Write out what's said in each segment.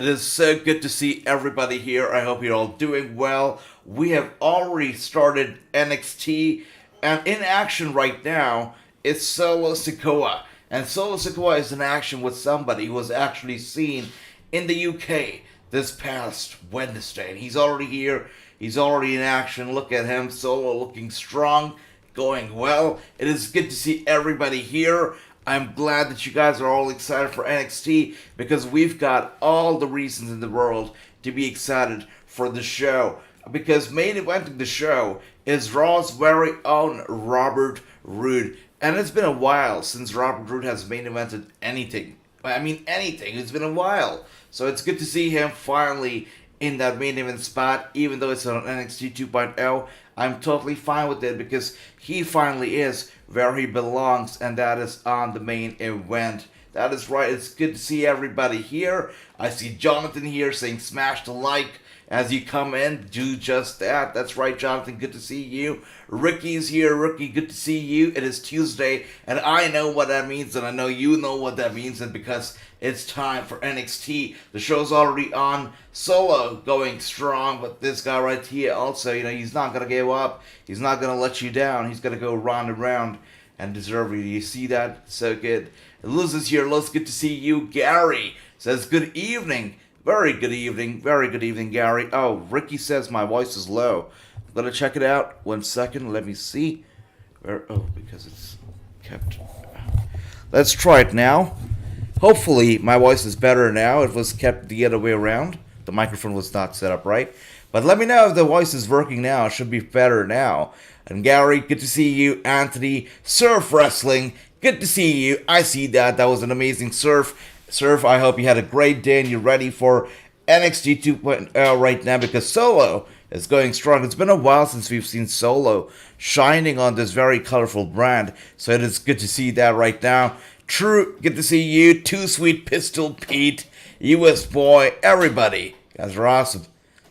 is so good to see everybody here. I hope you're all doing well. We have already started NXT, and in action right now is Solo Sikoa. And Solo Sikoa is in action with somebody who was actually seen in the UK this past Wednesday. And he's already here. He's already in action. Look at him. Solo looking strong, going well. It is good to see everybody here. I'm glad that you guys are all excited for NXT because we've got all the reasons in the world to be excited for the show. Because main eventing the show is Raw's very own Robert Roode. And it's been a while since Robert Roode has main evented anything. I mean anything. It's been a while. So it's good to see him finally in that main event spot, even though it's on NXT 2.0. I'm totally fine with it because he finally is where he belongs, and that is on the main event. That is right. It's good to see everybody here. I see Jonathan here saying smash the like as you come in. Do just that. That's right, Jonathan. Good to see you. Ricky's here. Ricky, good to see you. It is Tuesday, and I know what that means, and I know you know what that means, and because it's time for NXT. The show's already on. Solo going strong, but this guy right here also, he's not going to give up. He's not going to let you down. He's going to go round and round and deserve it. You see that? So good. Luz is here. Luz, good to see you. Gary says good evening. Very good evening. Very good evening, Gary. Oh, Ricky says my voice is low. I'm going to check it out. 1 second. Let me see. Because it's kept. Let's try it now. Hopefully, my voice is better now. It was kept the other way around. The microphone was not set up right. But let me know if the voice is working now. It should be better now. And Gary, good to see you. Anthony, Surf Wrestling, good to see you. I see that. That was an amazing surf. Surf, I hope you had a great day and you're ready for NXT 2.0 right now because Solo is going strong. It's been a while since we've seen Solo shining on this very colorful brand. So it is good to see that right now. True, good to see you. Too Sweet Pistol Pete, US Boy, everybody. You guys are awesome.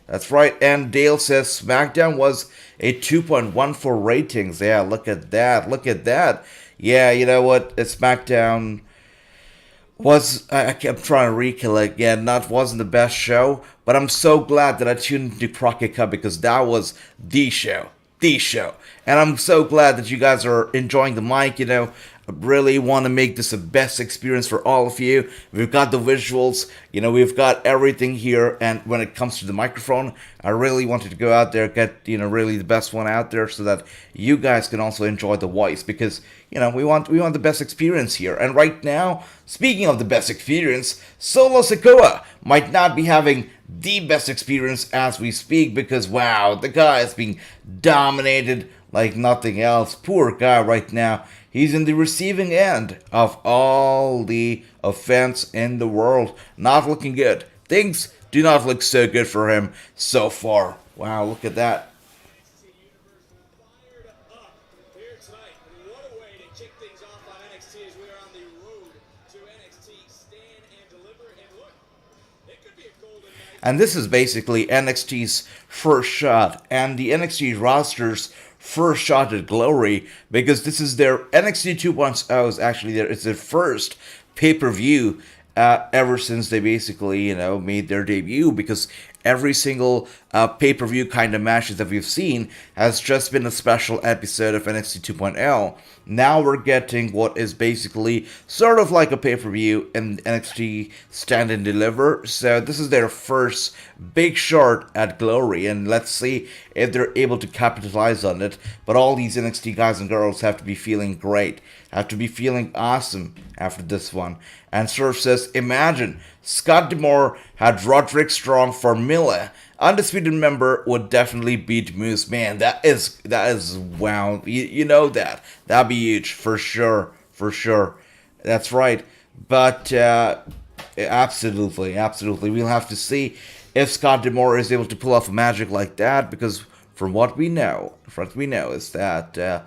That's right. And Dale says SmackDown was a 2.14 ratings. Yeah, look at that. Look at that. Yeah, you know what? SmackDown was, I kept trying to recollect. Yeah, wasn't the best show. But I'm so glad that I tuned into Crockett Cup because that was the show. The show. And I'm so glad that you guys are enjoying the mic, I really want to make this the best experience for all of you. We've got the visuals, we've got everything here. And when it comes to the microphone, I really wanted to go out there, get, really the best one out there so that you guys can also enjoy the voice because, we want the best experience here. And right now, speaking of the best experience, Solo Sikoa might not be having the best experience as we speak because, wow, the guy is being dominated like nothing else. Poor guy right now. He's in the receiving end of all the offense in the world. Not looking good. Things do not look so good for him so far. Wow, look at that. And this is basically NXT's first shot. And the NXT roster's first shot at glory because this is their NXT 2.0 is actually it's their first pay-per-view ever since they basically made their debut because every single pay-per-view kind of matches that we've seen has just been a special episode of NXT 2.0. Now we're getting what is basically sort of like a pay-per-view in NXT Stand and Deliver. So this is their first big shot at glory, and let's see if they're able to capitalize on it. But all these NXT guys and girls have to be feeling great, have to be feeling awesome after this one. And Surf says, imagine Scott D'Amore had Roderick Strong for Miller. Undisputed member would definitely beat Moose. Man, that is wow. You know that. That'd be huge for sure. That's right. But absolutely. We'll have to see if Scott D'Amore is able to pull off a magic like that because from what we know is that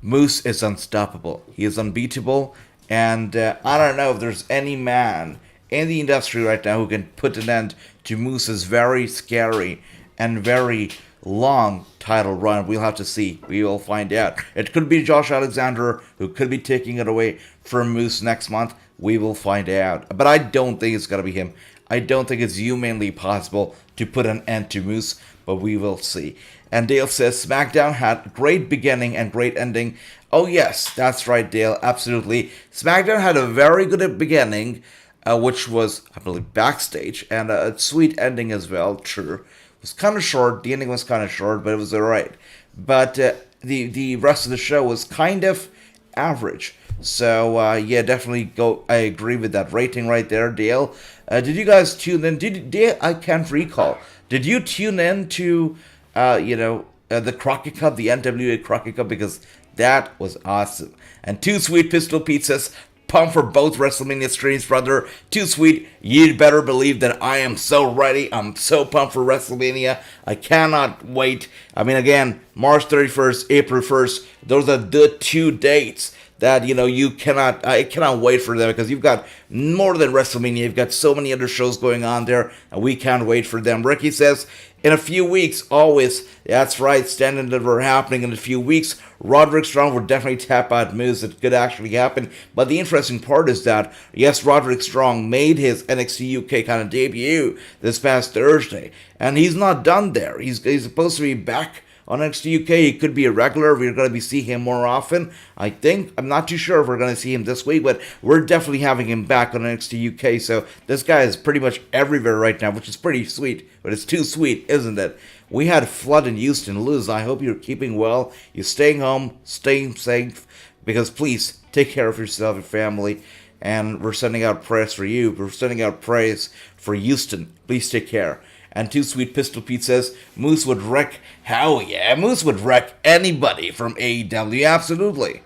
Moose is unstoppable. He is unbeatable. And I don't know if there's any man in the industry right now who can put an end to Moose's very scary and very long title run. We'll have to see. We will find out. It could be Josh Alexander who could be taking it away from Moose next month. We will find out. But I don't think it's going to be him. I don't think it's humanly possible to put an end to Moose, but we will see. And Dale says, SmackDown had great beginning and great ending. Oh yes, that's right, Dale, absolutely. SmackDown had a very good beginning, which was, I believe, Backstage, and a sweet ending as well, true. It was kind of short, the ending was kind of short, but it was alright. But the rest of the show was kind of average. So, yeah, definitely I agree with that rating right there, Dale. Did you guys tune in? Dale, I can't recall. Did you tune in to, the Crockett Cup, the NWA Crockett Cup? Because that was awesome. And Too Sweet Pistol Pete says, pumped for both WrestleMania streams, brother. Too Sweet, you'd better believe that I am so ready. I'm so pumped for WrestleMania. I cannot wait. I mean, again, March 31st, April 1st, those are the 2 dates that, I cannot wait for them, because you've got more than WrestleMania. You've got so many other shows going on there, and we can't wait for them. Ricky says, in a few weeks, always. That's right, Stand and Deliver happening in a few weeks. Roderick Strong would definitely tap out Moose. It could actually happen. But the interesting part is that, yes, Roderick Strong made his NXT UK kind of debut this past Thursday. And he's not done there. He's supposed to be back on NXT UK. He could be a regular. We're going to be seeing him more often, I think. I'm not too sure if we're going to see him this week, but we're definitely having him back on NXT UK. So this guy is pretty much everywhere right now, which is pretty sweet. But it's too sweet, isn't it? We had flood in Houston. Liz, I hope you're keeping well. You're staying home, staying safe, because please take care of yourself and family. And we're sending out prayers for you. We're sending out prayers for Houston. Please take care. And Too Sweet Pistol Pete says, Moose would wreck, hell yeah, Moose would wreck anybody from AEW, absolutely.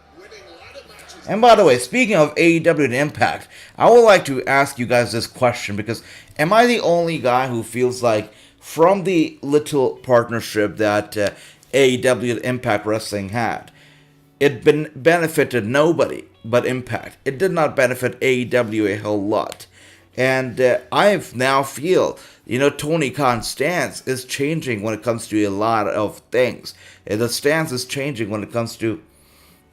And by the way, speaking of AEW and Impact, I would like to ask you guys this question, because am I the only guy who feels like from the little partnership that AEW and Impact Wrestling had, it benefited nobody but Impact. It did not benefit AEW a whole lot. And I now feel, Tony Khan's stance is changing when it comes to a lot of things. The stance is changing when it comes to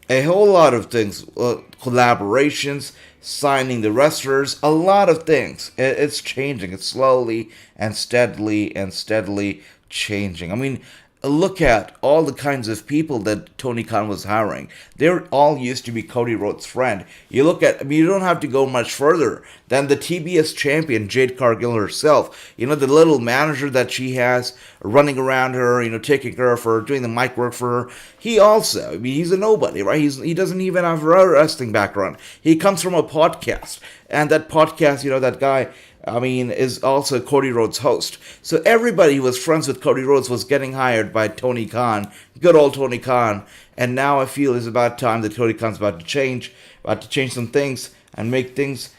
a whole lot of things. Collaborations, signing the wrestlers, a lot of things. It's changing. It's slowly and steadily changing. I mean, look at all the kinds of people that Tony Khan was hiring. They all used to be Cody Rhodes' friend. You don't have to go much further than the TBS champion, Jade Cargill herself. The little manager that she has running around her, taking care of her, doing the mic work for her. He also, he's a nobody, right? He doesn't even have a wrestling background. He comes from a podcast. And that podcast, that guy, is also Cody Rhodes' host. So everybody who was friends with Cody Rhodes was getting hired by Tony Khan, good old Tony Khan. And now I feel it's about time that Tony Khan's about to change some things and make things,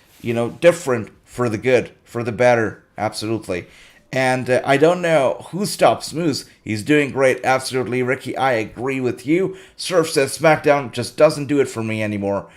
different for the good, for the better, absolutely. And I don't know who stops Moose. He's doing great, absolutely. Ricky, I agree with you. Surf says SmackDown just doesn't do it for me anymore.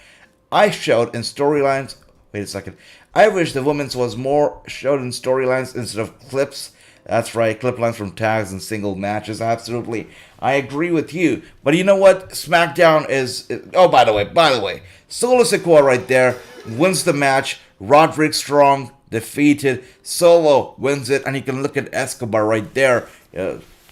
I showed in storylines. Wait a second. I wish the women's was more showed in storylines instead of clips. That's right, clip lines from tags and single matches. Absolutely. I agree with you. But you know what? SmackDown is... Oh, by the way. Solo Sikoa right there wins the match. Roderick Strong defeated. Solo wins it. And you can look at Escobar right there.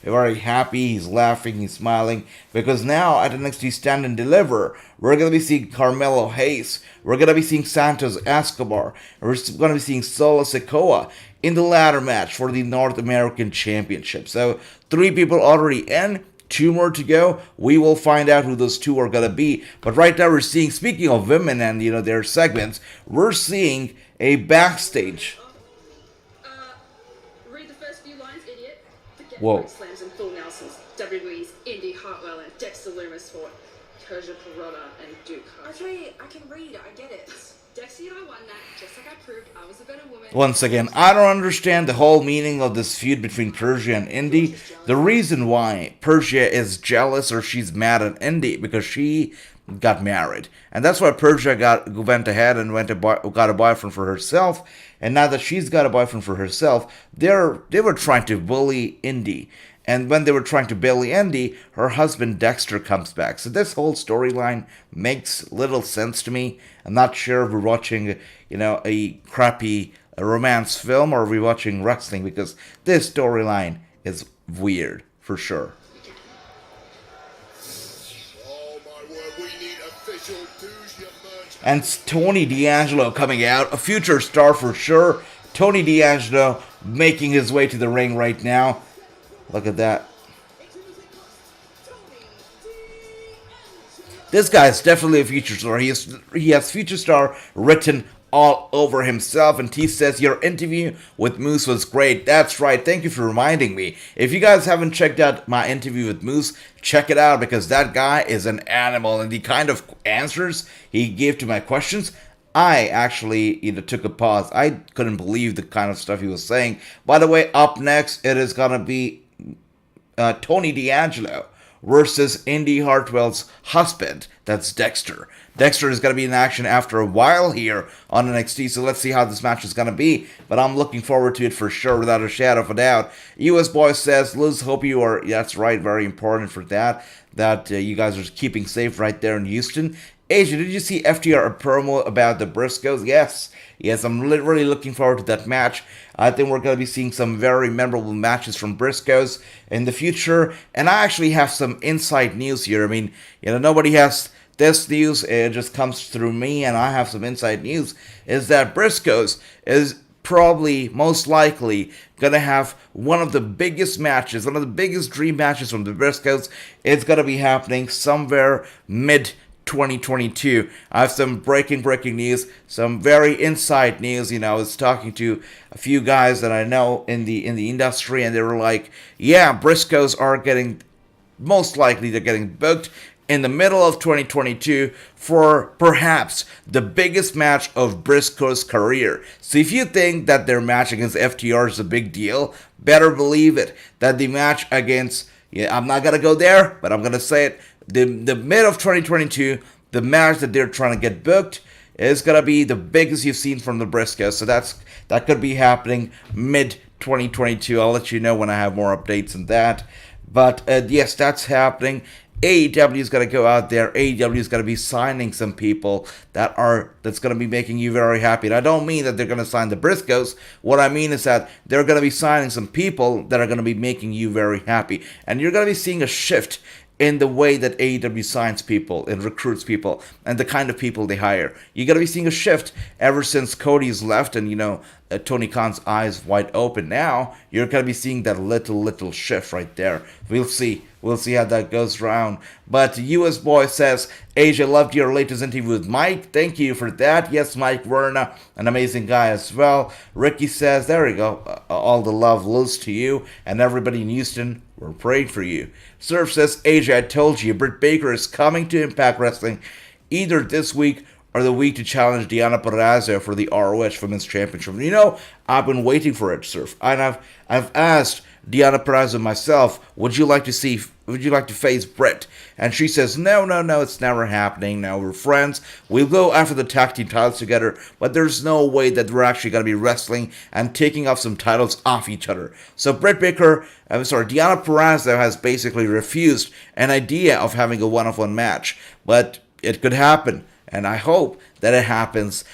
Very happy, he's laughing, he's smiling, because now at NXT Stand and Deliver, we're going to be seeing Carmelo Hayes, we're going to be seeing Santos Escobar, we're going to be seeing Solo Sikoa in the ladder match for the North American Championship. So 3 people already in, 2 more to go. We will find out who those 2 are going to be. But right now we're seeing, speaking of women and their segments, we're seeing a backstage. Read the first few lines, idiot. Whoa. Slams and Phil Nelson's, WWE's Indy Hartwell and Dexter Lumis for Persia Pirotta and Duke. Okay, I can read, I get it. Dexter and I won that, just like I proved I was a better woman. Once again, I don't understand the whole meaning of this feud between Persia and Indy. The reason why Persia is jealous or she's mad at Indy, because she got married. And that's why Persia went ahead and got a boyfriend for herself. And now that she's got a boyfriend for herself, they were trying to bully Indy. And when they were trying to bully Indy, her husband Dexter comes back. So this whole storyline makes little sense to me. I'm not sure if we're watching, a crappy a romance film, or are we watching wrestling? Because this storyline is weird, for sure. Oh my word, we need official douche merch. And Tony D'Angelo coming out, a future star for sure. Tony D'Angelo making his way to the ring right now. Look at that. This guy is definitely a future star. He has future star written all over himself, and he says your interview with Moose was great. That's right. Thank you for reminding me. If you guys haven't checked out my interview with Moose, check it out, because that guy is an animal, and the kind of answers he gave to my questions, I actually took a pause. I couldn't believe the kind of stuff he was saying. By the way, up next it is gonna be Tony D'Angelo versus Indy Hartwell's husband. That's Dexter. Dexter is going to be in action after a while here on NXT, so let's see how this match is going to be. But I'm looking forward to it for sure, without a shadow of a doubt. US Boy says, Liz, hope you are, that's right, very important for that you guys are keeping safe right there in Houston. Asia, did you see FTR a promo about the Briscoes? Yes, I'm really looking forward to that match. I think we're going to be seeing some very memorable matches from Briscoes in the future. And I actually have some inside news here. I mean, nobody has this news. It just comes through me, and I have some inside news. Is that Briscoes is probably, most likely, going to have one of the biggest matches, one of the biggest dream matches from the Briscoes. It's going to be happening somewhere mid-2022. I have some breaking news, some very inside news. I was talking to a few guys that I know in the industry, and they were like, yeah, Briscoes are most likely they're getting booked in the middle of 2022 for perhaps the biggest match of Briscoe's career. So if you think that their match against FTR is a big deal, better believe it, that the match against, I'm not going to go there, but I'm going to say it, the mid of 2022, the match that they're trying to get booked is going to be the biggest you've seen from the Briscoes. So that could be happening mid-2022. I'll let you know when I have more updates on that. But yes, that's happening. AEW is going to go out there. AEW is going to be signing some people that's going to be making you very happy. And I don't mean that they're going to sign the Briscoes. What I mean is that they're going to be signing some people that are going to be making you very happy. And you're going to be seeing a shift in the way that AEW signs people and recruits people and the kind of people they hire. You're going to be seeing a shift ever since Cody's left and, Tony Khan's eyes wide open now. You're going to be seeing that little shift right there. We'll see. We'll see how that goes around. But US Boy says, Asia, loved your latest interview with Mike. Thank you for that. Yes, Mike Werner, an amazing guy as well. Ricky says, there we go. All the love, Liz, to you and everybody in Houston. We're praying for you. Surf says, Asia, I told you, Britt Baker is coming to Impact Wrestling either this week or the week to challenge Deonna Purrazzo for the ROH Women's Championship. I've been waiting for it, Surf. And I've asked Deonna Purrazzo myself, would you like to face Britt? And she says, no, it's never happening. Now we're friends. We'll go after the tag team titles together, but there's no way that we're actually going to be wrestling and taking off some titles off each other. So Deonna Purrazzo has basically refused an idea of having a one-on-one match, but it could happen. And I hope that it happens,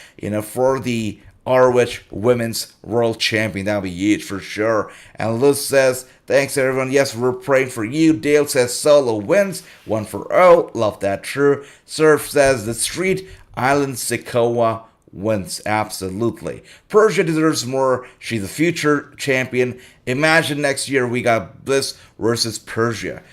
for the ROH Women's World Champion. That'll be huge for sure. And Liz says, thanks everyone. Yes, we're praying for you. Dale says Solo wins 1-0. Love that. True. Surf says the Street Island Sikoa wins. Absolutely. Persia deserves more. She's a future champion. Imagine next year we got Bliss versus Persia.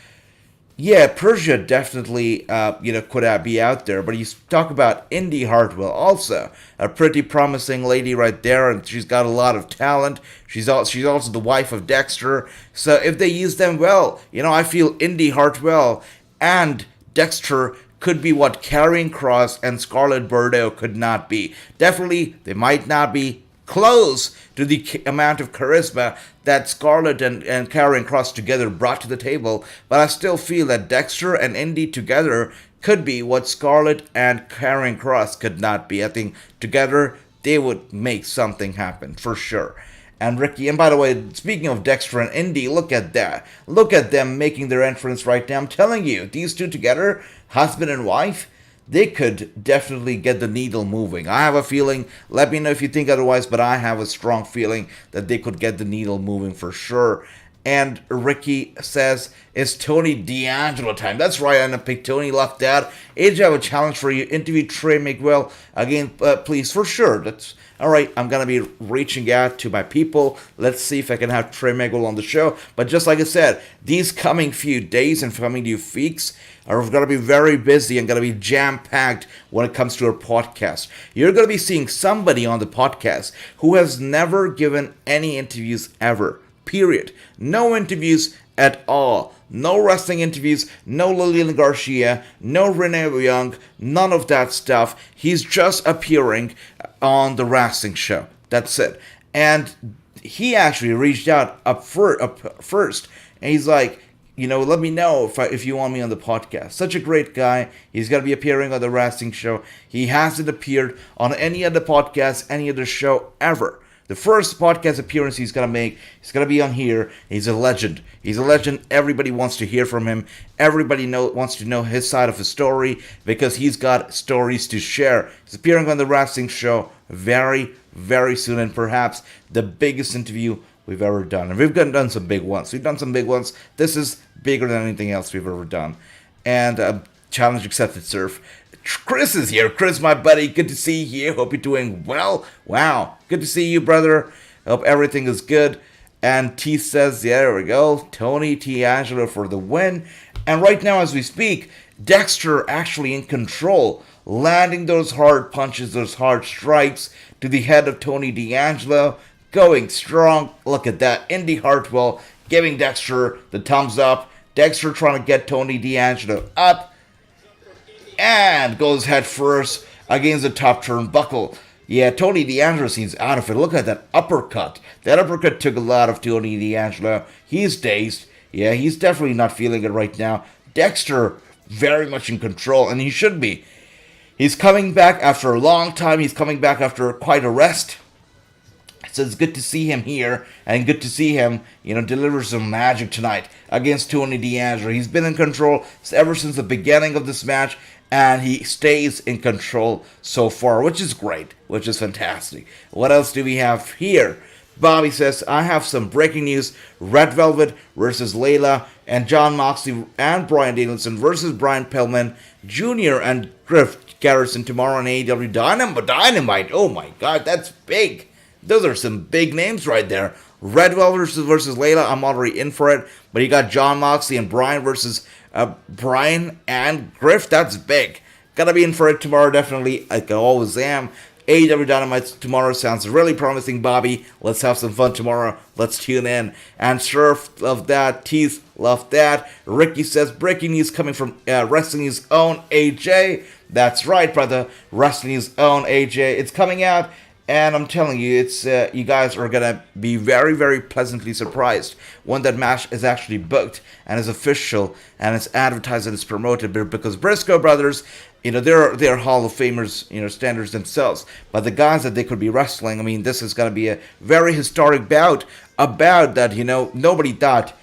Yeah, Persia definitely, could be out there. But you talk about Indy Hartwell, also a pretty promising lady right there, and she's got a lot of talent. She's also the wife of Dexter. So if they use them well, I feel Indy Hartwell and Dexter could be what Karrion Kross and Scarlett Bordeaux could not be. Definitely, they might not be close to the amount of charisma that Scarlett and Karrion Kross together brought to the table, but I still feel that Dexter and Indy together could be what Scarlett and Karrion Kross could not be. I think together they would make something happen for sure. And Ricky, and by the way, speaking of Dexter and Indy, look at that. Look at them making their entrance right now. I'm telling you, these two together, husband and wife, they could definitely get the needle moving. I have a feeling, let me know if you think otherwise, but I have a strong feeling that they could get the needle moving for sure. And Ricky says, it's Tony D'Angelo time. That's right, I'm going to pick Tony left out. AJ, I have a challenge for you. Interview Trey Miguel again, please, for sure. That's all right. I'm going to be reaching out to my people. Let's see if I can have Trey Miguel on the show. But just like I said, these coming few days and coming few weeks are going to be very busy and going to be jam-packed when it comes to our podcast. You're going to be seeing somebody on the podcast who has never given any interviews ever. Period. No interviews at all. No wrestling interviews. No Lillian Garcia. No Renee Young. None of that stuff. He's just appearing on the Wrassing show. That's it. And he actually reached out up first. And he's like, let me know if you want me on the podcast. Such a great guy. He's going to be appearing on the Wrassing show. He hasn't appeared on any other podcast, any other show ever. The first podcast appearance he's going to make, he's going to be on here. He's a legend. He's a legend. Everybody wants to hear from him. Everybody wants to know his side of the story because he's got stories to share. He's appearing on the Wrassing show very, very soon, and perhaps the biggest interview we've ever done. And we've done some big ones. We've done some big ones. This is bigger than anything else we've ever done. And challenge accepted, Surf. Chris is here. Chris, my buddy, good to see you. Hope you're doing well. Wow, good to see you, brother. Hope everything is good. And T says, yeah, there we go. Tony D'Angelo for the win. And right now, as we speak, Dexter actually in control, landing those hard punches, those hard strikes to the head of Tony D'Angelo, going strong. Look at that. Indy Hartwell giving Dexter the thumbs up. Dexter trying to get Tony D'Angelo up. And goes head first against the top turnbuckle. Yeah, Tony D'Angelo seems out of it. Look at that uppercut. That uppercut took a lot of Tony D'Angelo. He's dazed. Yeah, he's definitely not feeling it right now. Dexter, very much in control, and he should be. He's coming back after a long time. He's coming back after quite a rest. So it's good to see him here, and good to see him, deliver some magic tonight against Tony D'Angelo. He's been in control ever since the beginning of this match, and he stays in control so far, which is great, which is fantastic. What else do we have here? Bobby says, I have some breaking news. Red Velvet versus Layla, and John Moxley and Bryan Danielson versus Brian Pillman Jr. and Griff Garrison tomorrow on AEW Dynamite. Oh my god, that's big. Those are some big names right there. Red Velvet versus Layla, I'm already in for it. But you got John Moxley and Brian versus Brian and Griff. That's big. Gotta be in for it tomorrow, definitely. I always am. AEW Dynamite tomorrow sounds really promising, Bobby. Let's have some fun tomorrow. Let's tune in. And Surf, love that. Teeth, love that. Ricky says, breaking news coming from Wrestling's own AJ. That's right, brother. Wrestling's own AJ. It's coming out. And I'm telling you, it's you guys are going to be very, very pleasantly surprised when that match is actually booked and is official and it's advertised and it's promoted, because Briscoe brothers, they're Hall of Famers, standards themselves. But the guys that they could be wrestling, I mean, this is going to be a very historic bout, a bout that, nobody thought,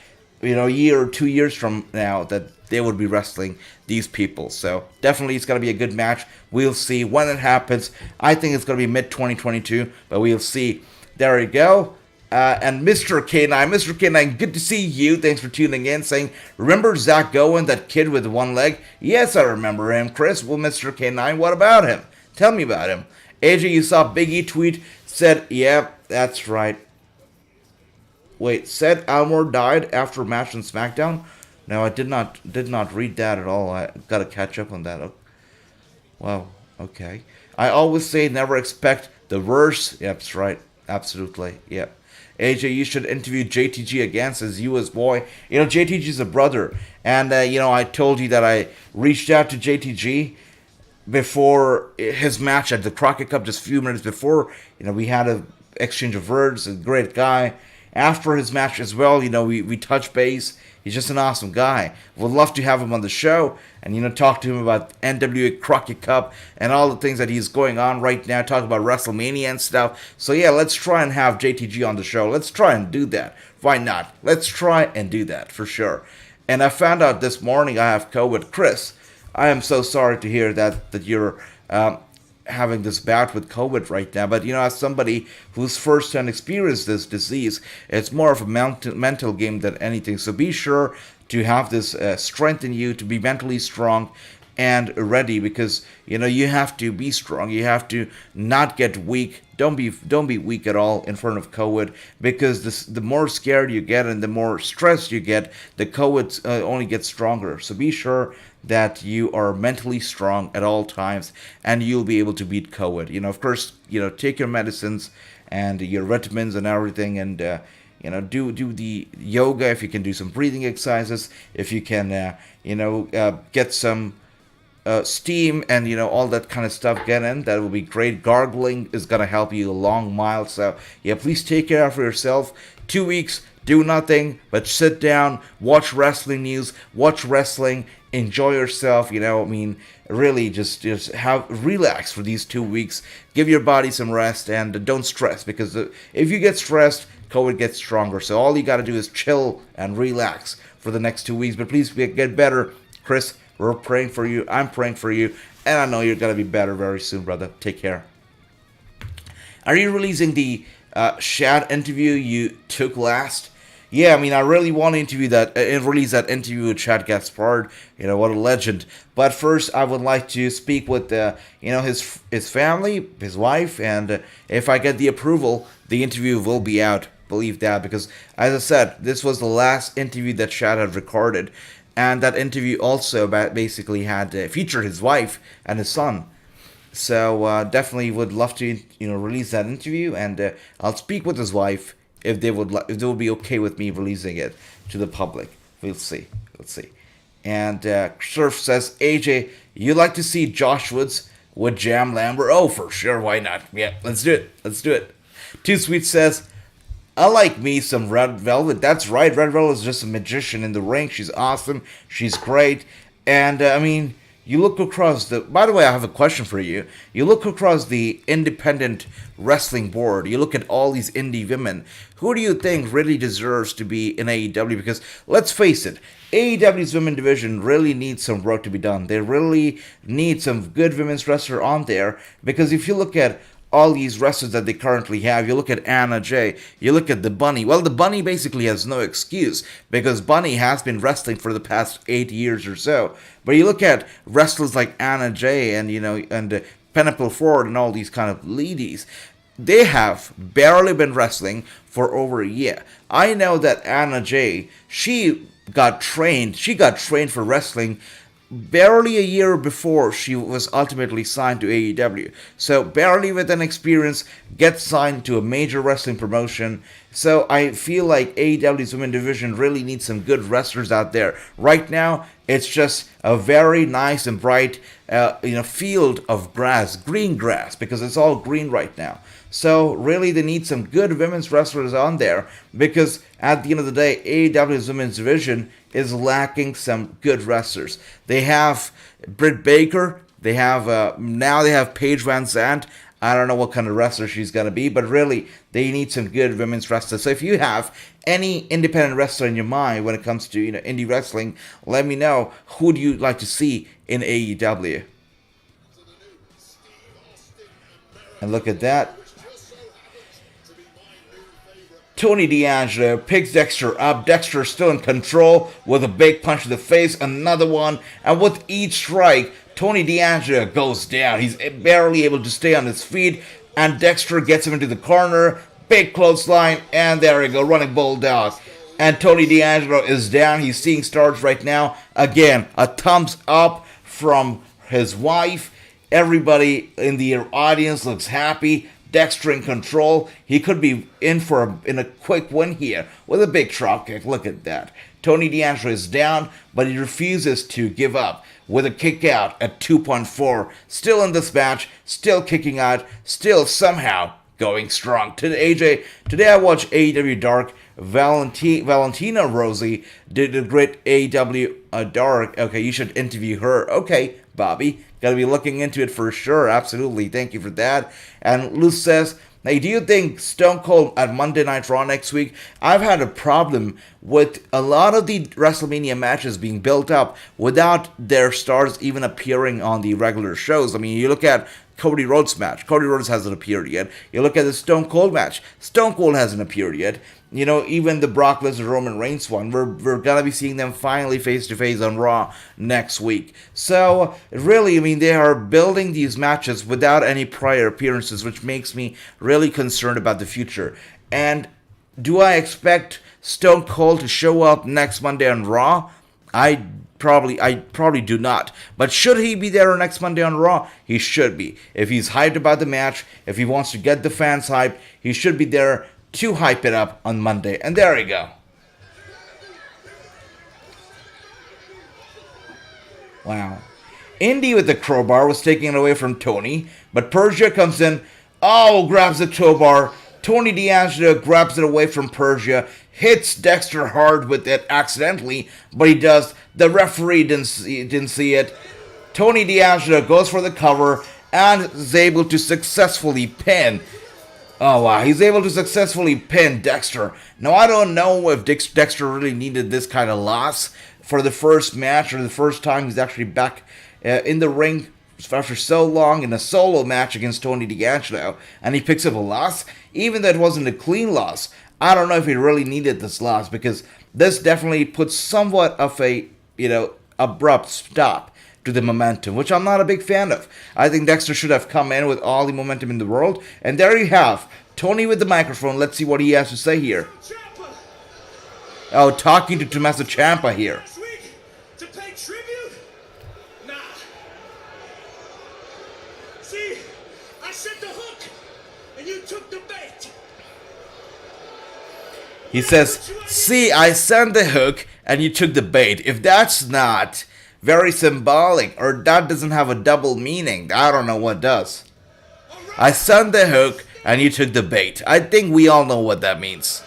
a year or 2 years from now that they would be wrestling these people. So definitely it's going to be a good match. We'll see when it happens. I think it's going to be mid-2022, but we'll see. There we go. And Mr. K9, good to see you. Thanks for tuning in, saying, remember Zach Gowen, that kid with one leg? Yes, I remember him, Chris. Well, Mr. K9, what about him? Tell me about him. AJ, you saw Big E tweet, said, yeah, that's right. Wait, said Almore died after a match on SmackDown? No, I did not read that at all. I gotta catch up on that. Oh, wow, okay. I always say never expect the worst. Yep, that's right. Absolutely, yep. AJ, you should interview JTG again, says US boy. JTG's a brother. And, I told you that I reached out to JTG before his match at the Crockett Cup, just a few minutes before. We had an exchange of words. A great guy. After his match as well, we touched base. He's just an awesome guy. Would love to have him on the show and, talk to him about NWA Crockett Cup and all the things that he's going on right now, talk about WrestleMania and stuff. So, yeah, let's try and have JTG on the show. Let's try and do that. Why not? Let's try and do that for sure. And I found out this morning I have COVID. Chris, I am so sorry to hear that you're having this bout with COVID right now. But as somebody who's first-hand experienced this disease, it's more of a mental game than anything. So be sure to have this strength in you, to be mentally strong and ready, because you have to be strong. You have to not get weak. Don't be weak at all in front of COVID, because the more scared you get and the more stressed you get, the COVID only gets stronger. So be sure that you are mentally strong at all times, and you'll be able to beat COVID. Of course, take your medicines and your vitamins and everything, and do the yoga if you can, do some breathing exercises, if you can, get some steam and all that kind of stuff, get in. That will be great. Gargling is gonna help you a long mile. So yeah, please take care of yourself. 2 weeks, do nothing but sit down, watch wrestling news, watch wrestling, enjoy yourself. Really just relax for these 2 weeks. Give your body some rest, and don't stress, because if you get stressed, COVID gets stronger. So all you got to do is chill and relax for the next 2 weeks. But please get better, Chris. We're praying for you. I'm praying for you. And I know you're going to be better very soon, brother. Take care. Are you releasing the Shad interview you took last? Yeah, I really want to release that interview with Chad Gaspard. What a legend. But first, I would like to speak with, his family, his wife, and if I get the approval, the interview will be out. Believe that, because as I said, this was the last interview that Shad had recorded. And that interview also basically had featured his wife and his son. So definitely would love to release that interview, and I'll speak with his wife if they would be okay with me releasing it to the public. We'll see. And Surf says, AJ, you like to see Josh Woods with Jam Lambert? Oh, for sure. Why not? Yeah, let's do it. Too Sweet says, I like me some Red Velvet. That's right, Red Velvet is just a magician in the ring. She's awesome. She's great. And, you look across by the way, I have a question for you. You look across the independent wrestling board. You look at all these indie women. Who do you think really deserves to be in AEW? Because let's face it, AEW's women division really needs some work to be done. They really need some good women's wrestler on there. Because if you look at all these wrestlers that they currently have, you look at Anna Jay, you look at the Bunny. Well, the Bunny basically has no excuse, because Bunny has been wrestling for the past 8 years or so. But you look at wrestlers like Anna Jay and Penelope Ford and all these kind of ladies, they have barely been wrestling for over a year. I know that Anna Jay, she got trained for wrestling barely a year before she was ultimately signed to AEW. So barely with an experience, gets signed to a major wrestling promotion. So I feel like AEW's women division really needs some good wrestlers out there. Right now, it's just a very nice and bright field of grass, green grass, because it's all green right now. So really they need some good women's wrestlers on there, because at the end of the day, AEW's women's division is lacking some good wrestlers. They have Britt Baker, they have now they have Paige Van Zandt. I don't know what kind of wrestler she's going to be, but really they need some good women's wrestlers. So if you have any independent wrestler in your mind when it comes to indie wrestling, let me know. Who do you like to see in AEW? And look at that. Tony D'Angelo picks Dexter up. Dexter still in control with a big punch to the face. Another one. And with each strike, Tony D'Angelo goes down. He's barely able to stay on his feet. And Dexter gets him into the corner. Big clothesline. And there we go. Running bulldog. And Tony D'Angelo is down. He's seeing stars right now. Again, a thumbs up from his wife. Everybody in the audience looks happy. Dexter in control. He could be in a quick win here with a big drop kick. Look at that. Tony D'Angelo is down, but he refuses to give up with a kick out at 2.4. Still in this match, still kicking out, still somehow going strong. Today I watched AEW Dark. Valentina Rosie did a great AEW Dark. Okay, you should interview her. Okay, Bobby. Gotta be looking into it for sure. Absolutely. Thank you for that. And Luz says, hey, do you think Stone Cold at Monday Night Raw next week? I've had a problem with a lot of the WrestleMania matches being built up without their stars even appearing on the regular shows. I mean, you look at Cody Rhodes match. Cody Rhodes hasn't appeared yet. You look at the Stone Cold match. Stone Cold hasn't appeared yet. You know, even the Brock Lesnar Roman Reigns one, we're gonna be seeing them finally face to face on Raw next week. So really, I mean, they are building these matches without any prior appearances, which makes me really concerned about the future. And do I expect Stone Cold to show up next Monday on Raw? I probably do not. But should he be there next Monday on Raw? He should be. If he's hyped about the match, if he wants to get the fans hyped, he should be there to hype it up on Monday. And there we go. Wow. Indy with the crowbar was taking it away from Tony, but Persia comes in, grabs the crowbar. Tony D'Angelo grabs it away from Persia, hits Dexter hard with it accidentally, but he does. The referee didn't see it. Tony D'Angelo goes for the cover and is able to successfully pin. Oh, wow. He's able to successfully pin Dexter. Now, I don't know if Dexter really needed this kind of loss for the first match or the first time he's actually back in the ring after so long in a solo match against Tony D'Angelo, and he picks up a loss. Even though it wasn't a clean loss, I don't know if he really needed this loss, because this definitely puts somewhat of a, abrupt stop to the momentum, which I'm not a big fan of. I think Dexter should have come in with all the momentum in the world. And there you have Tony with the microphone. Let's see what he has to say here. Oh, talking to Tommaso Ciampa here. To pay tribute? Nah. See, I set the hook, and you took the bait. He says, see, I sent the hook, and you took the bait. If that's not very symbolic, or that doesn't have a double meaning, I don't know what does. I sent the hook, and you took the bait. I think we all know what that means.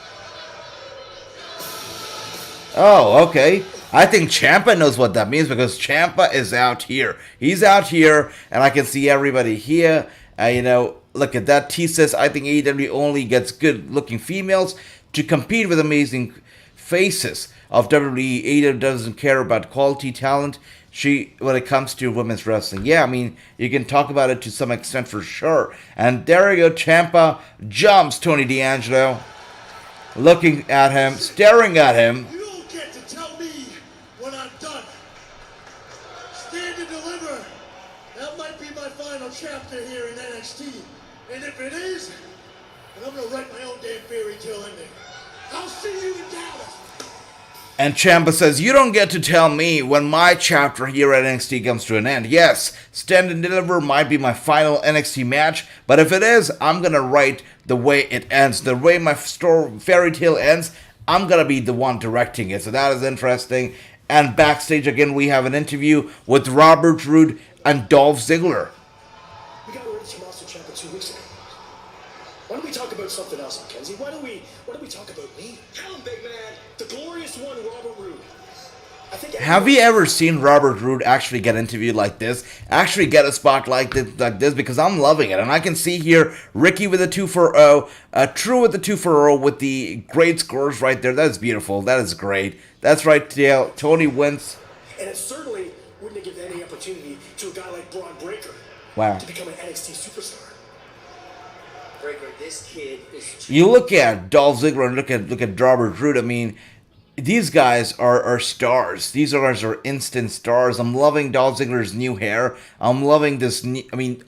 Oh, okay. I think Ciampa knows what that means, because Ciampa is out here. He's out here, and I can see everybody here. Look at that. T says, I think AEW only gets good-looking females to compete with amazing faces of WWE. AEW doesn't care about quality talent when it comes to women's wrestling. Yeah, I mean, you can talk about it to some extent for sure. And there you go. Ciampa jumps Tony D'Angelo, looking at him, staring at him. Chapter here in NXT, and if it is, then I'm gonna write my own damn fairy tale ending. I'll see you in Dallas. And Ciampa says, you don't get to tell me when my chapter here at NXT comes to an end. Yes, Stand and Deliver might be my final NXT match, but if it is, I'm gonna write the way it ends. The way my fairy tale ends, I'm gonna be the one directing it. So that is interesting. And backstage again, we have an interview with Robert Roode and Dolph Ziggler. We got rid of Tommaso Ciampa 2 weeks ago. Why don't we talk about something else, Mackenzie? Why don't we talk about me? Tell him, big man. The glorious one, Robert Roode. Have you ever seen Robert Roode actually get interviewed like this? Actually get a spot like this? Because I'm loving it. And I can see here Ricky with a 2-for-0, True with the 2-for-0 with the great scores right there. That is beautiful. That is great. That's right, Dale. Tony wins. And it certainly wouldn't have given any opportunity to a guy like Braun Breaker. Wow. To become an NXT superstar. Breaker, this kid is... You look at Dolph Ziggler and look at Robert Roode. I mean, these guys are stars. These guys are instant stars. I'm loving Dolph Ziggler's new hair. I'm loving this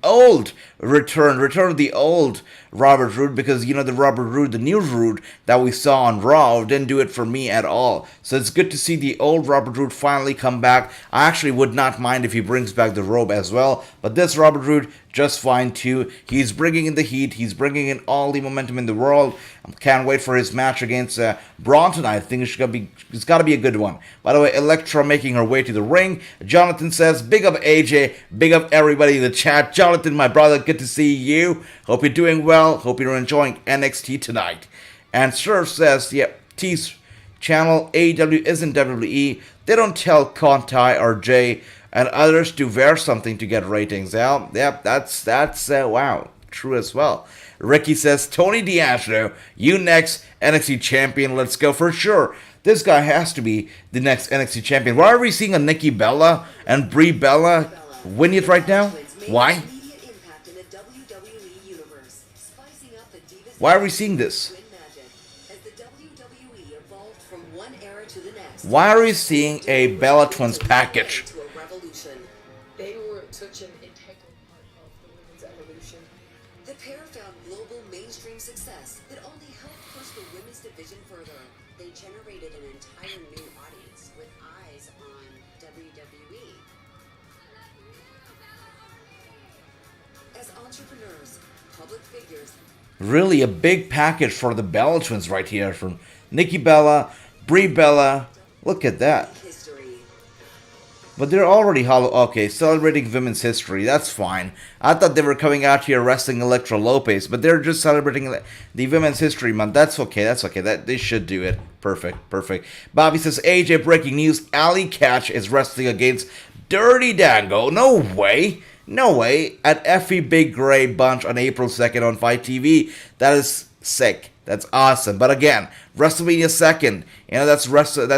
old return of the old Robert Roode, because, the Robert Roode, the new Roode that we saw on Raw didn't do it for me at all. So it's good to see the old Robert Roode finally come back. I actually would not mind if he brings back the robe as well. But this Robert Roode, just fine too. He's bringing in the heat. He's bringing in all the momentum in the world. I can't wait for his match against Braun tonight. I think it's got to be a good one. By the way, Elektra making her way to the ring. Jonathan says, big up AJ, big up everybody in the chat. Jonathan, my brother, good to see you. Hope you're doing well. Hope you're enjoying NXT tonight. And Surf says, T's channel, AEW isn't WWE. They don't tell Conti or Jay and others to wear something to get ratings. Well, that's wow, true as well. Ricky says, Tony D'Angelo, you next, NXT champion, let's go for sure. this guy has to be the next NXT champion. Why are we seeing a Nikki Bella and Brie Bella win it right now? Why? Why are we seeing this? Why are we seeing a Bella Twins package? They were such an integral part of the women's evolution. The pair found global mainstream success that only helped push the women's division further. They generated an entire new audience with eyes on WWE. As entrepreneurs, public figures, Really a big package for the Bella Twins right here from Nikki Bella, Brie Bella. Look at that. history. But they're already okay, celebrating women's history. That's fine. I thought they were coming out here wrestling Elektra Lopez, but they're just celebrating the Women's History Month. That's okay. That they should do it. Perfect. Bobby says, AJ, breaking news. Alley Catch is wrestling against Dirty Dango. No way. At Effie Big Grey Bunch on April 2nd on Fight TV. That is sick. That's awesome. But again, WrestleMania 2nd, that's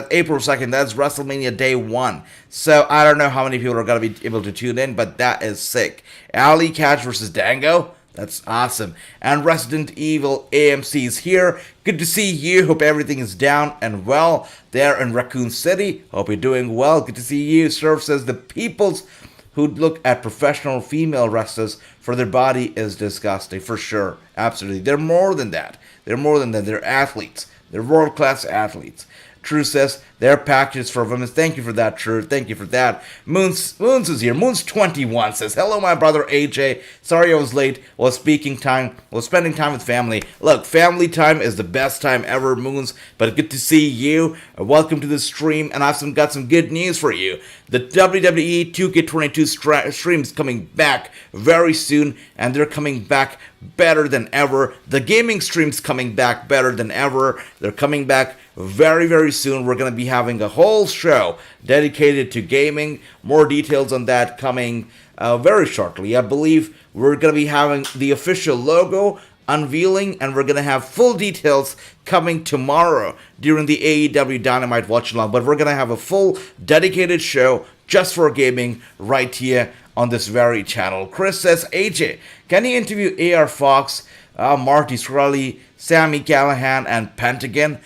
April 2nd, that's WrestleMania Day 1. So I don't know how many people are going to be able to tune in, but that is sick. Alley Catch versus Dango, that's awesome. And Resident Evil AMC is here. Good to see you. Hope everything is down and well there in Raccoon City. Hope you're doing well. Good to see you. Surf says the people's who look at professional female wrestlers for their body is disgusting. For sure. Absolutely. They're more than that. They're athletes. They're world-class athletes. True says their packages for women. Thank you for that, True. Thank you for that. Moons is here. Moons21 says, hello, my brother AJ. Sorry I was late. Was spending time with family. Look, family time is the best time ever, Moons. But good to see you. Welcome to the stream. And I've got some good news for you. The WWE 2K22 stream is coming back very soon. And they're coming back better than ever. The gaming stream's coming back better than ever. They're coming back very, very soon. We're going to be having a whole show dedicated to gaming. More details on that coming very shortly. I believe we're going to be having the official logo unveiling, and we're going to have full details coming tomorrow during the AEW Dynamite Watchalong. But we're going to have a full dedicated show just for gaming right here on this very channel. Chris says, AJ, can you interview AR Fox, Marty Scurley, Sammy Callahan, and Pentagon?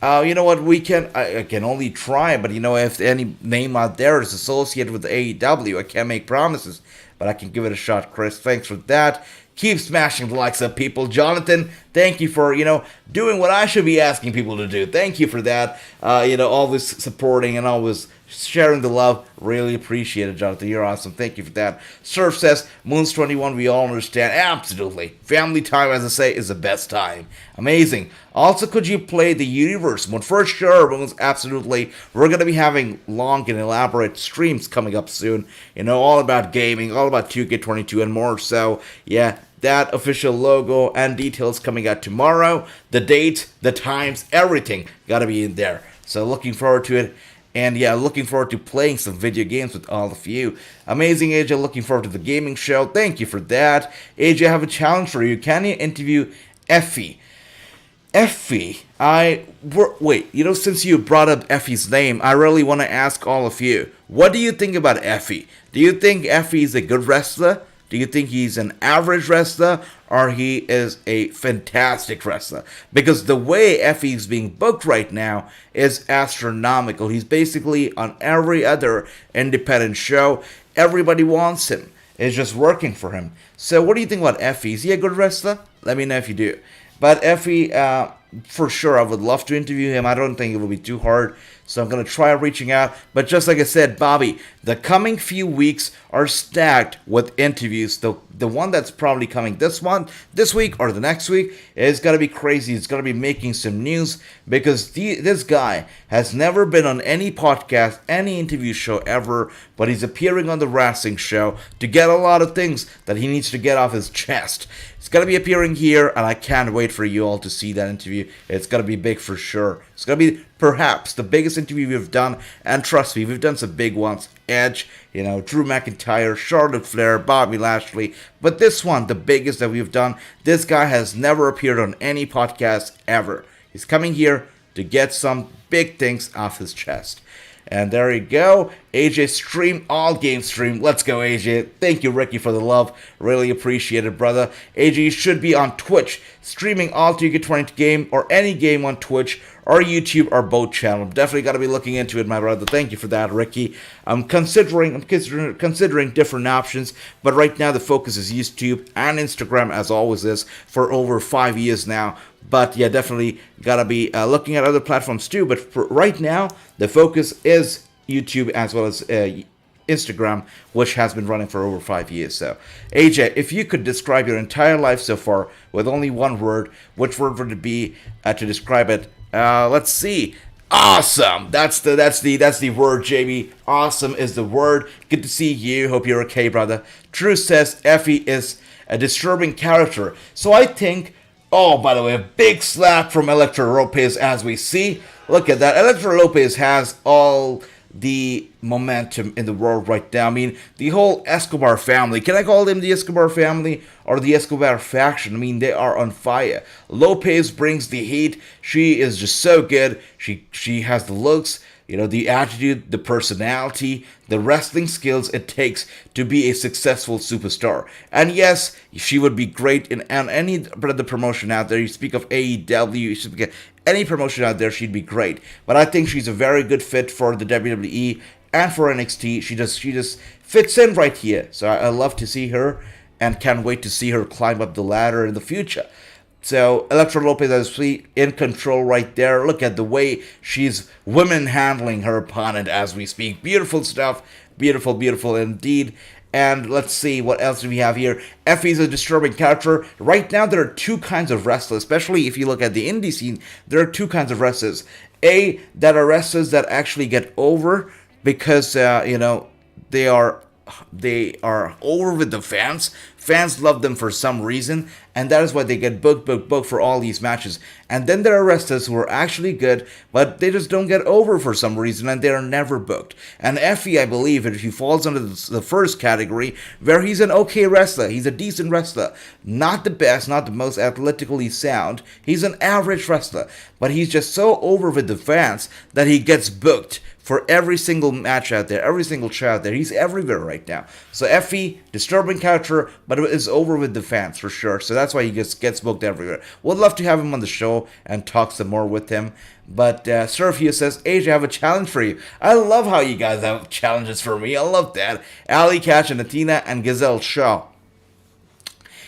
You know what, I can only try, but if any name out there is associated with AEW, I can't make promises, but I can give it a shot, Chris. Thanks for that. Keep smashing the likes of people. Jonathan, thank you for, doing what I should be asking people to do. Thank you for that. Always supporting and always sharing the love. Really appreciate it, Jonathan. You're awesome. Thank you for that. Surf says, Moons21, we all understand. Absolutely. Family time, as I say, is the best time. Amazing. Also, could you play the universe mode? For sure, Moons, absolutely. We're going to be having long and elaborate streams coming up soon. All about gaming, all about 2K22 and more. So, yeah. That official logo and details coming out tomorrow. The date, the times, everything got to be in there. So looking forward to it. And yeah, looking forward to playing some video games with all of you. Amazing, AJ. Looking forward to the gaming show. Thank you for that. AJ, I have a challenge for you. Can you interview Effie? Effie, since you brought up Effie's name, I really want to ask all of you. What do you think about Effie? Do you think Effie is a good wrestler? Do you think he's an average wrestler, or he is a fantastic wrestler? Because the way Effie is being booked right now is astronomical. He's basically on every other independent show. Everybody wants him. It's just working for him. So what do you think about Effie? Is he a good wrestler? Let me know if you do. But Effie, for sure, I would love to interview him. I don't think it will be too hard. So I'm going to try reaching out. But just like I said, Bobby, the coming few weeks are stacked with interviews. The one that's probably coming this week, or the next week is going to be crazy. It's going to be making some news because this guy has never been on any podcast, any interview show ever, but he's appearing on the Wrassing show to get a lot of things that he needs to get off his chest. It's going to be appearing here, and I can't wait for you all to see that interview. It's going to be big for sure. It's going to be perhaps the biggest interview we've done, and trust me, we've done some big ones. Edge, Drew McIntyre, Charlotte Flair, Bobby Lashley, but this one, the biggest that we've done. This guy has never appeared on any podcast ever. He's coming here to get some big things off his chest. And there you go. AJ stream, all game stream. Let's go, AJ. Thank you, Ricky, for the love. Really appreciate it, brother. AJ should be on Twitch, streaming all 2K20 game or any game on Twitch or YouTube or both channels. Definitely got to be looking into it, my brother. Thank you for that, Ricky. I'm considering different options, but right now the focus is YouTube and Instagram, as always is, for over 5 years now. But yeah, definitely gotta be looking at other platforms too. But for right now, the focus is YouTube as well as Instagram, which has been running for over 5 years. So, AJ, if you could describe your entire life so far with only one word, which word would it be to describe it? Let's see. Awesome. That's the word, JB. Awesome is the word. Good to see you. Hope you're okay, brother. Drew says Effie is a disturbing character. So I think. Oh, by the way, a big slap from Elektra Lopez as we see. Look at that. Elektra Lopez has all the momentum in the world right now. I mean, the whole Escobar family. Can I call them the Escobar family or the Escobar faction? I mean, they are on fire. Lopez brings the heat. She is just so good. She has the looks, the attitude, the personality, the wrestling skills it takes to be a successful superstar. And yes, she would be great in any the promotion out there. You speak of AEW, you speak of any promotion out there, she'd be great. But I think she's a very good fit for the WWE and for NXT. She just fits in right here. So I love to see her and can't wait to see her climb up the ladder in the future. So, Elektra Lopez is in control right there. Look at the way she's women handling her opponent as we speak. Beautiful stuff. Beautiful, beautiful indeed. And let's see, what else do we have here? Effie's a disturbing character. Right now, there are two kinds of wrestlers, especially if you look at the indie scene. There are two kinds of wrestlers. That are wrestlers that actually get over because, they are over with the fans. Fans love them for some reason, and that is why they get booked for all these matches. And then there are wrestlers who are actually good, but they just don't get over for some reason, and they are never booked. And Effie, I believe, if he falls under the first category, where he's an okay wrestler, he's a decent wrestler, not the best, not the most athletically sound, he's an average wrestler, but he's just so over with the fans that he gets booked for every single match out there, every single show out there. He's everywhere right now. So Effie, disturbing character, but is over with the fans for sure. So that's why he gets booked everywhere. Would love to have him on the show and talk some more with him. But Sergio says, AJ, I have a challenge for you. I love how you guys have challenges for me. I love that. Ali Catch and Athena and Gazelle Shaw.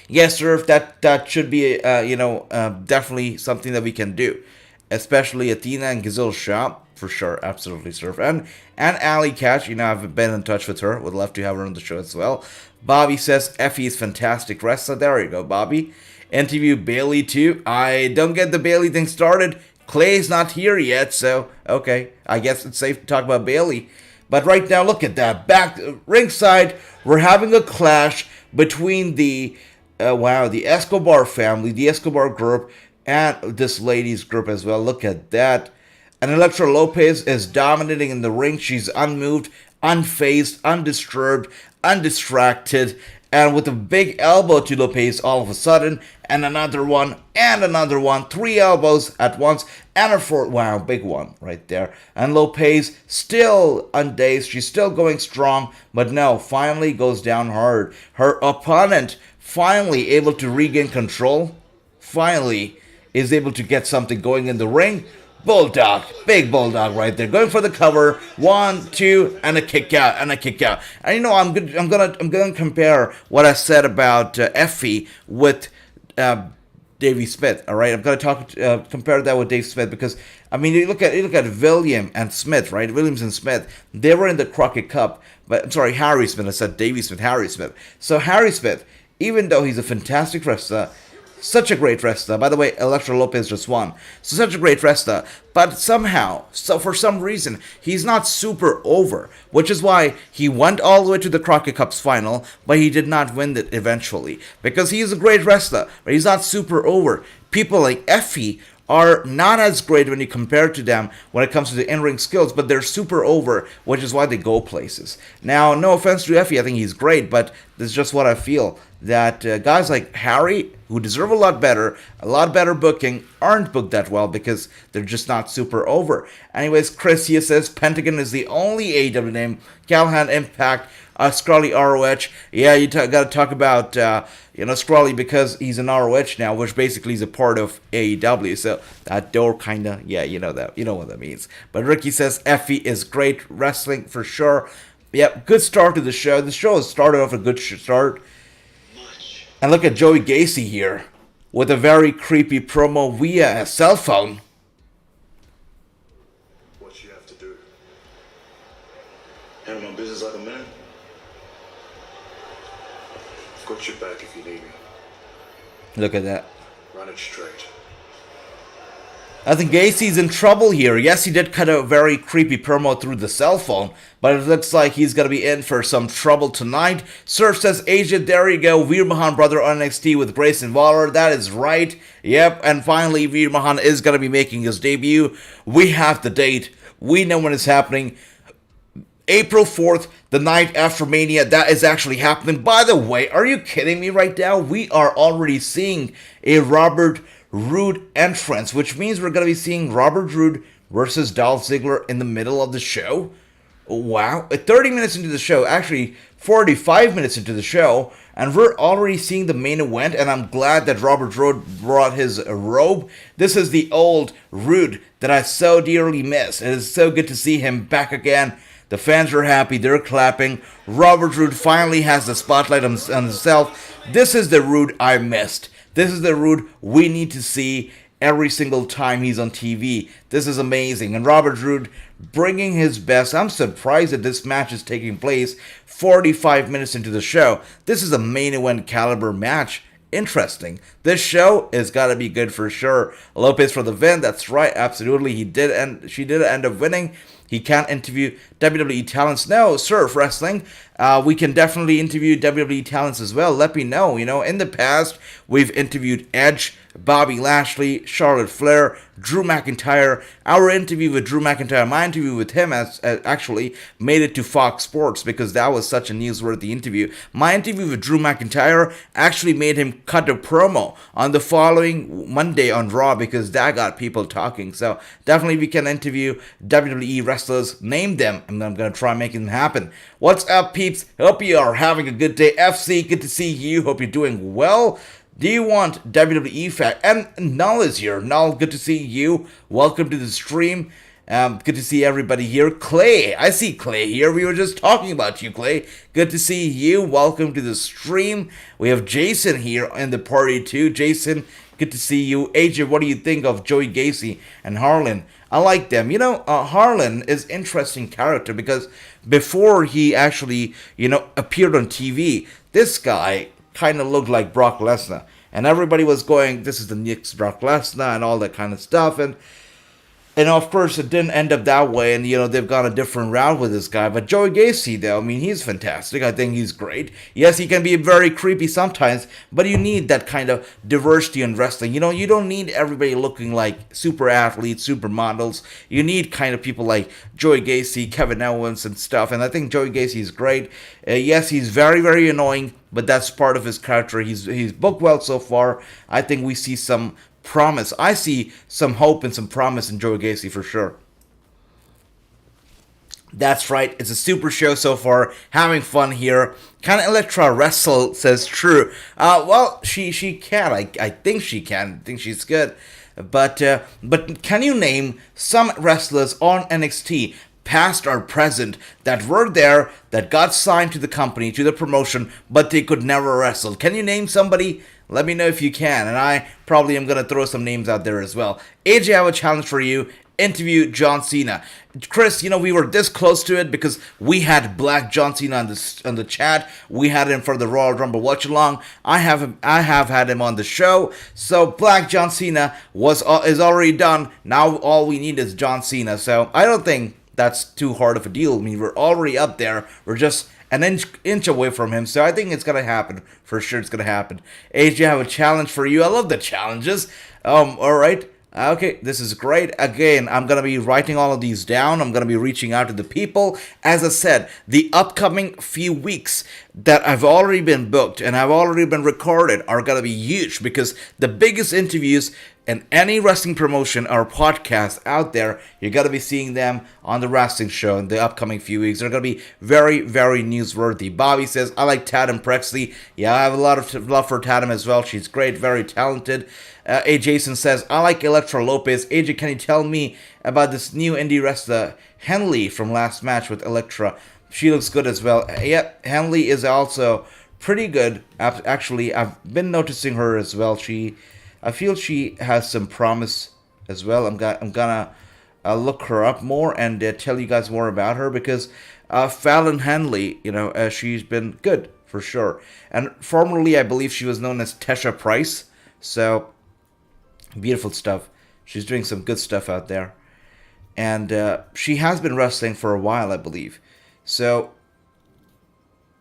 Yes, sir, that should be, definitely something that we can do. Especially Athena and Gazelle Shaw. For sure, absolutely, sir. And Ali Catch, I've been in touch with her. Would love to have her on the show as well. Bobby says, Effie is fantastic wrestler. There you go, Bobby. Interview Bailey too. I don't get the Bailey thing started. Clay's not here yet, so, okay. I guess it's safe to talk about Bailey. But right now, look at that. Back ringside, we're having a clash between the Escobar family, the Escobar group, and this ladies group as well. Look at that. And Elektra Lopez is dominating in the ring. She's unmoved, unfazed, undisturbed, undistracted, and with a big elbow to Lopez all of a sudden, and another one, 3 elbows at once, and a fourth, wow, big one right there. And Lopez still undazed, she's still going strong, but no, finally goes down hard. Her opponent finally able to regain control, finally is able to get something going in the ring. Bulldog, big bulldog right there, going for the cover. 1, 2, and a kick out, and I'm gonna compare what I said about Effie with Davey Smith. All right, I'm gonna compare that with Dave Smith because you look at William and Smith, right? Williams and Smith, they were in the Crockett Cup, but I'm sorry, Harry Smith. I said Davey Smith, Harry Smith. So Harry Smith, even though he's a fantastic wrestler. Such a great wrestler. By the way, Elektra Lopez just won. So such a great wrestler. But somehow, for some reason, he's not super over. Which is why he went all the way to the Crockett Cup's final, but he did not win it eventually. Because he is a great wrestler, but he's not super over. People like Effie are not as great when you compare to them when it comes to the in-ring skills, but they're super over, which is why they go places. Now, no offense to Effie, I think he's great, but this is just what I feel. that guys like Harry, who deserve a lot better booking, aren't booked that well because they're just not super over. Anyways, Chris here says Pentagon is the only AEW name. Callahan, Impact, Scrawley, ROH. Yeah, you got to talk about Scrawley because he's an ROH now, which basically is a part of AEW. So that door kind of, yeah, you know what that means. But Ricky says Effie is great wrestling for sure. Yep, good start to the show. The show has started off a good start. And look at Joey Gacy here with a very creepy promo via a cell phone. What you have to do? Handle my business like a man? I've got your back if you need me. Look at that. Run it straight. I think Gacy's in trouble here. Yes, he did cut a very creepy promo through the cell phone, but it looks like he's going to be in for some trouble tonight. Surf says, Asia, there you go. Veer Mahan brother on NXT with Grayson Waller. That is right. Yep, and finally, Veer Mahan is going to be making his debut. We have the date. We know when it's happening. April 4th, the night after Mania. That is actually happening. By the way, are you kidding me right now? We are already seeing a Robert Roode entrance, which means we're going to be seeing Robert Roode versus Dolph Ziggler in the middle of the show. Wow. 30 minutes into the show, actually 45 minutes into the show, and we're already seeing the main event, and I'm glad that Robert Roode brought his robe. This is the old Roode that I so dearly miss. It is so good to see him back again. The fans are happy, they're clapping. Robert Roode finally has the spotlight on himself. This is the Roode I missed. This is the Roode we need to see every single time he's on TV. This is amazing. And Robert Roode bringing his best. I'm surprised that this match is taking place 45 minutes into the show. This is a main event caliber match. Interesting. This show is gotta be good for sure. Lopez for the win. That's right. Absolutely. She did end up winning. He can't interview WWE talents. No, Surf Wrestling. We can definitely interview WWE talents as well. Let me know. In the past, we've interviewed Edge, Bobby Lashley, Charlotte Flair, Drew McIntyre. Our interview with Drew McIntyre, my interview with him actually made it to Fox Sports because that was such a newsworthy interview. My interview with Drew McIntyre actually made him cut a promo on the following Monday on Raw because that got people talking. So definitely we can interview WWE wrestlers, name them, and I'm going to try making them happen. What's up, peeps? Hope you are having a good day. FC, good to see you. Hope you're doing well. Do you want WWE fact? And Null is here. Null, good to see you. Welcome to the stream. Good to see everybody here. Clay, I see Clay here. We were just talking about you, Clay. Good to see you. Welcome to the stream. We have Jason here in the party too. Jason, good to see you. AJ, what do you think of Joey Gacy and Harlan? I like them. Harlan is an interesting character because before he actually, appeared on TV, this guy kind of looked like Brock Lesnar. And everybody was going, this is the next Brock Lesnar and all that kind of stuff. And of course, it didn't end up that way. And, they've gone a different route with this guy. But Joey Gacy, though, he's fantastic. I think he's great. Yes, he can be very creepy sometimes. But you need that kind of diversity in wrestling. You don't need everybody looking like super athletes, supermodels. You need kind of people like Joey Gacy, Kevin Owens and stuff. And I think Joey Gacy is great. Yes, he's very, very annoying. But that's part of his character. He's booked well so far. I think we see some promise. I see some hope and some promise in Joey Gacy for sure. That's right. It's a super show so far. Having fun here. Can Elektra wrestle? Says true. Well, she can. I think she can. I think she's good. But can you name some wrestlers on NXT, past or present, that were there, that got signed to the company, to the promotion, but they could never wrestle? Can you name somebody? Let me know if you can, and I probably am going to throw some names out there as well. AJ, I have a challenge for you. Interview John Cena. Chris, we were this close to it because we had Black John Cena on the chat. We had him for the Royal Rumble Watchalong. I have had him on the show. So Black John Cena is already done. Now all we need is John Cena. So I don't think that's too hard of a deal. We're already up there. We're just an inch away from him. So I think it's going to happen. For sure it's going to happen. AJ, I have a challenge for you. I love the challenges. All right. Okay, this is great. Again, I'm going to be writing all of these down. I'm going to be reaching out to the people. As I said, the upcoming few weeks that have already been booked and have already been recorded are going to be huge, because the biggest interviews in any wrestling promotion or podcast out there, you're going to be seeing them on the Wrestling Show in the upcoming few weeks. They're going to be very, very newsworthy. Bobby says, I like Tatum Prexley. Yeah, I have a lot of love for Tatum as well. She's great, very talented. Jason says, I like Elektra Lopez. AJ, can you tell me about this new indie wrestler, Henley, from last match with Elektra? She looks good as well. Yeah, Henley is also pretty good. Actually, I've been noticing her as well. I feel she has some promise as well. I'm gonna look her up more and tell you guys more about her, because Fallon Henley, she's been good for sure. And formerly, I believe she was known as Tesha Price. So, beautiful stuff. She's doing some good stuff out there. And she has been wrestling for a while, I believe. So,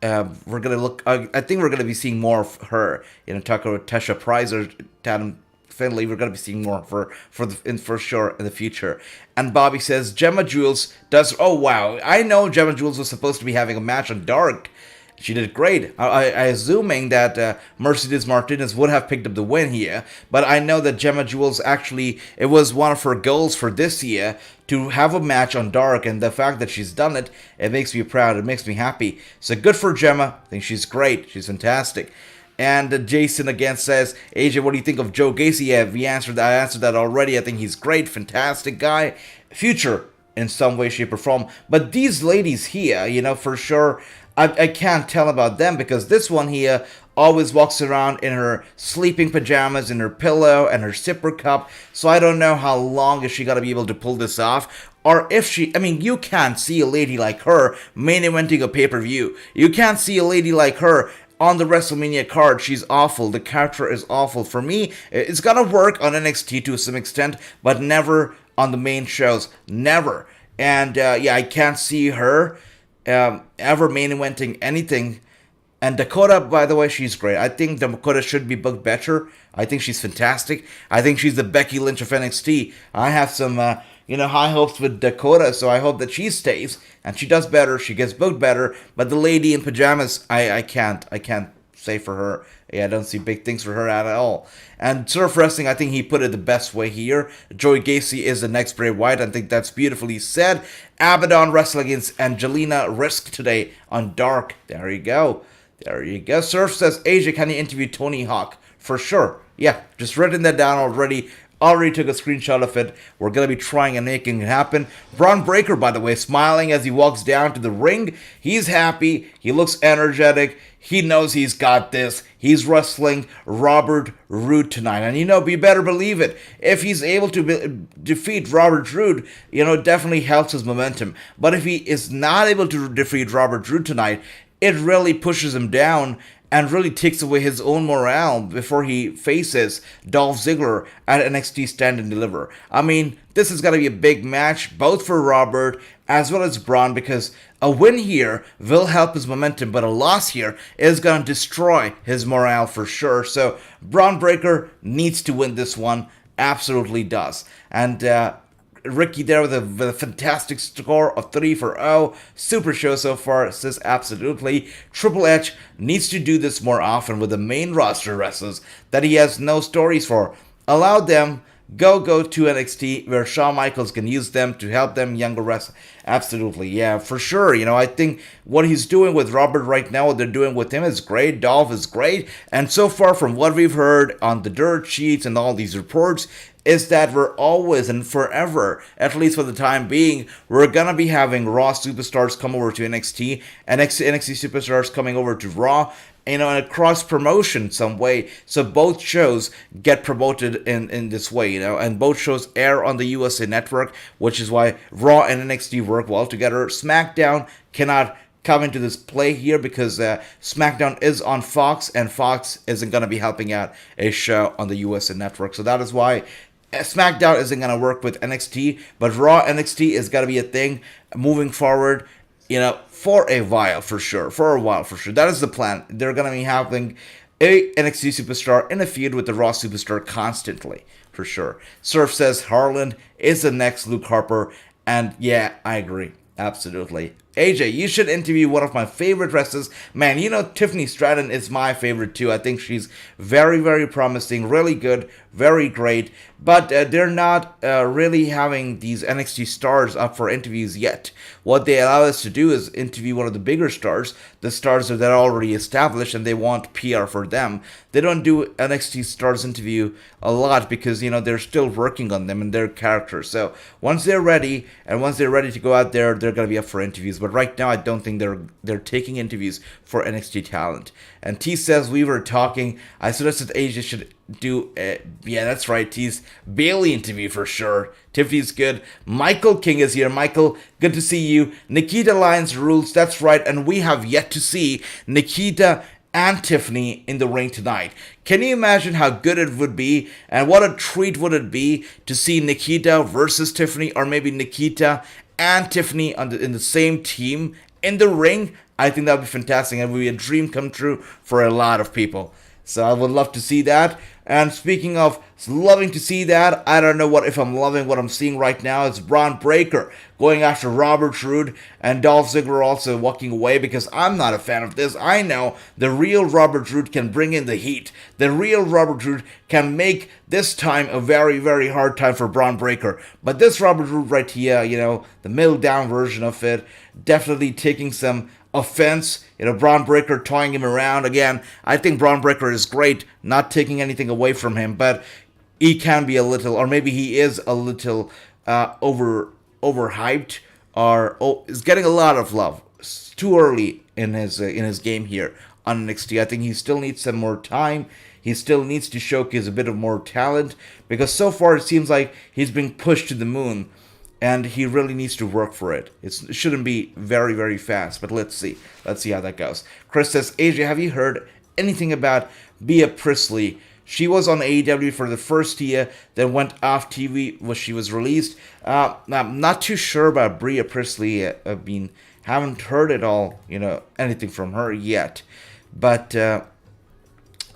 we're gonna look. I think we're gonna be seeing more of her. Talking about Tesha Price or Tatum Finley, we're gonna be seeing more of her for sure in the future. And Bobby says Gemma Jules does. Oh wow! I know Gemma Jules was supposed to be having a match on Dark. She did great. I assuming that Mercedes Martinez would have picked up the win here, but I know that Gemma Jules actually, it was one of her goals for this year to have a match on Dark, and the fact that she's done it, it makes me proud. It makes me happy. So good for Gemma. I think she's great. She's fantastic. And Jason again says, AJ, what do you think of Joe Gacy? Yeah, I answered that already. I think he's great, fantastic guy. Future in some way, shape, or form. But these ladies here, for sure, I can't tell about them, because this one here always walks around in her sleeping pajamas, in her pillow, and her sipper cup. So I don't know how long is she going to be able to pull this off. Or if you can't see a lady like her main eventing a pay-per-view. You can't see a lady like her on the WrestleMania card. She's awful. The character is awful. For me, it's going to work on NXT to some extent, but never on the main shows. Never. And I can't see her ever main eventing anything. And Dakota, by the way, she's great. I think Dakota should be booked better. I think she's fantastic. I think she's the Becky Lynch of NXT. I have some, high hopes with Dakota, so I hope that she stays and she does better. She gets booked better. But the lady in pajamas, I can't say for her. Yeah, I don't see big things for her at all. And Surf Wrestling, I think he put it the best way here. Joey Gacy is the next Bray Wyatt. I think that's beautifully said. Abaddon wrestling against Angelina Risk today on Dark. There you go. Surf says, Asia, can you interview Tony Hawk? For sure. Yeah, just written that down already. Already took a screenshot of it. We're going to be trying and making it happen. Braun Breaker, by the way, smiling as he walks down to the ring. He's happy. He looks energetic. He knows he's got this. He's wrestling Robert Roode tonight. And you better believe it. If he's able to defeat Robert Roode, it definitely helps his momentum. But if he is not able to defeat Robert Roode tonight, it really pushes him down and really takes away his own morale before he faces Dolph Ziggler at NXT Stand and Deliver. I mean, this is going to be a big match, both for Robert as well as Braun, because a win here will help his momentum, but a loss here is going to destroy his morale for sure. So, Braun Breaker needs to win this one. Absolutely does. And, Ricky there with a fantastic score of 3-0. Super show so far, says absolutely. Triple H needs to do this more often with the main roster wrestlers that he has no stories for. Allow them, go to NXT where Shawn Michaels can use them to help them younger wrestlers. Absolutely, yeah, for sure. I think what he's doing with Robert right now, what they're doing with him is great. Dolph is great. And so far from what we've heard on the dirt sheets and all these reports, is that we're always and forever, at least for the time being, we're gonna be having Raw superstars come over to NXT, and NXT superstars coming over to Raw, in a cross promotion some way, so both shows get promoted in this way, and both shows air on the USA Network, which is why Raw and NXT work well together. SmackDown cannot come into this play here because SmackDown is on Fox, and Fox isn't going to be helping out a show on the USA Network, so that is why SmackDown isn't going to work with NXT, but Raw NXT is going to be a thing moving forward, for a while for sure. That is the plan. They're going to be having a NXT superstar in a feud with the Raw superstar constantly. for sure. Surf says Harland is the next Luke Harper, and yeah, I agree. Absolutely. AJ, you should interview one of my favorite wrestlers. Man, you know, Tiffany Stratton is my favorite too. I think she's very, very promising, really good, very great. But they're not really having these NXT stars up for interviews yet. What they allow us to do is interview one of the bigger stars, the stars that are already established, and they want PR for them. They don't do NXT stars interview a lot because, you know, they're still working on them and their characters. So once they're ready, and once they're ready to go out there, they're going to be up for interviews. But right now, I don't think they're taking interviews for NXT talent. And T says, we were talking, I suggested Asia should do, yeah, that's right, T's Bailey interview for sure. Tiffany's good. Michael King is here. Michael, good to see you. Nikita Lyons rules, that's right, and we have yet to see Nikita and Tiffany in the ring tonight. Can you imagine how good it would be, and what a treat would it be to see Nikita versus Tiffany, or maybe Nikita and Tiffany in the same team in the ring? I think that would be fantastic, and it would be a dream come true for a lot of people. So I would love to see that. And speaking of loving to see that, I don't know if I'm loving what I'm seeing right now. It's Braun Breaker going after Robert Roode, and Dolph Ziggler also walking away because I'm not a fan of this. I know the real Robert Roode can bring in the heat. The real Robert Roode can make this time a very, very hard time for Braun Breaker. But this Robert Roode right here, you know, the middle down version of it, definitely taking some offense. You know, Braun Breaker toying him around again. I think Braun Breaker is great, not taking anything away from him, but he can be a little, or maybe he is a little overhyped, or is getting a lot of love. It's too early in his game here on NXT. I think he still needs some more time. He still needs to showcase a bit of more talent, because so far it seems like he's being pushed to the moon. And he really needs to work for it. It shouldn't be very, very fast. But let's see. Let's see how that goes. Chris says, AJ, have you heard anything about Bea Priestley? She was on AEW for the first year, then went off TV when she was released. I'm not too sure about Bea Priestley. Haven't heard at all, you know, anything from her yet. But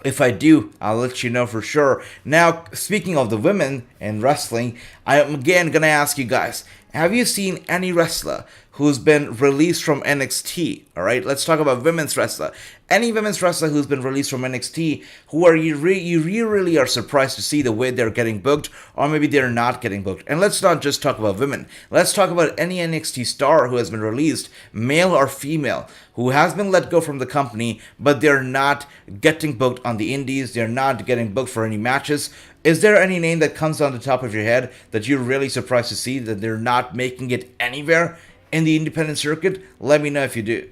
if I do, I'll let you know for sure. Now, speaking of the women in wrestling, I am again going to ask you guys, have you seen any wrestler who's been released from NXT? All right, let's talk about women's wrestler. Any women's wrestler who's been released from NXT, who are you really are surprised to see the way they're getting booked, or maybe they're not getting booked. And let's not just talk about women. Let's talk about any NXT star who has been released, male or female, who has been let go from the company, but they're not getting booked on the indies. They're not getting booked for any matches. Is there any name that comes on the top of your head that you're really surprised to see that they're not making it anywhere in the independent circuit? Let me know if you do.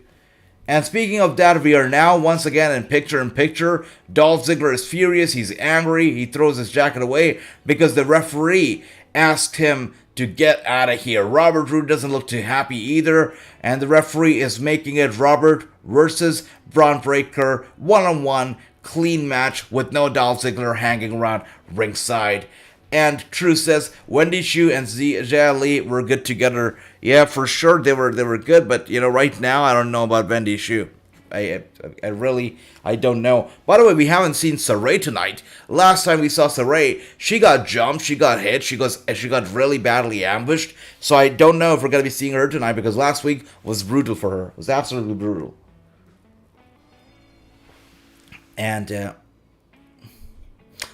And speaking of that, we are now once again in picture-in-picture. Dolph Ziggler is furious, he's angry, he throws his jacket away because the referee asked him to get out of here. Robert Roode doesn't look too happy either, and the referee is making it Robert versus Braun Breaker, one-on-one, clean match with no Dolph Ziggler hanging around ringside. And True says Wendy Xu and Zia Lee were good together. Yeah, for sure they were good, but you know, right now I don't know about Wendy Xu. I don't know. By the way, we haven't seen Saray tonight. Last time we saw Saray, she got jumped, she got hit, she got really badly ambushed. So I don't know if we're gonna be seeing her tonight, because last week was brutal for her. It was absolutely brutal. And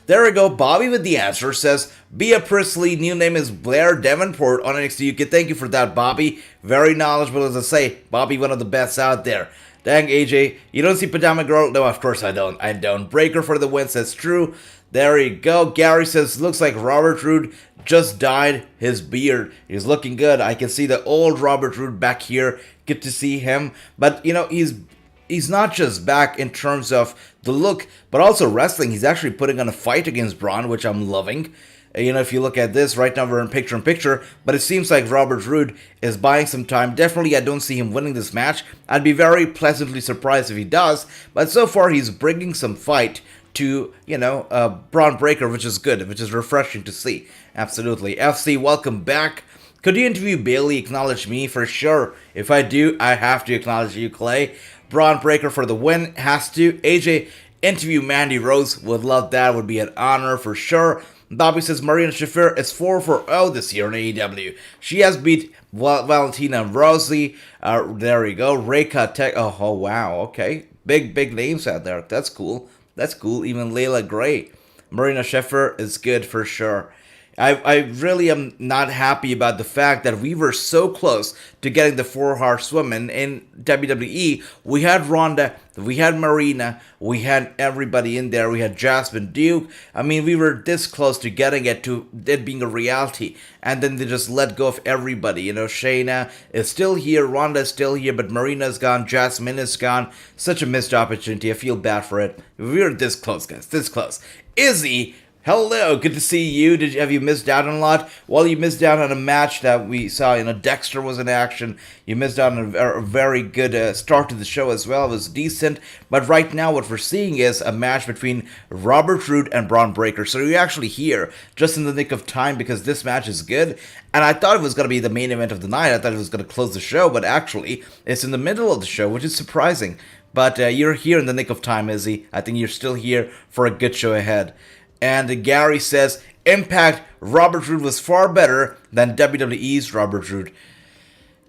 there we go. Bobby with the answer says, Bea Priestley, new name is Blair Davenport on NXT UK. Thank you for that, Bobby. Very knowledgeable, as I say. Bobby, one of the best out there. Dang, AJ, you don't see Pajama Girl? No, of course I don't. I don't. Breaker for the win says true. There you go. Gary says, looks like Robert Roode just dyed his beard. He's looking good. I can see the old Robert Roode back here. Good to see him. But, you know, he's not just back in terms of the look, but also wrestling. He's actually putting on a fight against Braun, which I'm loving. You know, if you look at this, right now we're in picture-in-picture, but it seems like Robert Roode is buying some time. Definitely, I don't see him winning this match. I'd be very pleasantly surprised if he does, but so far he's bringing some fight to, you know, Braun Breaker, which is good, which is refreshing to see. Absolutely. FC, welcome back. Could you interview Bailey? Acknowledge me for sure. If I do, I have to acknowledge you, Clay. Braun Breaker for the win. Has to. AJ, interview Mandy Rose. Would love that. Would be an honor for sure. Bobby says Marina Shafir is 4-0 this year in AEW. She has beat Valentina Rossi. There you go. Reika Tech. Oh, wow. Okay. Big names out there. That's cool. That's cool. Even Layla Gray. Marina Shafir is good for sure. I really am not happy about the fact that we were so close to getting the 4 horsewomen in WWE. We had Ronda, we had Marina, we had everybody in there. We had Jasmine Duke. I mean, we were this close to getting it to it being a reality. And then they just let go of everybody. You know, Shayna is still here, Ronda is still here, but Marina's gone, Jasmine is gone. Such a missed opportunity. I feel bad for it. We were this close, guys, this close. Izzy, hello, good to see you. Have you missed out on a lot? Well, you missed out on a match that we saw. You know, Dexter was in action. You missed out on a very good start to the show as well. It was decent. But right now, what we're seeing is a match between Robert Roode and Braun Breaker. So you're actually here just in the nick of time because this match is good. And I thought it was going to be the main event of the night. I thought it was going to close the show. But actually, it's in the middle of the show, which is surprising. But you're here in the nick of time, Izzy. I think you're still here for a good show ahead. And Gary says, Impact, Robert Roode was far better than WWE's Robert Roode.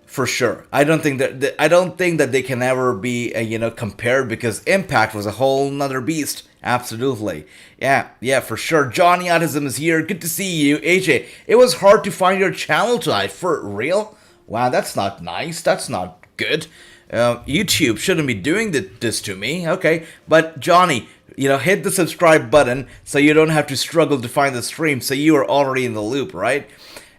For sure. I don't think that they can ever be, compared because Impact was a whole nother beast. Absolutely. Yeah, for sure. Johnny Autism is here. Good to see you. AJ, it was hard to find your channel tonight. For real? Wow, that's not nice. That's not good. YouTube shouldn't be doing this to me. Okay, but Johnny, hit the subscribe button so you don't have to struggle to find the stream, so you are already in the loop, right?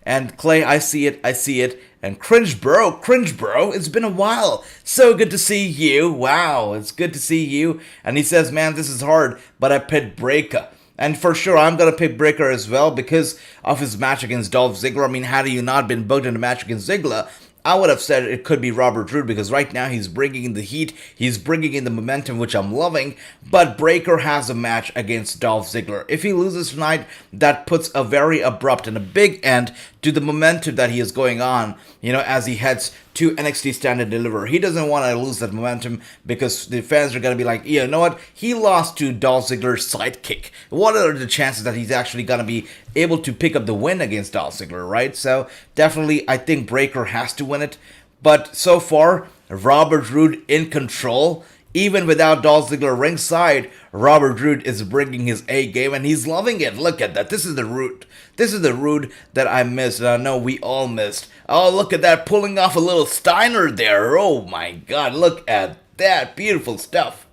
And Clay, I see it. And Cringe Bro, it's been a while. So good to see you. Wow, it's good to see you. And he says, man, this is hard, but I picked Breaker. And for sure, I'm going to pick Breaker as well because of his match against Dolph Ziggler. I mean, had he not been booked in a match against Ziggler, I would have said it could be Robert Roode because right now he's bringing in the heat, he's bringing in the momentum, which I'm loving, but Breaker has a match against Dolph Ziggler. If he loses tonight, that puts a very abrupt and a big end to the momentum that he is going on, as he heads to NXT Stand and Deliver. He doesn't want to lose that momentum because the fans are going to be like, you know what, he lost to Dolph Ziggler's sidekick. What are the chances that he's actually going to be able to pick up the win against Dolph Ziggler, right? So definitely, I think Breaker has to win it. But so far, Robert Roode in control. Even without Dolph Ziggler ringside, Robert Roode is bringing his A game and he's loving it. Look at that. This is the Roode. This is the Roode that I missed and I know we all missed. Oh, look at that. Pulling off a little Steiner there. Oh my God. Look at that. Beautiful stuff.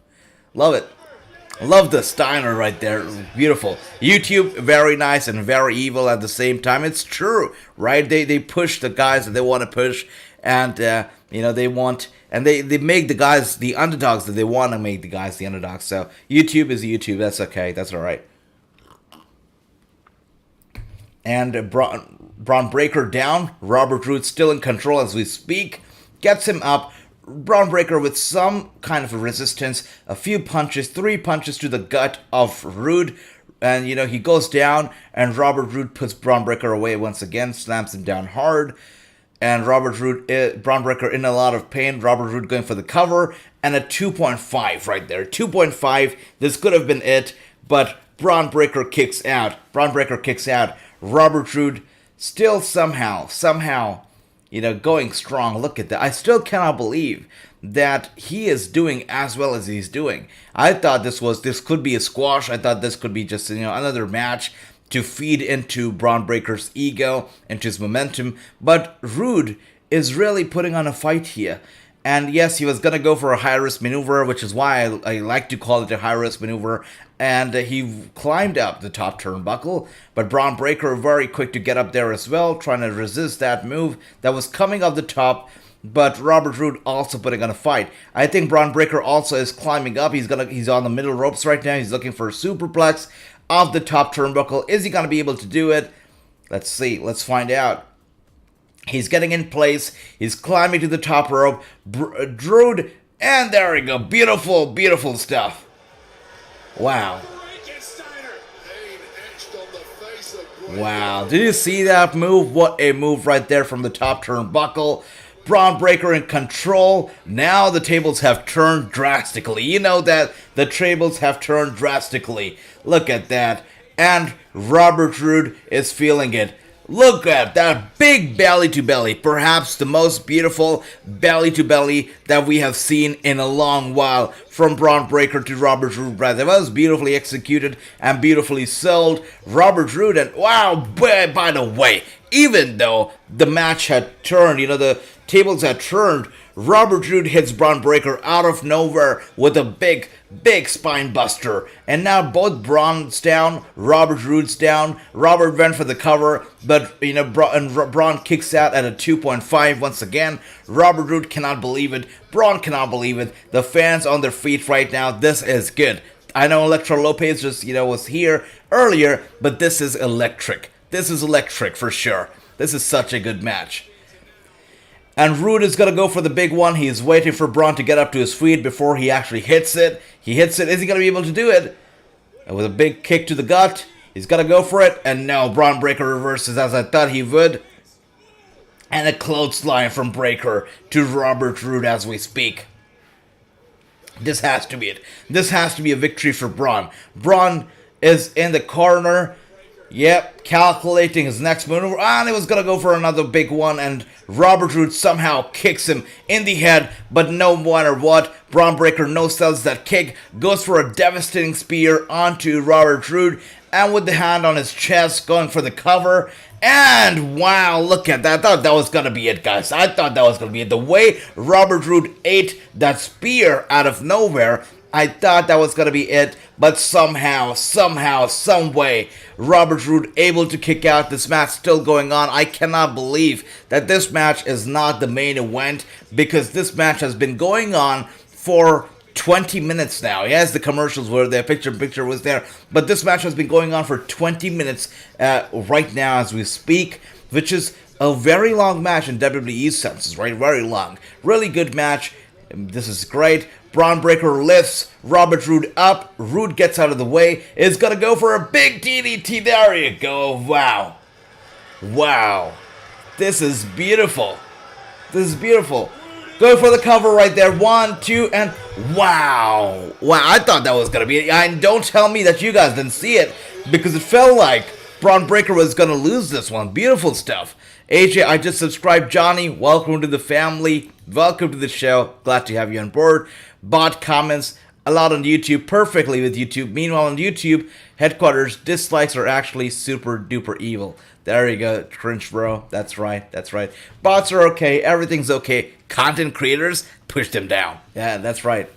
Love it. Love the Steiner right there. Beautiful. YouTube, very nice and very evil at the same time. It's true, right? They push the guys that they want to push and, they want... And they make the guys the underdogs that they want to make the guys the underdogs. So YouTube is YouTube. That's okay. That's all right. And Braun Breaker down. Robert Roode still in control as we speak. Gets him up. Braun Breaker with some kind of a resistance. A few punches. 3 punches to the gut of Roode. And, he goes down. And Robert Roode puts Braun Breaker away once again. Slams him down hard. And Braun Breaker in a lot of pain. Robert Roode going for the cover. And a 2.5 right there. 2.5. This could have been it. But Braun Breaker kicks out. Robert Roode still somehow, going strong. Look at that. I still cannot believe that he is doing as well as he's doing. I thought this could be a squash. I thought this could be just, another match to feed into Braun Breaker's ego, into his momentum. But Roode is really putting on a fight here. And yes, he was going to go for a high-risk maneuver, which is why I like to call it a high-risk maneuver. And he climbed up the top turnbuckle. But Braun Breaker very quick to get up there as well, trying to resist that move that was coming off the top. But Robert Roode also putting on a fight. I think Braun Breaker also is climbing up. He's on the middle ropes right now. He's looking for a superplex off the top turnbuckle. Is he going to be able to do it? Let's see. Let's find out. He's getting in place. He's climbing to the top rope. Roode, and there we go. Beautiful, beautiful stuff. Wow. Wow. Did you see that move? What a move right there from the top turnbuckle. Braun Breaker in control. Now the tables have turned drastically. You know that the tables have turned drastically. Look at that. and Robert Roode is feeling it. Look at that big belly-to-belly, perhaps the most beautiful belly-to-belly that we have seen in a long while, from Braun Breaker to Robert Roode. It was beautifully executed and beautifully sold. Robert Roode, and wow, by the way, even though the match had turned, the tables had turned, Robert Roode hits Braun Breaker out of nowhere with a big spine buster. And now both Braun's down, Robert Roode's down. Robert went for the cover, but Braun kicks out at a 2.5 once again. Robert Roode cannot believe it. Braun cannot believe it. The fans on their feet right now. This is good. I know Electro Lopez just, was here earlier, but this is electric. This is electric for sure. This is such a good match. And Roode is going to go for the big one. He's waiting for Braun to get up to his feet before he actually hits it. He hits it. Is he going to be able to do it? And with a big kick to the gut, he's going to go for it. And no, Braun Breaker reverses as I thought he would. And a clothesline from Breaker to Robert Roode as we speak. This has to be it. This has to be a victory for Braun. Braun is in the corner. Yep, calculating his next maneuver, and he was going to go for another big one, and Robert Roode somehow kicks him in the head, but no matter what, Braun Breaker no-sells that kick, goes for a devastating spear onto Robert Roode, and with the hand on his chest, going for the cover, and wow, look at that. I thought that was going to be it, guys. I thought that was going to be it. The way Robert Roode ate that spear out of nowhere, I thought that was going to be it, but somehow, some way, Robert Roode able to kick out. This match still going on. I cannot believe that this match is not the main event, because this match has been going on for 20 minutes now. Yes, the commercials were there, picture was there, but this match has been going on for 20 minutes right now as we speak, which is a very long match in WWE's senses, right? Very long. Really good match. This is great. Braun Breaker lifts Robert Roode up. Roode gets out of the way. Is going to go for a big DDT. There you go. Wow. Wow. This is beautiful. This is beautiful. Going for the cover right there. 1, 2, and wow. Wow. I thought that was going to be it. And don't tell me that you guys didn't see it, because it felt like Braun Breaker was going to lose this one. Beautiful stuff. AJ, I just subscribed. Johnny, welcome to the family. Welcome to the show. Glad to have you on board. Bot comments a lot on YouTube, perfectly with YouTube. Meanwhile, on YouTube, headquarters dislikes are actually super duper evil. There you go, cringe bro. That's right, that's right. Bots are okay, everything's okay. Content creators, push them down. Yeah, that's right.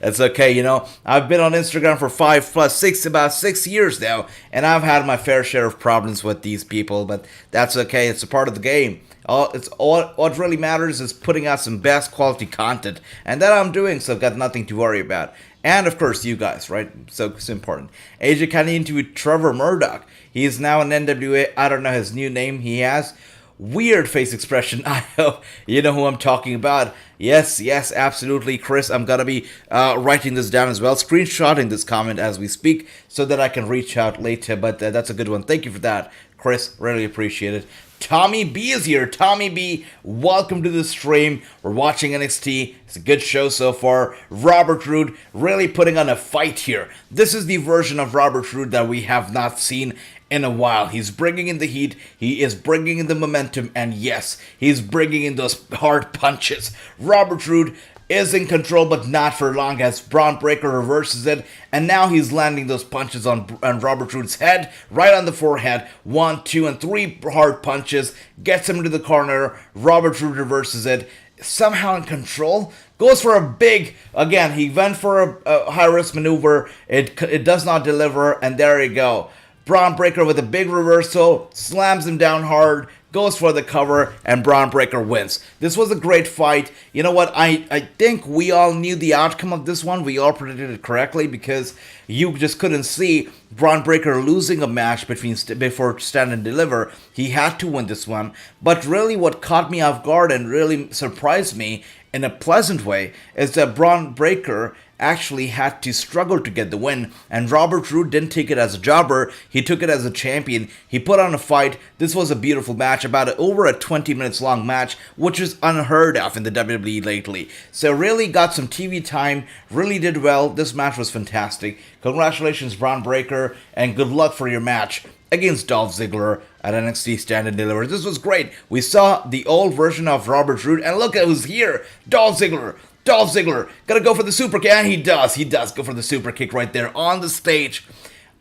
It's okay, I've been on Instagram for about 6 years now, and I've had my fair share of problems with these people, but that's okay. It's a part of the game. What really matters is putting out some best quality content, and that I'm doing, so I've got nothing to worry about. And of course, you guys, right? So it's important. AJ Candy into Trevor Murdoch. He is now an NWA. I don't know his new name. He has weird face expression. I hope you know who I'm talking about. Yes, absolutely, Chris. I'm gonna be writing this down as well, screenshotting this comment as we speak, so that I can reach out later. But that's a good one. Thank you for that, Chris. Really appreciate it. Tommy B is here. Tommy B, welcome to the stream. We're watching NXT. It's a good show so far. Robert Roode really putting on a fight here. This is the version of Robert Roode that we have not seen in a while. He's bringing in the heat. He is bringing in the momentum. And yes, he's bringing in those hard punches. Robert Roode is in control, but not for long, as Braun Breaker reverses it, and now he's landing those punches on Robert Roode's head, right on the forehead. 1, 2, and 3 hard punches, gets him to the corner. Robert Roode reverses it, somehow in control, goes for a big, again, he went for a high-risk maneuver, it does not deliver, and there you go. Braun Breaker with a big reversal, slams him down hard, goes for the cover, and Braun Breaker wins. This was a great fight. You know what? I think we all knew the outcome of this one. We all predicted it correctly, because you just couldn't see Braun Breaker losing a match before Stand and Deliver. He had to win this one. But really what caught me off guard and really surprised me in a pleasant way is that Braun Breaker actually had to struggle to get the win, and Robert Roode didn't take it as a jobber, he took it as a champion. He put on a fight. This was a beautiful match, about over a 20 minutes long match, which is unheard of in the WWE lately. So really got some TV time, really did well. This match was fantastic. Congratulations, Braun Breaker, and good luck for your match against Dolph Ziggler at NXT Stand and Deliver. This was great. We saw the old version of Robert Roode, and look at who's here, Dolph Ziggler. Dolph Ziggler, gonna go for the super kick, and he does go for the super kick right there on the stage.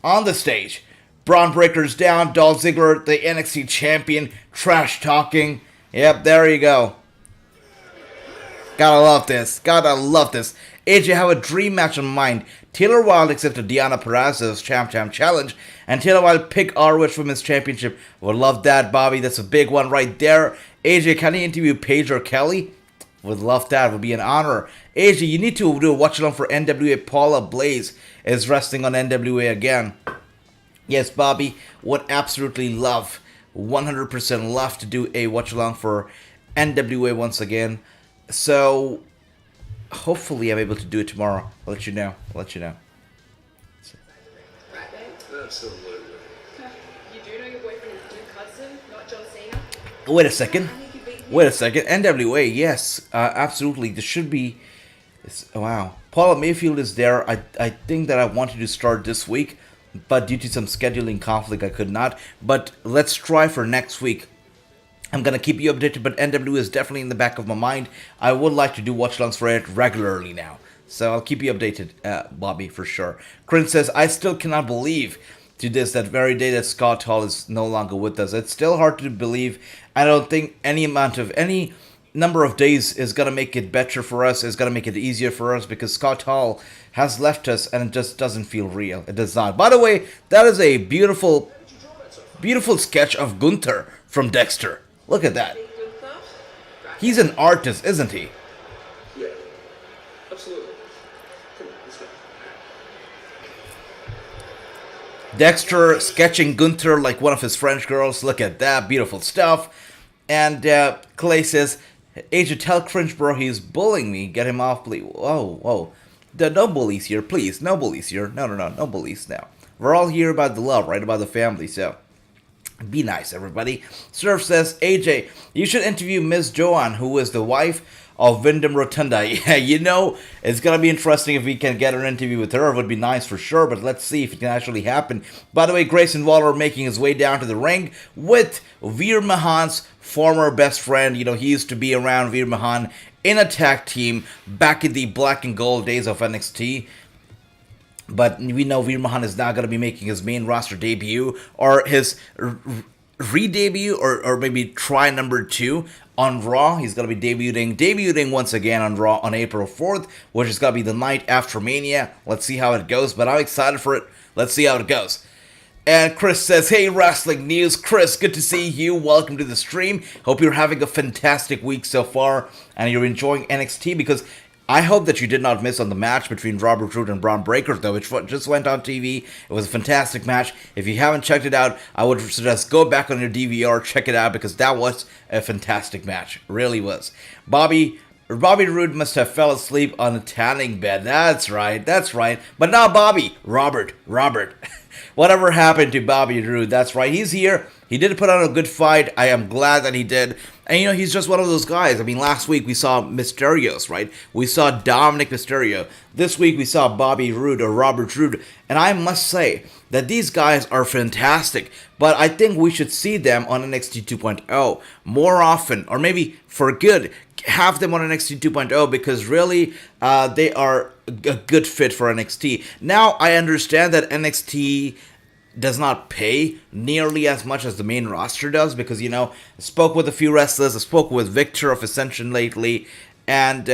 On the stage. Braun Breaker's down, Dolph Ziggler, the NXT champion, trash talking. Yep, there you go. Gotta love this, gotta love this. AJ, have a dream match in mind. Taylor Wilde accepted Deonna Purrazzo's Champ Challenge, and Taylor Wilde picked ROH Women's Championship. Would love that, Bobby, that's a big one right there. AJ, can you interview Paige or Kelly? Would love that. Would be an honor. AJ, you need to do a watch along for NWA. Paula Blaze is wrestling on NWA again. Yes, Bobby, would absolutely love, 100% love to do a watch along for NWA once again. So, hopefully I'm able to do it tomorrow. I'll let you know. I'll let you know. Right, babe? Absolutely. You do know your boyfriend is Duke Hudson, not John Cena? Wait a second. Wait a second. NWA, yes, absolutely. This should be. Wow. Paula Mayfield is there. I think that I wanted to start this week, but due to some scheduling conflict, I could not. But let's try for next week. I'm going to keep you updated, but NWA is definitely in the back of my mind. I would like to do watch-alongs for it regularly now. So I'll keep you updated, Bobby, for sure. Corinne says, I still cannot believe to this that very day that Scott Hall is no longer with us. It's still hard to believe. I don't think any number of days is going to make it better for us, is going to make it easier for us, because Scott Hall has left us and it just doesn't feel real. It does not. By the way, that is a beautiful, beautiful sketch of Gunther from Dexter. Look at that. He's an artist, isn't he? Yeah, absolutely. Come on, let's go. Dexter sketching Gunther like one of his French girls. Look at that. Beautiful stuff. And Clay says, AJ, tell Cringebro he's bullying me. Get him off, please. Whoa, whoa. No bullies here, please. No bullies here. No bullies now. We're all here about the love, right? About the family, so be nice, everybody. Surf says, AJ, you should interview Miss Joanne, who is the wife of Wyndham Rotunda. Yeah, you know, it's going to be interesting if we can get an interview with her. It would be nice for sure, but let's see if it can actually happen. By the way, Grayson Waller making his way down to the ring with Veer Mahan's former best friend. You know, he used to be around Veer Mahan in a tag team back in the black and gold days of NXT. But we know Veer Mahan is now going to be making his main roster debut, or his re-debut, or maybe try number 2 on Raw. He's going to be debuting once again on Raw on April 4th, which is going to be the night after Mania. Let's see how it goes, but I'm excited for it. Let's see how it goes. And Chris says, hey, Wrestling News. Chris, good to see you. Welcome to the stream. Hope you're having a fantastic week so far, and you're enjoying NXT, because I hope that you did not miss on the match between Robert Roode and Braun Breaker, though, which just went on TV. It was a fantastic match. If you haven't checked it out, I would suggest go back on your DVR, check it out, because that was a fantastic match. It really was. Bobby Roode must have fell asleep on a tanning bed. That's right. But not Bobby. Robert. Whatever happened to Bobby Roode? That's right. He's here. He did put on a good fight. I am glad that he did. And, you know, he's just one of those guys. I mean, last week we saw Mysterios, right? We saw Dominic Mysterio. This week we saw Bobby Roode, or Robert Roode. And I must say that these guys are fantastic. But I think we should see them on NXT 2.0 more often. Or maybe for good, have them on NXT 2.0, because really they are a good fit for NXT. Now, I understand that NXT does not pay nearly as much as the main roster does, because, you know, I spoke with a few wrestlers. I spoke with Victor of Ascension lately, and,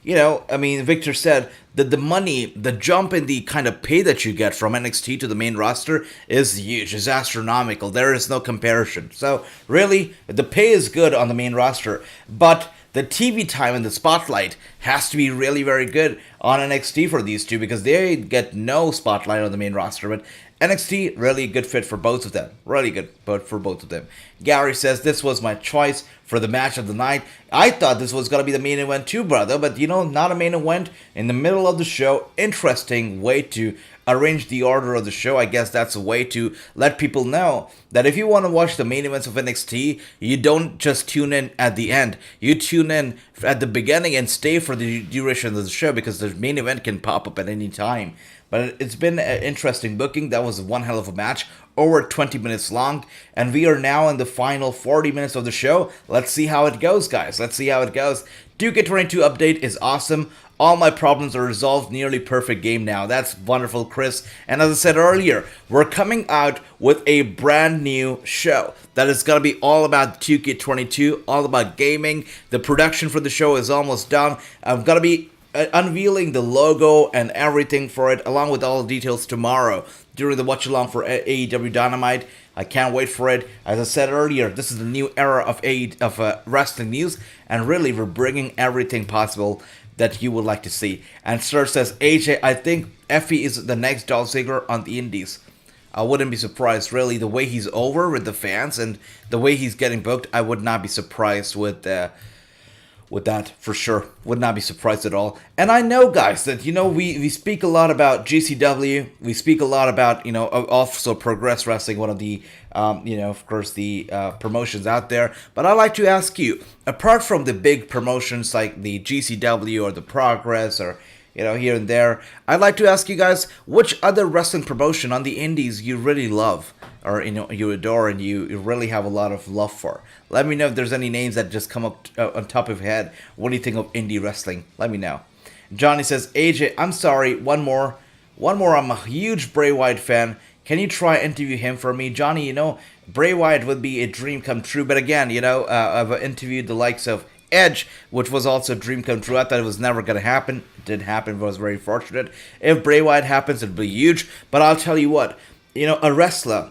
you know, I mean, Victor said that the jump in the kind of pay that you get from NXT to the main roster is huge, is astronomical. There is no comparison. So, really, the pay is good on the main roster, but the TV time and the spotlight has to be really very good on NXT for these two, because they get no spotlight on the main roster. But NXT, really good fit for both of them. Really good vote for both of them. Gary says, this was my choice for the match of the night. I thought this was going to be the main event too, brother, but not a main event in the middle of the show. Interesting way to arrange the order of the show. I guess that's a way to let people know that if you want to watch the main events of NXT, you don't just tune in at the end. You tune in at the beginning and stay for the duration of the show, because the main event can pop up at any time. But it's been an interesting booking. That was one hell of a match, over 20 minutes long, and we are now in the final 40 minutes of the show. Let's see how it goes, guys. Let's see how it goes. 2K22 update is awesome. All my problems are resolved. Nearly perfect game now. That's wonderful, Chris. And as I said earlier, we're coming out with a brand new show that is going to be all about 2K22, all about gaming. The production for the show is almost done. I'm going to be unveiling the logo and everything for it, along with all the details tomorrow during the Watchalong for AEW Dynamite. I can't wait for it. As I said earlier, this is the new era of wrestling news, and really we're bringing everything possible that you would like to see. And Sir says, AJ, I think Effie is the next Dolph Ziggler on the Indies. I wouldn't be surprised, really. The way he's over with the fans and the way he's getting booked, I would not be surprised with that, for sure. Would not be surprised at all. And I know, guys, that, we speak a lot about GCW. We speak a lot about, also Progress Wrestling, one of the, of course, the promotions out there. But I'd like to ask you, apart from the big promotions like the GCW or the Progress or, here and there, I'd like to ask you guys, which other wrestling promotion on the indies you really love, or you adore, and you really have a lot of love for. Let me know if there's any names that just come up on top of your head. What do you think of indie wrestling? Let me know. Johnny says, AJ, I'm sorry, one more, I'm a huge Bray Wyatt fan. Can you try interview him for me? Johnny, Bray Wyatt would be a dream come true, but again, I've interviewed the likes of Edge, which was also a dream come true. I thought it was never going to happen. It did happen, but I was very fortunate. If Bray Wyatt happens, it'll be huge. But I'll tell you what, a wrestler,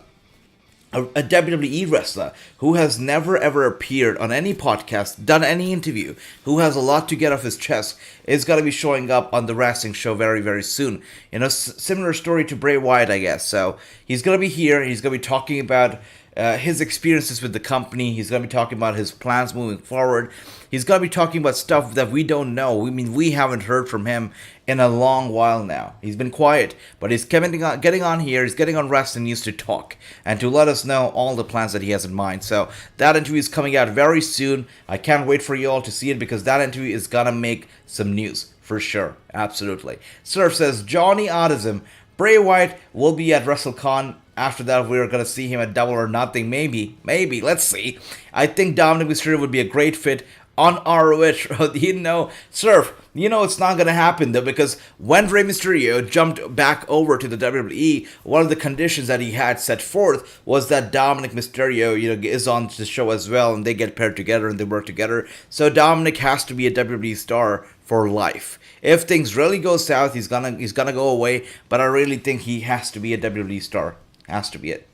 a WWE wrestler who has never ever appeared on any podcast, done any interview, who has a lot to get off his chest, is going to be showing up on the Wrassing show very, very soon. Similar story to Bray Wyatt, I guess. So he's going to be here. He's going to be talking about his experiences with the company. He's going to be talking about his plans moving forward. He's going to be talking about stuff that we don't know. We haven't heard from him in a long while now. He's been quiet, but he's getting on here. He's getting on Wrasslinews to talk and to let us know all the plans that he has in mind. So that interview is coming out very soon. I can't wait for you all to see it, because that interview is going to make some news for sure. Absolutely. Surf says, Johnny Autism, Bray Wyatt will be at WrestleCon. After that, we're going to see him at Double or Nothing. Maybe. Let's see. I think Dominic Mysterio would be a great fit on ROH. Surf, it's not going to happen, though, because when Rey Mysterio jumped back over to the WWE, one of the conditions that he had set forth was that Dominic Mysterio, is on the show as well, and they get paired together and they work together. So Dominic has to be a WWE star for life. If things really go south, he's gonna go away, but I really think he has to be a WWE star. Has to be it.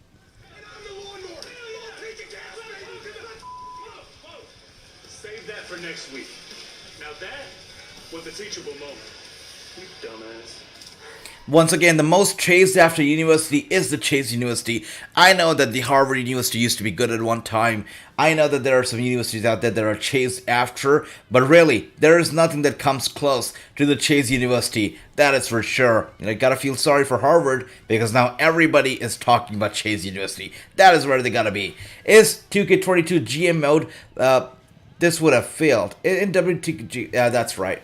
Save that for next week. Now that was a teachable moment. You dumbass. Once again, the most chased after university is the Chase University. I know that the Harvard University used to be good at one time. I know that there are some universities out there that are chased after, but really, there is nothing that comes close to the Chase University. That is for sure. I gotta feel sorry for Harvard, because now everybody is talking about Chase University. That is where they gotta be. Is 2K22 GM mode? This would have failed. In WTG, that's right.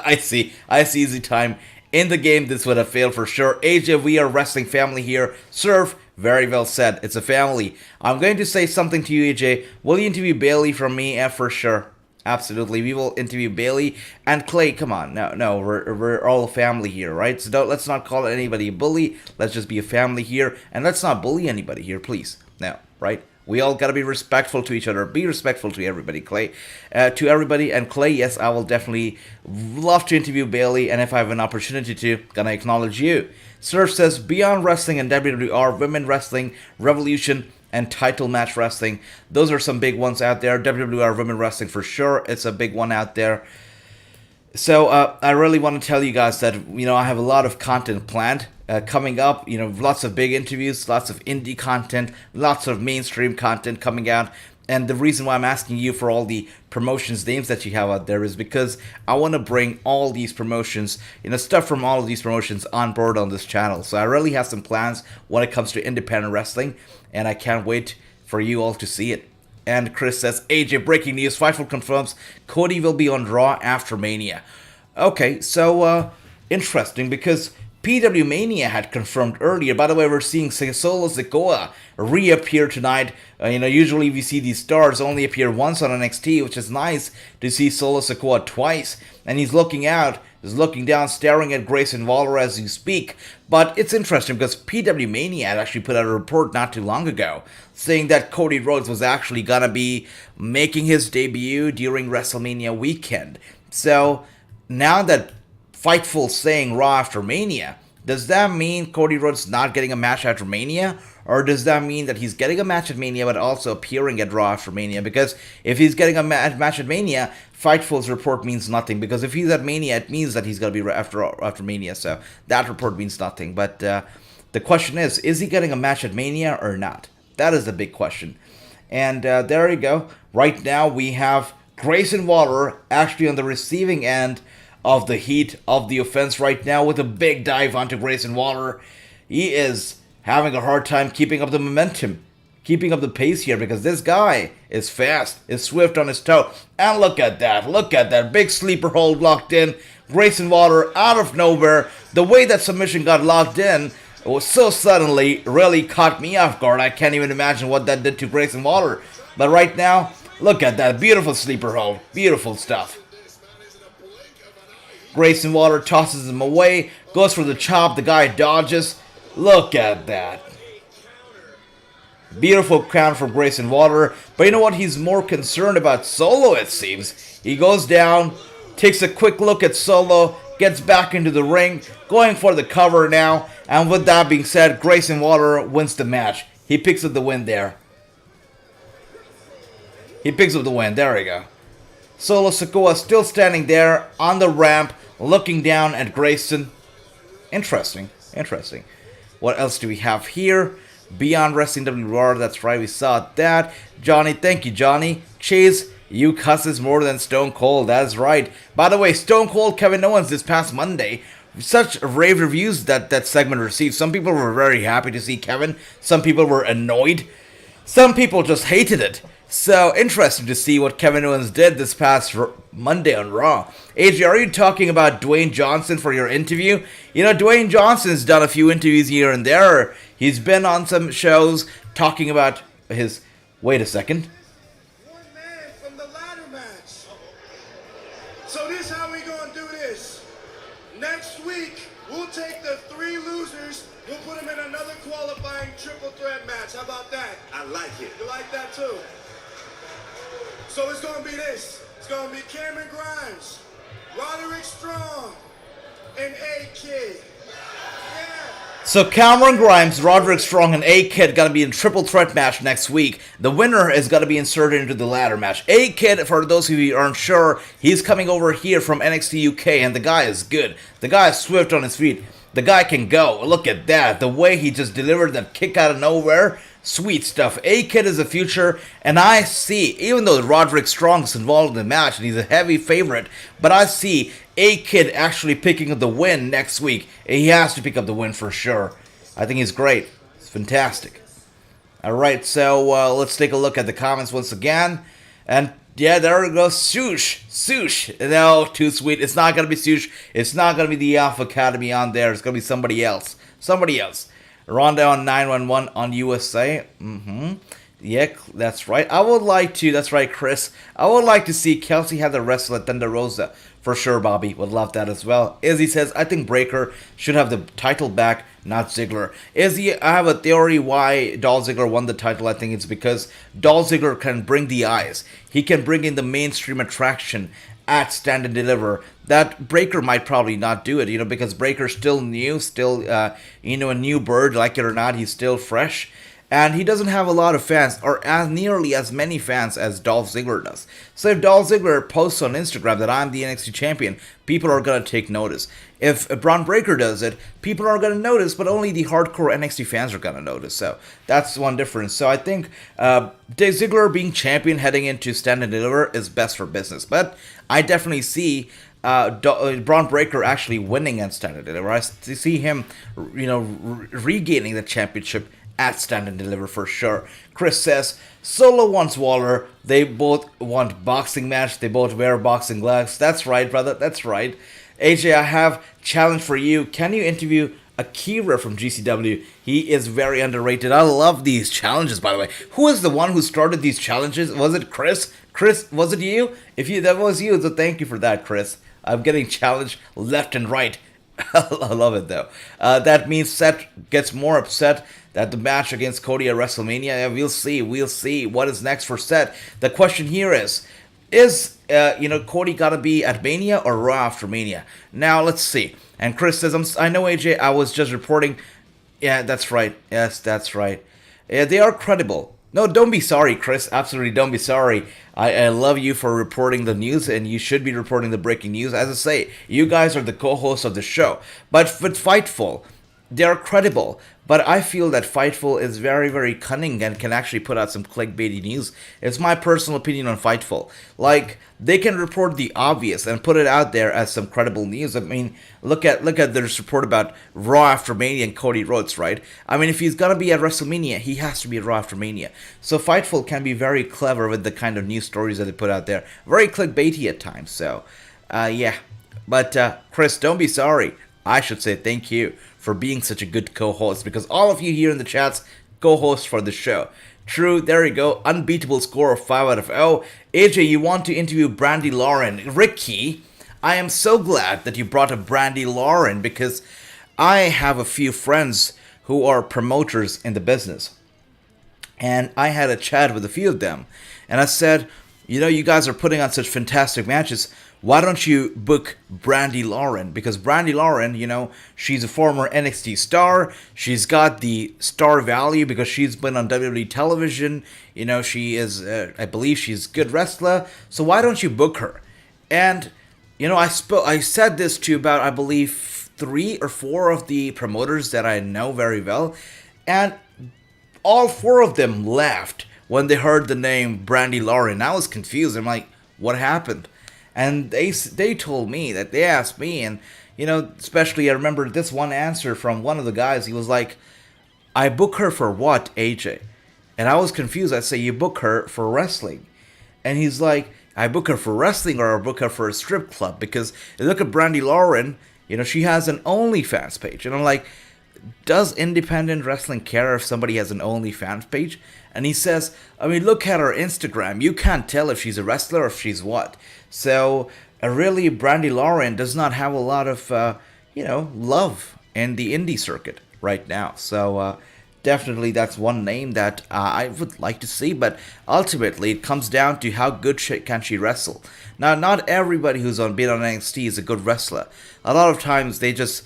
I see easy time. In the game, this would have failed for sure. AJ, we are wrestling family here. Surf, very well said. It's a family. I'm going to say something to you, AJ. Will you interview Bailey from me? For sure. Absolutely. We will interview Bailey. And Clay, come on. No, we're all a family here, right? So let's not call anybody a bully. Let's just be a family here. And let's not bully anybody here, please. No, right? We all gotta be respectful to each other. Be respectful to everybody, Clay. To everybody. And Clay, yes, I will definitely love to interview Bailey. And if I have an opportunity to, gonna acknowledge you. Surf says, Beyond Wrestling and WWE Women Wrestling, Revolution, and Title Match Wrestling. Those are some big ones out there. WWE Women Wrestling for sure. It's a big one out there. So I really want to tell you guys that, I have a lot of content planned. coming up. Lots of big interviews, lots of indie content, lots of mainstream content coming out. And the reason why I'm asking you for all the promotions names that you have out there is because I want to bring all these promotions, stuff from all of these promotions on board on this channel. So I really have some plans when it comes to independent wrestling, and I can't wait for you all to see it. And Chris says, AJ, breaking news, Fightful confirms Cody will be on Raw after Mania. Okay, so interesting, because PW Mania had confirmed earlier. By the way, we're seeing Solo Sikoa reappear tonight. Usually we see these stars only appear once on NXT, which is nice to see Solo Sikoa twice. And he's looking down, staring at Grayson Waller as you speak. But it's interesting because PW Mania had actually put out a report not too long ago saying that Cody Rhodes was actually gonna be making his debut during WrestleMania weekend. So now that Fightful saying Raw after Mania, does that mean Cody Rhodes not getting a match after Mania? Or does that mean that he's getting a match at Mania but also appearing at Raw after Mania? Because if he's getting a match at Mania, Fightful's report means nothing. Because if he's at Mania, it means that he's going to be after Mania. So that report means nothing. But the question is he getting a match at Mania or not? That is the big question. And there you go. Right now we have Grayson Waller actually on the receiving end of the heat of the offense right now with a big dive onto Grayson Waller. He is having a hard time keeping up the momentum, keeping up the pace here, because this guy is fast, is swift on his toe. And look at that big sleeper hold locked in. Grayson Waller out of nowhere. The way that submission got locked in was so suddenly, really caught me off guard. I can't even imagine what that did to Grayson Waller. But right now, look at that beautiful sleeper hold. Beautiful stuff. Grayson Waller tosses him away, goes for the chop, the guy dodges. Look at that. Beautiful crown from Grayson Waller. But you know what? He's more concerned about Solo, it seems. He goes down, takes a quick look at Solo, gets back into the ring, going for the cover now. And with that being said, Grayson Waller wins the match. He picks up the win there. There we go. Solo Sikoa still standing there on the ramp, looking down at Grayson. Interesting. What else do we have here? Beyond Wrestling WR, that's right, we saw that. Johnny, thank you, Johnny. Chase, you cusses more than Stone Cold, that's right. By the way, Stone Cold Kevin Owens this past Monday, such rave reviews that segment received. Some people were very happy to see Kevin. Some people were annoyed. Some people just hated it. So, interesting to see what Kevin Owens did this past Monday on Raw. AJ, are you talking about Dwayne Johnson for your interview? Dwayne Johnson's done a few interviews here and there. He's been on some shows talking about his... Wait a second. One man from the ladder match. So this how we gonna do this. Next week, we'll take the 3 losers, we'll put them in another qualifying triple threat match. How about that? I like it. You like that too? So it's gonna be this. It's gonna be Cameron Grimes, Roderick Strong, and A-Kid. Yeah. So Cameron Grimes, Roderick Strong, and A-Kid gonna be in triple threat match next week. The winner is gonna be inserted into the ladder match. A-Kid, for those of you who aren't sure, he's coming over here from NXT UK, and the guy is good. The guy is swift on his feet. The guy can go. Look at that. The way he just delivered that kick out of nowhere. Sweet stuff. A-Kid is the future, and I see, even though Roderick Strong is involved in the match, and he's a heavy favorite, but I see A-Kid actually picking up the win next week. He has to pick up the win for sure. I think he's great. It's fantastic. Alright, so let's take a look at the comments once again. And yeah, there it goes. Sush. No, too sweet. It's not going to be Sush. It's not going to be the Alpha Academy on there. It's going to be somebody else. Ronda on 911 on USA. Yeah, that's right. That's right, Chris. I would like to see Kelsey Heather wrestle at Thunder Rosa. For sure, Bobby. Would love that as well. Izzy says, I think Breakker should have the title back, not Ziggler. Izzy, I have a theory why Dolph Ziggler won the title. I think it's because Dolph Ziggler can bring the eyes. He can bring in the mainstream attraction at Stand and Deliver. That Breakker might probably not do it, because Breakker's still new, still, a new bird, like it or not, he's still fresh. And he doesn't have a lot of fans, or as nearly as many fans as Dolph Ziggler does. So if Dolph Ziggler posts on Instagram that I'm the NXT champion, people are going to take notice. If Braun Breaker does it, people are going to notice, but only the hardcore NXT fans are going to notice. So that's one difference. So I think Ziggler being champion heading into Stand and Deliver is best for business. But I definitely see Braun Breaker actually winning at Stand and Deliver. I see him, regaining the championship at Stand and Deliver for sure. Chris says, Solo wants Waller. They both want boxing match. They both wear boxing gloves. That's right, brother. That's right. AJ, I have challenge for you. Can you interview Akira from GCW? He is very underrated. I love these challenges, by the way. Who is the one who started these challenges? Was it Chris? Chris, was it you? If that was you, so thank you for that, Chris. I'm getting challenged left and right. I love it, though. That means Seth gets more upset that the match against Cody at WrestleMania. Yeah, we'll see what is next for Seth. The question here is Cody gotta be at Mania or Raw after Mania? Now, let's see. And Chris says, I know, AJ, I was just reporting. Yeah, that's right. Yes, that's right. Yeah, they are credible. No, don't be sorry, Chris. Absolutely don't be sorry. I love you for reporting the news, and you should be reporting the breaking news. As I say, you guys are the co-hosts of the show. But with Fightful, they are credible. But I feel that Fightful is very, very cunning and can actually put out some clickbaity news. It's my personal opinion on Fightful. Like, they can report the obvious and put it out there as some credible news. I mean, look at this report about Raw after Mania and Cody Rhodes, right? I mean, if he's gonna be at WrestleMania, he has to be at Raw after Mania. So Fightful can be very clever with the kind of news stories that they put out there. Very clickbaity at times. So, yeah. But Chris, don't be sorry. I should say thank you for being such a good co-host, because all of you here in the chats, co-hosts for the show. True, there you go, unbeatable score of 5 out of 0. AJ, you want to interview Brandy Lauren. Ricky, I am so glad that you brought up Brandy Lauren, because I have a few friends who are promoters in the business. And I had a chat with a few of them. And I said, you guys are putting on such fantastic matches. Why don't you book Brandy Lauren? Because Brandy Lauren, she's a former NXT star. She's got the star value because she's been on WWE television. She is, I believe she's a good wrestler. So why don't you book her? And, I said this to about, I believe, 3 or 4 of the promoters that I know very well. And all 4 of them laughed when they heard the name Brandy Lauren. I was confused. I'm like, what happened? And they told me that they asked me, and especially I remember this one answer from one of the guys. He was like, "I book her for what, AJ?" And I was confused. I say, "You book her for wrestling," and he's like, "I book her for wrestling, or I book her for a strip club?" Because look at Brandy Lauren, she has an OnlyFans page, and I'm like, does independent wrestling care if somebody has an OnlyFans page? And he says, look at her Instagram. You can't tell if she's a wrestler or if she's what. So, really, Brandy Lauren does not have a lot of, love in the indie circuit right now. So, definitely that's one name that I would like to see. But ultimately, it comes down to how good can she wrestle. Now, not everybody who's been on NXT is a good wrestler. A lot of times, they just,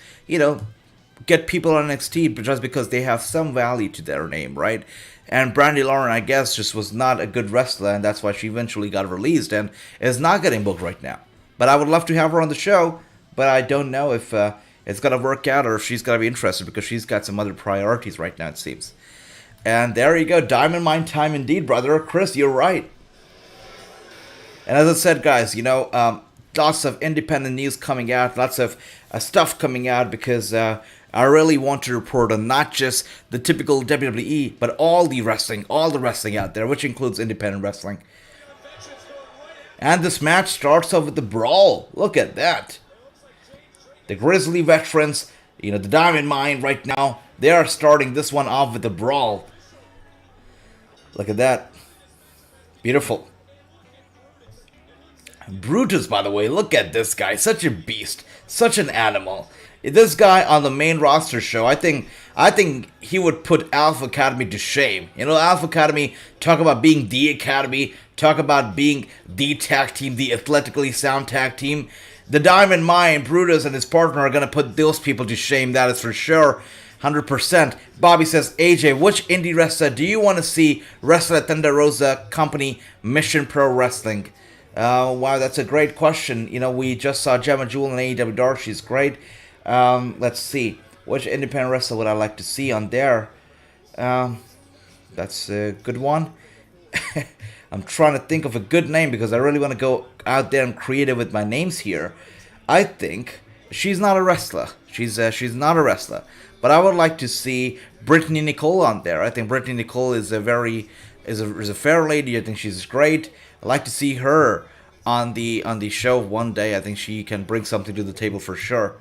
get people on NXT just because they have some value to their name, right? And Brandy Lauren, I guess, just was not a good wrestler, and that's why she eventually got released and is not getting booked right now. But I would love to have her on the show, but I don't know if it's going to work out or if she's going to be interested, because she's got some other priorities right now, it seems. And there you go, Diamond Mine time indeed, brother. Chris, you're right. And as I said, guys, lots of independent news coming out, lots of stuff coming out, because I really want to report on not just the typical WWE, but all the wrestling out there, which includes independent wrestling. And this match starts off with the brawl. Look at that. The Grizzly veterans, the Diamond Mine right now, they are starting this one off with the brawl. Look at that. Beautiful. Brutus, by the way, look at this guy. Such a beast. Such an animal. This guy on the main roster show, I think he would put Alpha Academy to shame. Alpha Academy, talk about being the Academy, talk about being the tag team, the athletically sound tag team. The Diamond Mine, Brutus and his partner are going to put those people to shame, that is for sure. 100%. Bobby says, AJ, which indie wrestler do you want to see wrestle at Thunder Rosa Company Mission Pro Wrestling? Wow, that's a great question. You know, we just saw Gemma Jewel in AEW Dark. She's great. Let's see. Which independent wrestler would I like to see on there? That's a good one. I'm trying to think of a good name because I really want to go out there and creative with my names here. I think she's not a wrestler. She's not a wrestler. But I would like to see Brittany Nicole on there. I think Brittany Nicole is a fair lady. I think she's great. I'd like to see her on the show one day. I think she can bring something to the table for sure.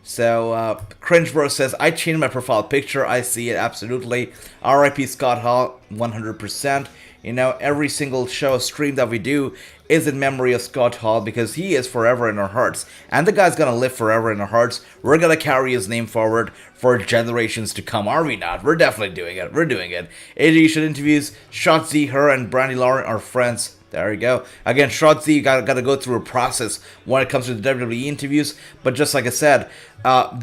So, Cringebro says, I changed my profile picture. I see it, absolutely. R.I.P. Scott Hall, 100%. You know, every single show stream that we do is in memory of Scott Hall because he is forever in our hearts. And the guy's gonna live forever in our hearts. We're gonna carry his name forward for generations to come, are we not? We're definitely doing it. We're doing it. AJ should interviews Shotzi, her, and Brandy Lauren are friends. There you go. Again, Shotzi, you gotta go through a process when it comes to the WWE interviews. But just like I said,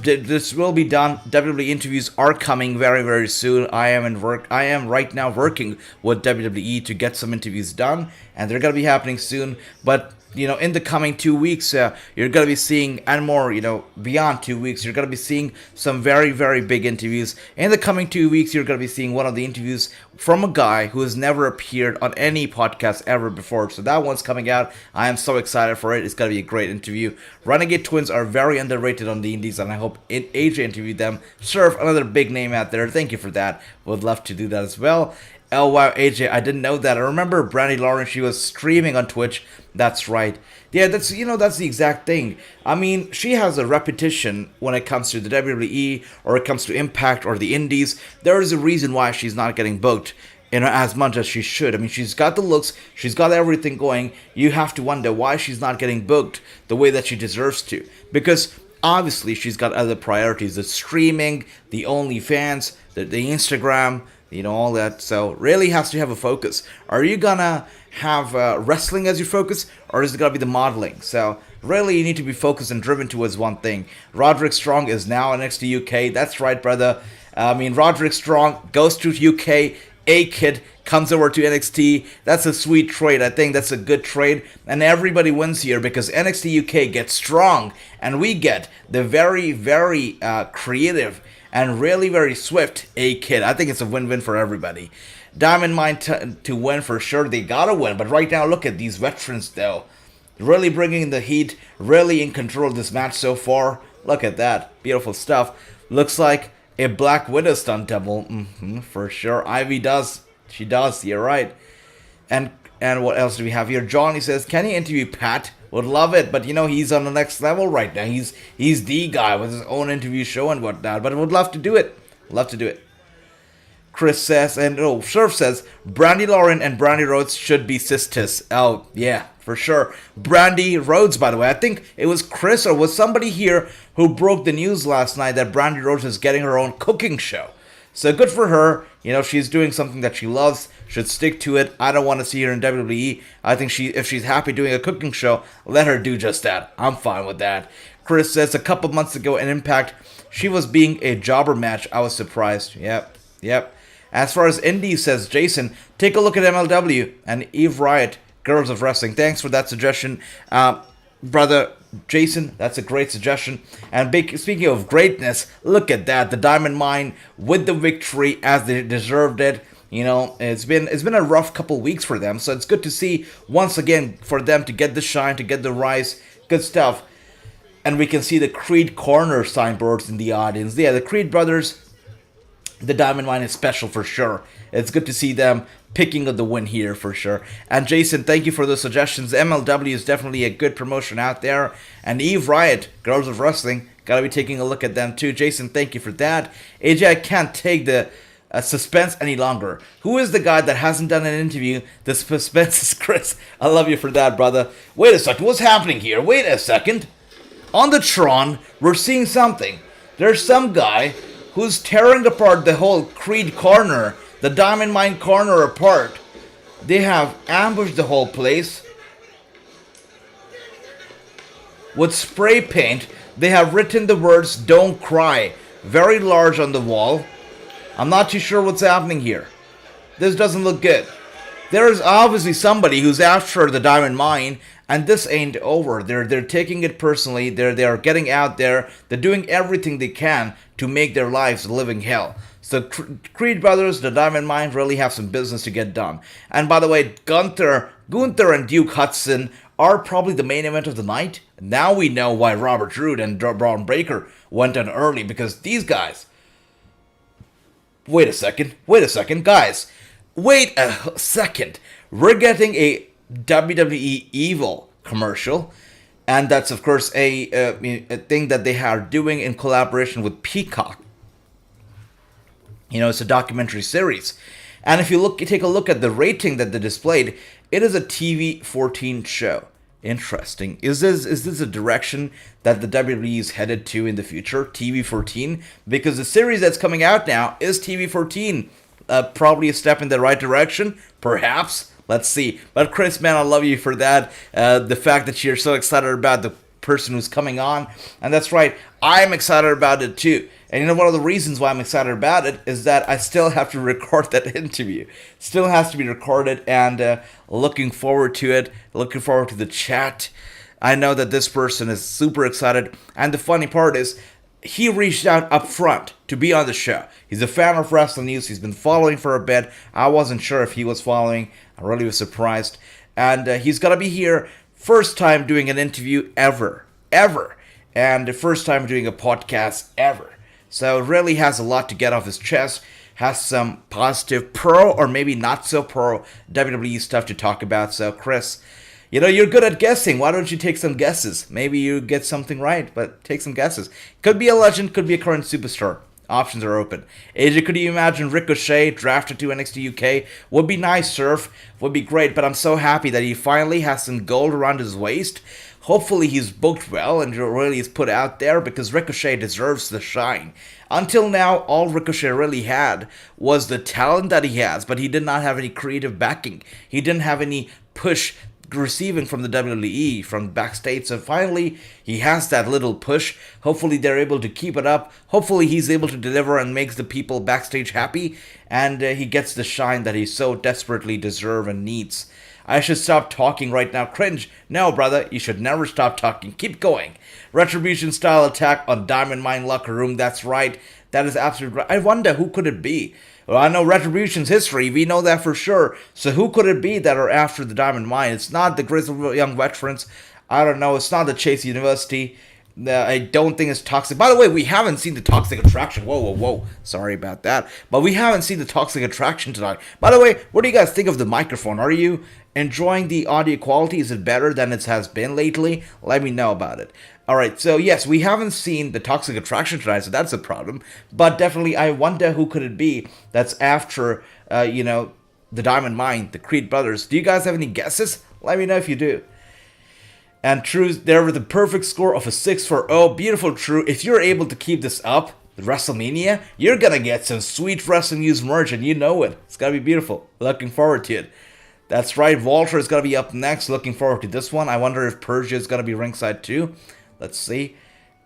this will be done. WWE interviews are coming very, very soon. I am right now working with WWE to get some interviews done, and they're gonna be happening soon. But you know, in the coming 2 weeks, you're gonna be seeing, and more, you know, beyond 2 weeks, you're gonna be seeing some very, very big interviews. In the coming 2 weeks, you're gonna be seeing one of the interviews from a guy who has never appeared on any podcast ever before. So that one's coming out. I am so excited for it. It's gonna be a great interview. Renegade Twins are very underrated on the indies, and I hope AJ interviewed them. Surf, another big name out there. Thank you for that. Would love to do that as well. Oh wow, AJ, I didn't know that. I remember Brandy Lauren, she was streaming on Twitch. That's right. Yeah, that's the exact thing. I mean, she has a reputation when it comes to the WWE or it comes to Impact or the Indies. There is a reason why she's not getting booked, you know, as much as she should. I mean, she's got the looks, she's got everything going. You have to wonder why she's not getting booked the way that she deserves to. Because obviously she's got other priorities: the streaming, the OnlyFans, the Instagram, you know, all that. So really has to have a focus. Are you gonna have wrestling as your focus, or is it gonna be the modeling? So really you need to be focused and driven towards one thing. Roderick Strong is now NXT UK. That's right, brother. I mean, Roderick Strong goes to UK. A-Kid comes over to NXT. That's a sweet trade. I think that's a good trade, and everybody wins here because NXT UK gets strong, and we get the very, very creative and really very swift A-Kid. I think it's a win-win for everybody. Diamond Mine to win for sure. They gotta win. But right now, look at these veterans, though. Really bringing the heat. Really in control of this match so far. Look at that. Beautiful stuff. Looks like a Black Widow stunt double. For sure. Ivy does. She does. You're right. And what else do we have here? Johnny says, can you interview Pat? Would love it, but you know, he's on the next level right now. He's the guy with his own interview show and whatnot, but would love to do it. Love to do it. Chris says, and Surf says, Brandy Lauren and Brandy Rhodes should be sisters. Oh, yeah, for sure. Brandy Rhodes, by the way, I think it was Chris or was somebody here who broke the news last night that Brandy Rhodes is getting her own cooking show. So good for her. You know, she's doing something that she loves. Should stick to it. I don't want to see her in WWE. I think if she's happy doing a cooking show, let her do just that. I'm fine with that. Chris says a couple months ago in Impact, she was being a jobber match. I was surprised. Yep. As far as Indies, says Jason, take a look at MLW and Eve Riot, Girls of Wrestling. Thanks for that suggestion, brother Jason. That's a great suggestion. And speaking of greatness, look at that. The Diamond Mine with the victory as they deserved it. You know, it's been a rough couple weeks for them. So it's good to see once again for them to get the shine, to get the rise. Good stuff. And we can see the Creed Corner signboards in the audience. Yeah, the Creed brothers. The Diamond Mine is special for sure. It's good to see them picking up the win here for sure. And Jason, thank you for the suggestions. MLW is definitely a good promotion out there. And Eve Riot, Girls of Wrestling, gotta be taking a look at them too. Jason, thank you for that. AJ, I can't take the suspense any longer. Who is the guy that hasn't done an interview? The suspense is Chris. I love you for that, brother. Wait a second, what's happening here? Wait a second. On the Tron, we're seeing something. There's some guy who's tearing apart the whole Creed Corner, the Diamond Mine Corner apart. They have ambushed the whole place. With spray paint, they have written the words, "Don't cry." very large on the wall. I'm not too sure what's happening here. This doesn't look good. There is obviously somebody who's after the diamond mine, and this ain't over. They're taking it personally. They're getting out there. They're doing everything they can to make their lives a living hell. So Creed Brothers, the Diamond Mine, really have some business to get done. And by the way, Gunther and Duke Hudson are probably the main event of the night. Now we know why Robert Roode and Braun Breaker went on early, because these guys... Wait a second, guys. Wait a second. We're getting a WWE Evil commercial, and that's of course a thing that they are doing in collaboration with Peacock. It's a documentary series, and if you take a look at the rating that they displayed, it is a TV-14 show. Interesting. Is this a direction that the WWE is headed to in the future? TV-14, because the series that's coming out now is TV-14. Probably a step in the right direction, perhaps. Let's see. But Chris, man, I love you for that. The fact that you're so excited about the person who's coming on. And that's right, I'm excited about it too. And one of the reasons why I'm excited about it is that I still have to record that interview. Still has to be recorded, and looking forward to it. Looking forward to the chat. I know that this person is super excited. And the funny part is, he reached out up front to be on the show. He's a fan of Wrasslinews. He's been following for a bit. I wasn't sure if he was following. I really was surprised. And he's going to be here. First time doing an interview ever. And the first time doing a podcast ever. So really has a lot to get off his chest. Has some positive pro or maybe not so pro WWE stuff to talk about. So Chris, you're good at guessing. Why don't you take some guesses? Maybe you get something right, but take some guesses. Could be a legend, could be a current superstar. Options are open. AJ, could you imagine Ricochet drafted to NXT UK? Would be nice, Surf. Would be great, but I'm so happy that he finally has some gold around his waist. Hopefully he's booked well and really is put out there, because Ricochet deserves the shine. Until now, all Ricochet really had was the talent that he has, but he did not have any creative backing. He didn't have any push receiving from the WWE, from Backstage. So finally, he has that little push. Hopefully they're able to keep it up. Hopefully he's able to deliver and makes the people backstage happy, and he gets the shine that he so desperately deserves and needs. I should stop talking right now. Cringe. No, brother, you should never stop talking. Keep going. Retribution style attack on Diamond Mine Locker Room. That's right. That is absolutely right. I wonder, who could it be? Well, I know Retribution's history. We know that for sure. So who could it be that are after the Diamond Mine? It's not the Grizzled Young Veterans. I don't know. It's not the Chase University. I don't think it's Toxic. By the way, we haven't seen the Toxic Attraction. Whoa. Sorry about that. But we haven't seen the Toxic Attraction tonight. By the way, what do you guys think of the microphone? Are you enjoying the audio quality? Is it better than it has been lately? Let me know about it. Alright, so yes, we haven't seen the Toxic Attraction tonight, so that's a problem. But definitely, I wonder who could it be that's after, the Diamond Mine, the Creed Brothers. Do you guys have any guesses? Let me know if you do. And True, there with a perfect score of a 6-0. Beautiful, True. If you're able to keep this up, the WrestleMania, you're gonna get some sweet Wrasslinews merch, and you know it. It's gonna be beautiful. Looking forward to it. That's right, Walter is gonna be up next. Looking forward to this one. I wonder if Persia is gonna be ringside too. Let's see.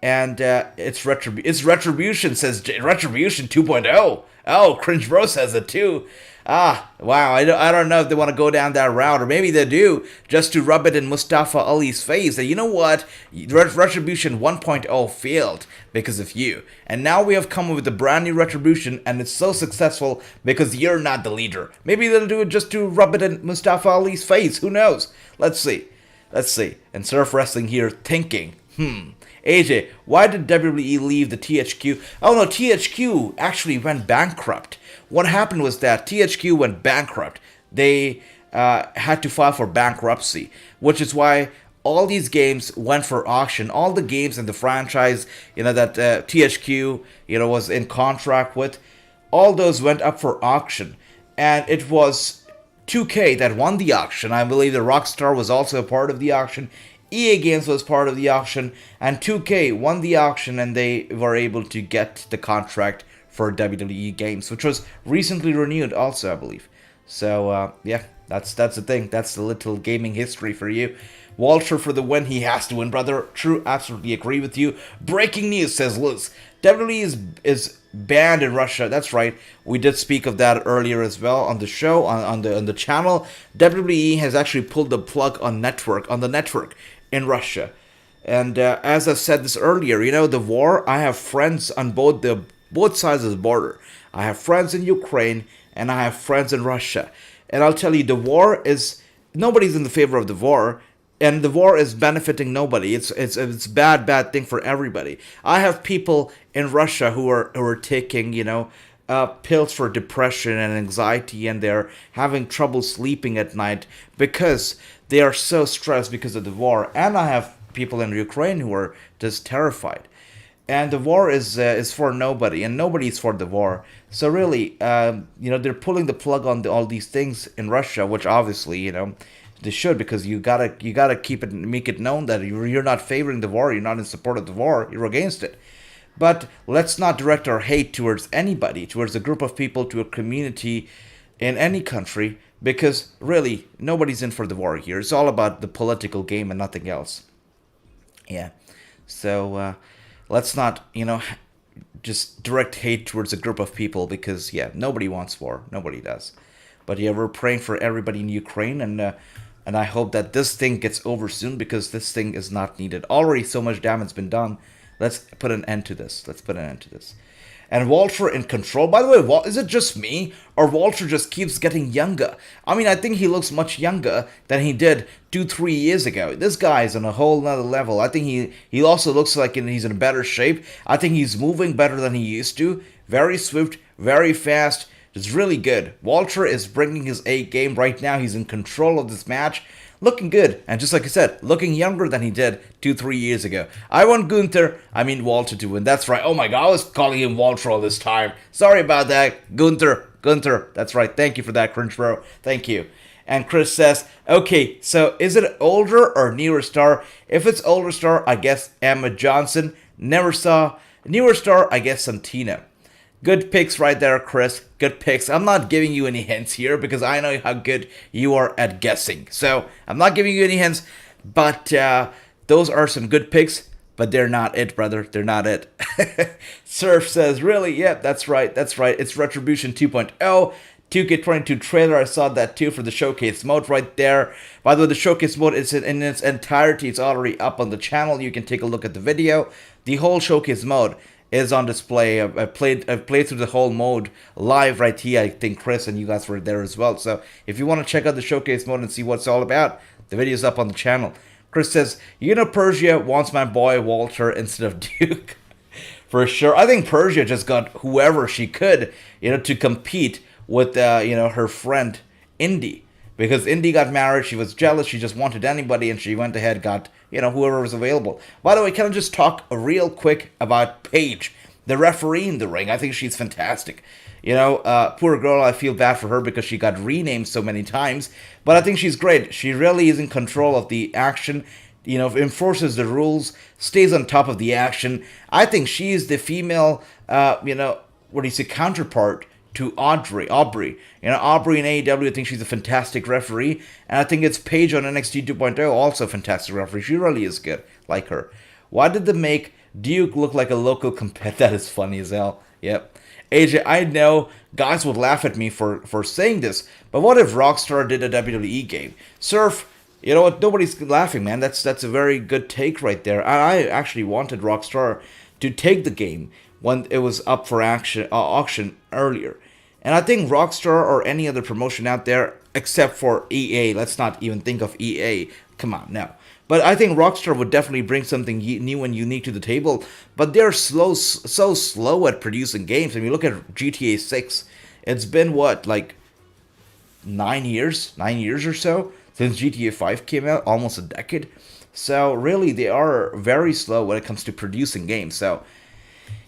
And it's Retribution, says Retribution 2.0. Oh, Cringe Bro says it too. Ah, wow, I don't know if they want to go down that route, or maybe they do, just to rub it in Mustafa Ali's face, that, you know what, Retribution 1.0 failed because of you, and now we have come up with a brand new Retribution, and it's so successful because you're not the leader. Maybe they'll do it just to rub it in Mustafa Ali's face, who knows? Let's see. And Surf Wrestling here thinking, AJ, why did WWE leave the THQ? Oh no, THQ actually went bankrupt. What happened was that THQ went bankrupt. They had to file for bankruptcy, which is why all these games went for auction. All the games in the franchise, that THQ, was in contract with, all those went up for auction. And it was 2K that won the auction. I believe the Rockstar was also a part of the auction. EA Games was part of the auction, and 2K won the auction, and they were able to get the contract for WWE games, which was recently renewed also, I believe. So, yeah, that's the thing. That's the little gaming history for you. Walter for the win. He has to win, brother. True, absolutely agree with you. Breaking news, says Liz. WWE is banned in Russia. That's right. We did speak of that earlier as well on the show, on the channel. WWE has actually pulled the plug on the network in Russia. And as I said this earlier, you know, the war, I have friends on both sides of the border. I have friends in Ukraine and I have friends in Russia. And I'll tell you, the war is, nobody's in the favor of the war. And the war is benefiting nobody. It's bad thing for everybody. I have people in Russia who are taking, you know, pills for depression and anxiety, and they're having trouble sleeping at night because they are so stressed because of the war. And I have people in Ukraine who are just terrified. And the war is for nobody, and nobody's for the war. So really, you know, they're pulling the plug on all these things in Russia, which obviously, you know, they should, because you gotta make it known that you're not favoring the war, you're not in support of the war, you're against it. But let's not direct our hate towards anybody, towards a group of people, to a community in any country, because really nobody's in for the war here. It's all about the political game and nothing else. Yeah, so let's not, you know, just direct hate towards a group of people, because yeah, nobody wants war, nobody does. But yeah, we're praying for everybody in Ukraine, and I hope that this thing gets over soon, because this thing is not needed. Already so much damage has been done. Let's put an end to this. And Walter in control. By the way, is it just me, or Walter just keeps getting younger? I mean, I think he looks much younger than he did 2-3 years ago. This guy's on a whole nother level. I think he also looks like he's in better shape. I think he's moving better than he used to. Very swift, very fast. It's really good. Walter is bringing his A game right now. He's in control of this match. Looking good. And just like I said, looking younger than he did 2-3 years ago. I want Walter to win. That's right. Oh my god, I was calling him Walter all this time. Sorry about that. Gunther. That's right. Thank you for that, Cringe Bro. Thank you. And Chris says, okay, so is it older or newer star? If it's older star, I guess Emma Johnson. Newer star, I guess Santino. Good picks right there, Chris. Good picks. I'm not giving you any hints here because I know how good you are at guessing. So I'm not giving you any hints, but those are some good picks, but they're not it, brother. They're not it. Surf says, really? Yeah, that's right. It's Retribution 2.0. 2K22 trailer. I saw that too for the showcase mode right there. By the way, the showcase mode is in its entirety. It's already up on the channel. You can take a look at the video. The whole showcase mode is on display. I've played through the whole mode live right here. I think Chris and you guys were there as well. So if you want to check out the showcase mode and see what it's all about, the video's up on the channel. Chris says, you know, Persia wants my boy Walter instead of Duke. For sure. I think Persia just got whoever she could, you know, to compete with, you know, her friend Indy. Because Indy got married, she was jealous, she just wanted anybody, and she went ahead, got, you know, whoever was available. By the way, can I just talk real quick about Paige, the referee in the ring? I think she's fantastic. You know, poor girl, I feel bad for her because she got renamed so many times. But I think she's great. She really is in control of the action, you know, enforces the rules, stays on top of the action. I think she's the female, you know, counterpart to Aubrey. You know, Aubrey in AEW, I think she's a fantastic referee. And I think it's Paige on NXT 2.0, also a fantastic referee. She really is good, like her. Why did they make Duke look like a local competitor? That is funny as hell. Yep. AJ, I know guys would laugh at me for saying this, but what if Rockstar did a WWE game? Surf, you know what, nobody's laughing, man. That's a very good take right there. I actually wanted Rockstar to take the game when it was up for auction earlier. And I think Rockstar or any other promotion out there, except for EA, let's not even think of EA, come on, no. But I think Rockstar would definitely bring something new and unique to the table. But they're so slow at producing games. I mean, look at GTA 6. It's been, what, like 9 years? 9 years or so since GTA 5 came out? Almost a decade. So, really, they are very slow when it comes to producing games. So,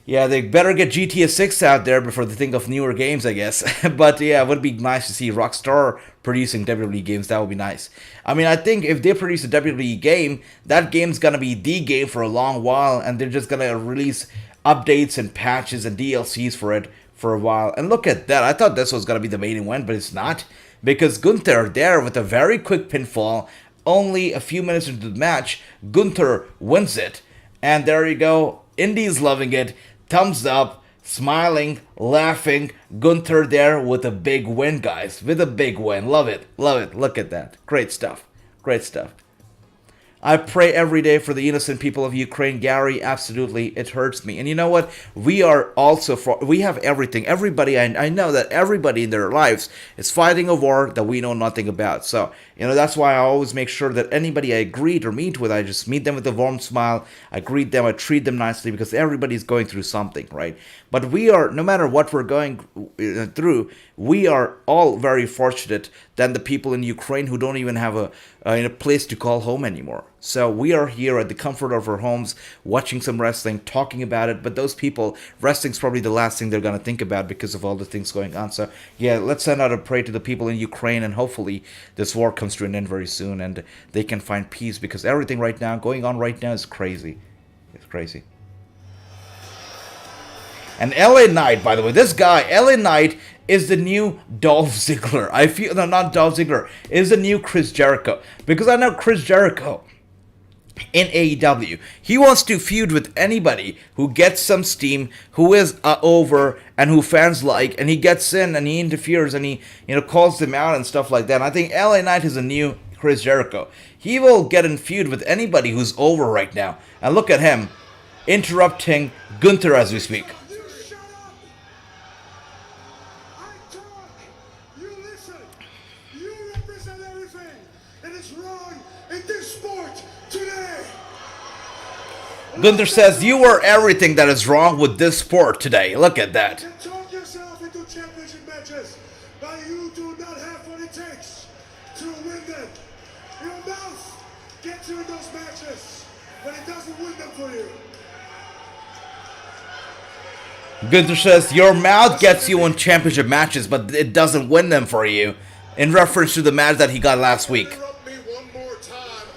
yeah, they better get GTA 6 out there before they think of newer games, I guess. But yeah, it would be nice to see Rockstar producing WWE games. That would be nice. I mean, I think if they produce a WWE game, that game's gonna be the game for a long while, and they're just gonna release updates and patches and DLCs for it for a while. And look at that. I thought this was gonna be the main event, but it's not. Because Gunther there with a very quick pinfall only a few minutes into the match, Gunther wins it. And there you go. Indy's loving it. Thumbs up. Smiling, laughing. Gunther there with a big win, guys. With a big win. Love it. Love it. Look at that. Great stuff. Great stuff. I pray every day for the innocent people of Ukraine, Gary. Absolutely, it hurts me. And you know what? We are also we have everything. Everybody, I know that everybody in their lives is fighting a war that we know nothing about. So, that's why I always make sure that anybody I greet or meet with, I just meet them with a warm smile. I greet them, I treat them nicely, because everybody's going through something, right? But we are, no matter what we're going through, we are all very fortunate than the people in Ukraine who don't even have a place to call home anymore. So we are here at the comfort of our homes, watching some wrestling, talking about it. But those people, wrestling's probably the last thing they're going to think about because of all the things going on. So yeah, let's send out a prayer to the people in Ukraine, and hopefully this war comes to an end very soon and they can find peace, because everything right now, going on right now, is crazy. It's crazy. And LA Knight, by the way, this guy, LA Knight, is the new Dolph Ziggler. No, not Dolph Ziggler, is the new Chris Jericho. Because I know Chris Jericho in AEW, he wants to feud with anybody who gets some steam, who is over, and who fans like, and he gets in and he interferes and he calls them out and stuff like that. And I think LA Knight is a new Chris Jericho. He will get in feud with anybody who's over right now. And look at him interrupting Gunther as we speak. You shut up! I talk! You listen! You represent everything that is wrong in this sport today! Gunther says, you are everything that is wrong with this sport today. Look at that. You talk yourself into championship matches, but you do not have what it takes to win them. Your mouth gets you in those matches, but it doesn't win them for you. Gunther says, your mouth gets you in championship matches, but it doesn't win them for you. In reference to the match that he got last week. Interrupt me one more time.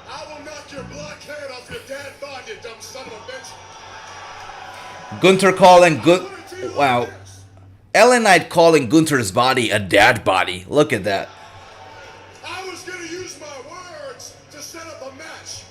I will knock your black head off your dead body, you dumb son of a bitch. Gunther calling wow. LA Knight calling Gunther's body a dad body. Look at that. I was going to use my words to set up a match,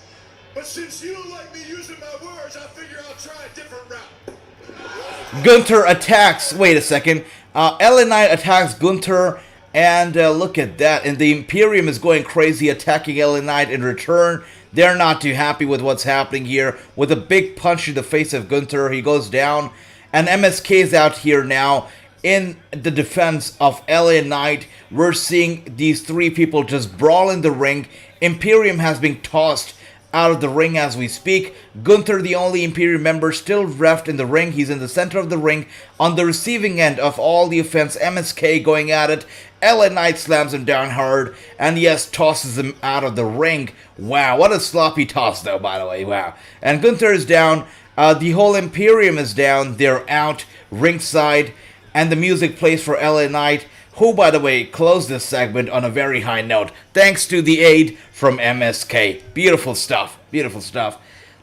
but since you don't like me using my words, I figure I'll try a different route. Gunther attacks. Wait a second. LA Knight attacks Gunther, and look at that. And the Imperium is going crazy, attacking LA Knight in return. They're not too happy with what's happening here. With a big punch to the face of Gunther, he goes down. And MSK is out here now in the defense of LA Knight. We're seeing these three people just brawl in the ring. Imperium has been tossed out of the ring as we speak. Gunther, the only Imperium member still left in the ring. He's in the center of the ring on the receiving end of all the offense. MSK going at it. LA Knight slams him down hard and yes, tosses him out of the ring. Wow, what a sloppy toss though, by the way. Wow. And Gunther is down. The whole Imperium is down. They're out ringside, and the music plays for LA Knight, who, by the way, closed this segment on a very high note, thanks to the aid from MSK. Beautiful stuff. Beautiful stuff.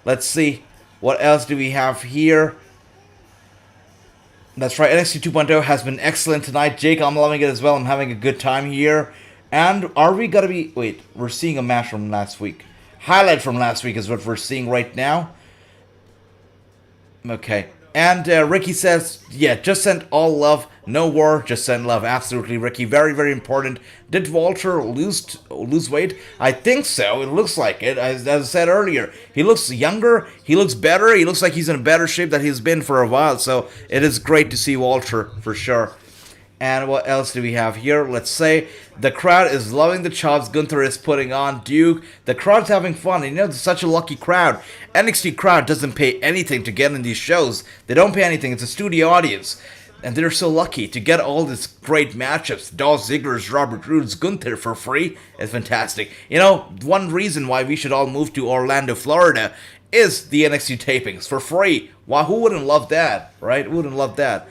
Let's see. What else do we have here? That's right, NXT 2.0 has been excellent tonight. Jake, I'm loving it as well. I'm having a good time here. And are we going to be... Wait, we're seeing a match from last week. Highlight from last week is what we're seeing right now. Okay. And Ricky says, yeah, just send all love. No war, just send love. Absolutely, Ricky. Very, very important. Did Walter lose weight? I think so. It looks like it. As I said earlier, he looks younger. He looks better. He looks like he's in better shape than he's been for a while. So it is great to see Walter, for sure. And what else do we have here? Let's say the crowd is loving the chops Gunther is putting on Duke. The crowd's having fun. You know, it's such a lucky crowd. NXT crowd doesn't pay anything to get in these shows. They don't pay anything. It's a studio audience. And they're so lucky to get all these great matchups. Dolph Ziggler's, Robert Roode's, Gunther for free. It's fantastic. You know, one reason why we should all move to Orlando, Florida is the NXT tapings for free. Wow, who wouldn't love that, right? Who wouldn't love that?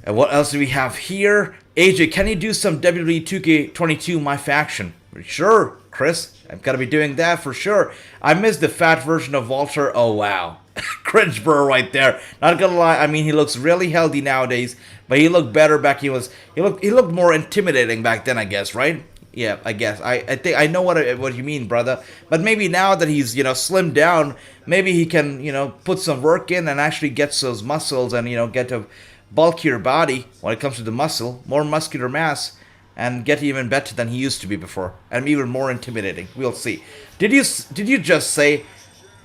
And what else do we have here? AJ, can you do some WWE 2K22 My Faction? Sure, Chris. I've got to be doing that for sure. I missed the fat version of Walter. Oh, wow. Cringe burr right there. Not gonna lie, I mean, he looks really healthy nowadays, but he looked better back. He looked more intimidating back then, I guess, right? Yeah, I guess. I think I know what you mean, brother. But maybe now that he's, slimmed down, maybe he can, put some work in and actually get those muscles and, get a bulkier body when it comes to the muscle, more muscular mass, and get even better than he used to be before, and even more intimidating. We'll see. Did you just say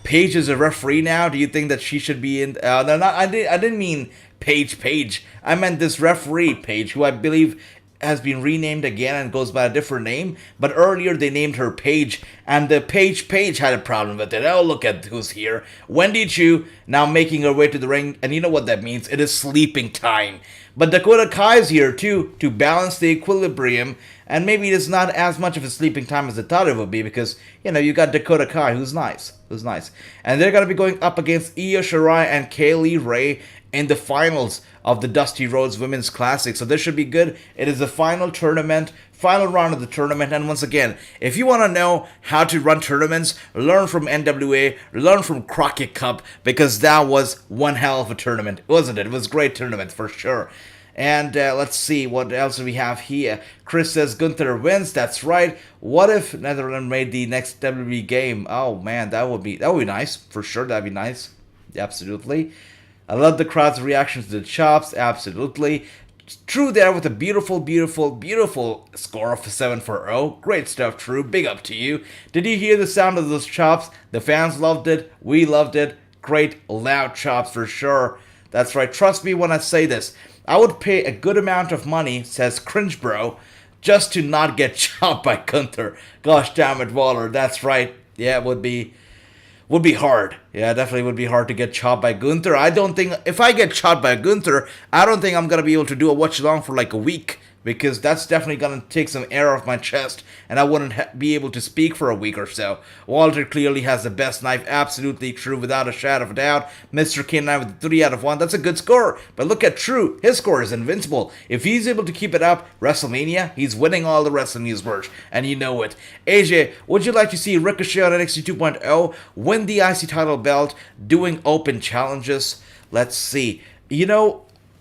Paige is a referee now? Do you think that she should be in? No, not. I didn't mean Paige. I meant this referee Paige, who I believe has been renamed again and goes by a different name. But earlier they named her Paige, and the Paige had a problem with it. Oh, look at who's here. Wendy Chu now making her way to the ring, and you know what that means. It is sleeping time. But Dakota Kai's here too, to balance the equilibrium, and maybe it's not as much of a sleeping time as I thought it would be, because, you got Dakota Kai, who's nice. And they're going to be going up against Io Shirai and Kaylee Ray in the finals of the Dusty Rhodes Women's Classic. So this should be good. It is the final round of the tournament. And once again, if you want to know how to run tournaments, learn from NWA, learn from Crockett Cup, because that was one hell of a tournament, wasn't it? It was a great tournament for sure. And let's see, what else do we have here? Chris says Gunther wins. That's right. What if Netherlands made the next WWE game? Oh man, that would be nice for sure. That'd be nice. Absolutely. I love the crowd's reactions to the chops. Absolutely. True there with a beautiful score of 7-0. Great stuff, True. Big up to you. Did you hear the sound of those chops? The fans loved it. We loved it. Great loud chops for sure. That's right. Trust me when I say this. I would pay a good amount of money, says Cringe Bro, just to not get chopped by Gunther. Gosh damn it, Waller. That's right. Yeah, it would be hard. Yeah, definitely would be hard to get chopped by Gunther. I don't think, if I get chopped by Gunther, I don't think I'm going to be able to do a watch along for like a week, because that's definitely going to take some air off my chest, and I wouldn't be able to speak for a week or so. Walter clearly has the best knife, absolutely true, without a shadow of a doubt. Mr. K9 with a 3 out of 1, that's a good score. But look at True, his score is invincible. If he's able to keep it up, WrestleMania, he's winning all the Wrasslinews merch, and you know it. AJ, would you like to see Ricochet on NXT 2.0 win the IC title belt, doing open challenges? Let's see.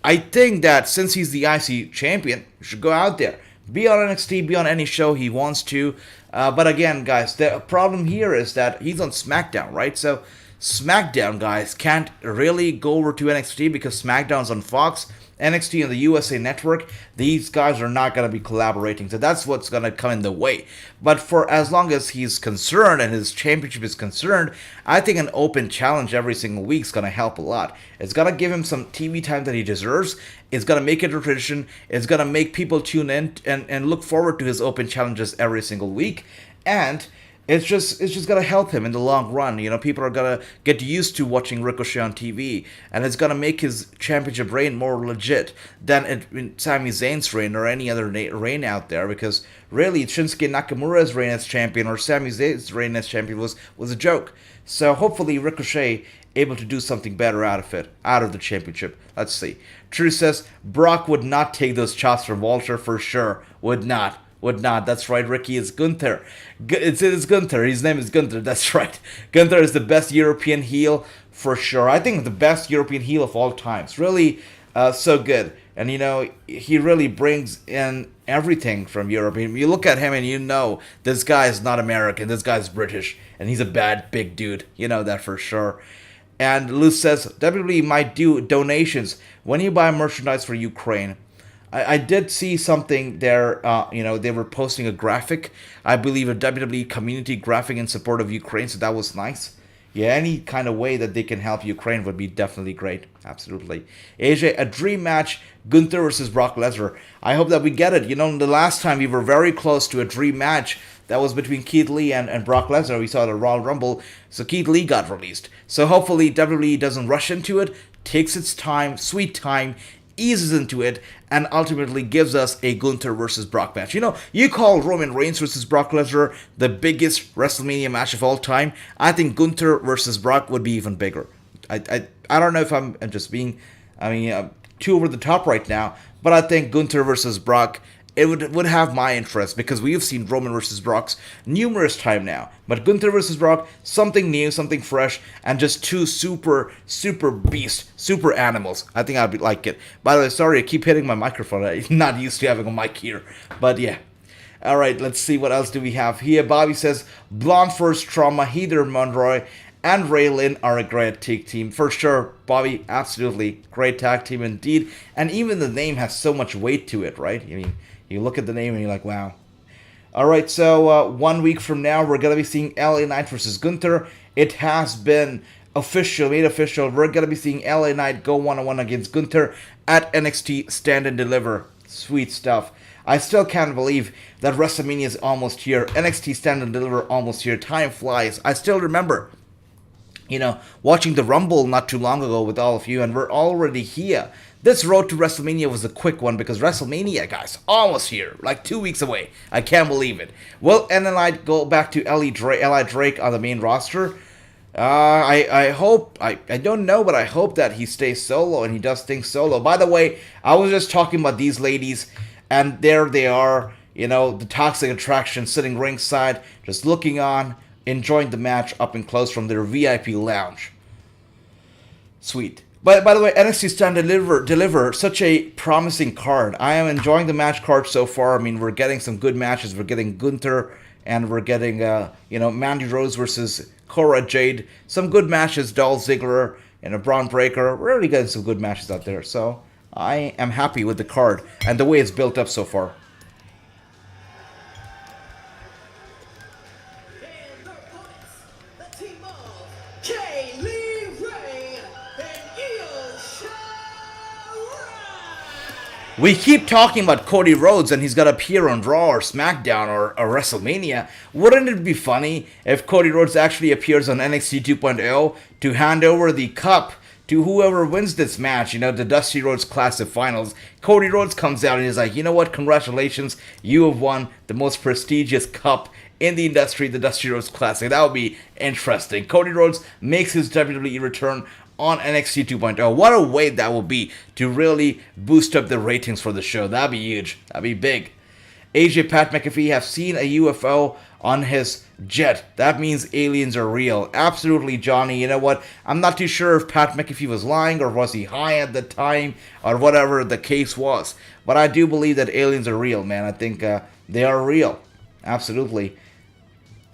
I think that since he's the IC champion, he should go out there. Be on NXT, be on any show he wants to. But again, guys, the problem here is that he's on SmackDown, right? So SmackDown, guys, can't really go over to NXT because SmackDown's on Fox. NXT and the USA Network, these guys are not going to be collaborating. So that's what's going to come in the way. But for as long as he's concerned and his championship is concerned, I think an open challenge every single week is going to help a lot. It's going to give him some TV time that he deserves. It's going to make it a tradition. It's going to make people tune in and look forward to his open challenges every single week. And it's just gonna help him in the long run. People are gonna get used to watching Ricochet on TV, and it's gonna make his championship reign more legit than in Sami Zayn's reign or any other reign out there. Because really, Shinsuke Nakamura's reign as champion or Sami Zayn's reign as champion was a joke. So hopefully Ricochet able to do something better out of the championship. Let's see. True says Brock would not take those chops from Walter for sure. Would not. That's right, Ricky. It's Gunther. It's Gunther. His name is Gunther. That's right. Gunther is the best European heel for sure. I think the best European heel of all time. It's really so good. And, he really brings in everything from Europe. You look at him and this guy is not American. This guy's British. And he's a bad, big dude. You know that for sure. And Luz says, WWE might do donations when you buy merchandise for Ukraine. I did see something there, they were posting a graphic, I believe a WWE community graphic in support of Ukraine, so that was nice. Yeah, any kind of way that they can help Ukraine would be definitely great. Absolutely. AJ, a dream match, Gunther versus Brock Lesnar. I hope that we get it. The last time we were very close to a dream match that was between Keith Lee and Brock Lesnar. We saw the Royal Rumble, so Keith Lee got released. So hopefully WWE doesn't rush into it, takes its time, sweet time, eases into it, and ultimately gives us a Gunther versus Brock match. You call Roman Reigns versus Brock Lesnar the biggest WrestleMania match of all time. I think Gunther versus Brock would be even bigger. I don't know if I'm just being, too over the top right now, but I think Gunther versus Brock, it would have my interest, because we have seen Roman versus Brock's numerous times now. But Gunther versus Brock, something new, something fresh, and just two super beasts, super animals. I think I'd like it. By the way, sorry, I keep hitting my microphone. I'm not used to having a mic here. But yeah. All right, let's see what else do we have here. Bobby says, Blonde First Trauma, Heather Monroy, and Raylan are a great tag team. For sure, Bobby, absolutely. Great tag team indeed. And even the name has so much weight to it, right? I mean, you look at the name and you're like, wow. All right, so 1 week from now, we're going to be seeing LA Knight versus Gunther. It has been made official. We're going to be seeing LA Knight go one-on-one against Gunther at NXT Stand and Deliver. Sweet stuff. I still can't believe that WrestleMania is almost here. NXT Stand and Deliver almost here. Time flies. I still remember, watching the Rumble not too long ago with all of you, and we're already here. This road to WrestleMania was a quick one because WrestleMania, guys, almost here, like 2 weeks away. I can't believe it. Will NLI go back to Eli Drake on the main roster? I hope, I don't know, but I hope that he stays solo and he does things solo. By the way, I was just talking about these ladies, and there they are, the Toxic Attraction sitting ringside, just looking on, enjoying the match up and close from their VIP lounge. Sweet. But by the way, NXT Stand Deliver, such a promising card. I am enjoying the match card so far. I mean, we're getting some good matches. We're getting Gunther, and we're getting, Mandy Rose versus Cora Jade. Some good matches, Dolph Ziggler and a Braun Breaker. We're really getting some good matches out there. So I am happy with the card and the way it's built up so far. We keep talking about Cody Rhodes and he's got to appear on Raw or SmackDown or WrestleMania. Wouldn't it be funny if Cody Rhodes actually appears on NXT 2.0 to hand over the cup to whoever wins this match, the Dusty Rhodes Classic Finals? Cody Rhodes comes out and he's like, you know what, congratulations, you have won the most prestigious cup in the industry, the Dusty Rhodes Classic. That would be interesting. Cody Rhodes makes his WWE return on NXT 2.0. What a way that will be to really boost up the ratings for the show. That'd be huge. That'd be big. AJ Pat McAfee have seen a UFO on his jet. That means aliens are real. Absolutely, Johnny. You know what? I'm not too sure if Pat McAfee was lying or was he high at the time or whatever the case was. But I do believe that aliens are real, man. I think they are real. Absolutely.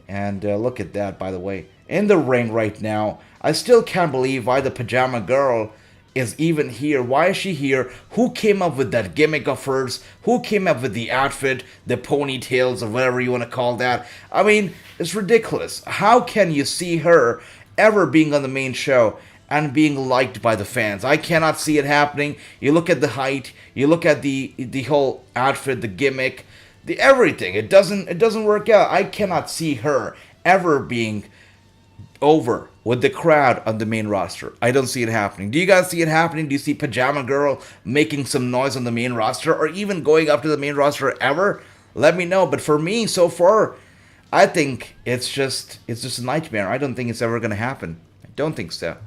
And look at that, by the way. In the ring right now, I still can't believe why the Pajama Girl is even here. Why is she here? Who came up with that gimmick of hers? Who came up with the outfit, the ponytails, or whatever you want to call that? I mean, it's ridiculous. How can you see her ever being on the main show and being liked by the fans? I cannot see it happening. You look at the height, you look at the whole outfit, the gimmick, the everything. It doesn't work out. I cannot see her ever being over with the crowd on the main roster. I don't see it happening. Do you guys see it happening? Do you see Pajama Girl making some noise on the main roster or even going up to the main roster ever? Let me know. But for me, so far, I think it's just a nightmare. I don't think it's ever going to happen. I don't think so.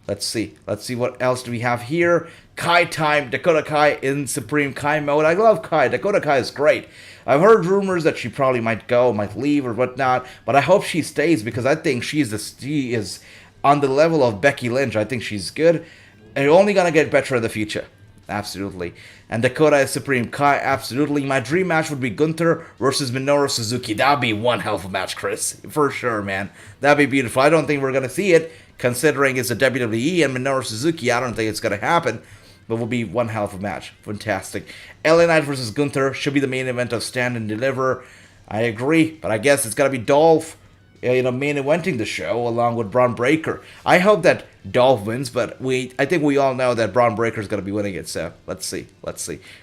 Let's see. Let's see what else do we have here. Kai time. Dakota Kai in Supreme Kai mode. I love Kai. Dakota Kai is great. I've heard rumors that she probably might go, might leave or whatnot, but I hope she stays because I think she is on the level of Becky Lynch. I think she's good and only gonna get better in the future. Absolutely. And Dakota is Supreme Kai. Absolutely. My dream match would be Gunther versus Minoru Suzuki. That'd be one hell of a match, Chris. For sure, man. That'd be beautiful. I don't think we're gonna see it considering it's a WWE and Minoru Suzuki. I don't think it's gonna happen. But will be one hell of a match. Fantastic. LA Knight versus Gunther should be the main event of Stand and Deliver. I agree, but I guess it's got to be Dolph, main eventing the show along with Braun Breaker. I hope that Dolph wins, but I think we all know that Braun Breaker is going to be winning it. So let's see.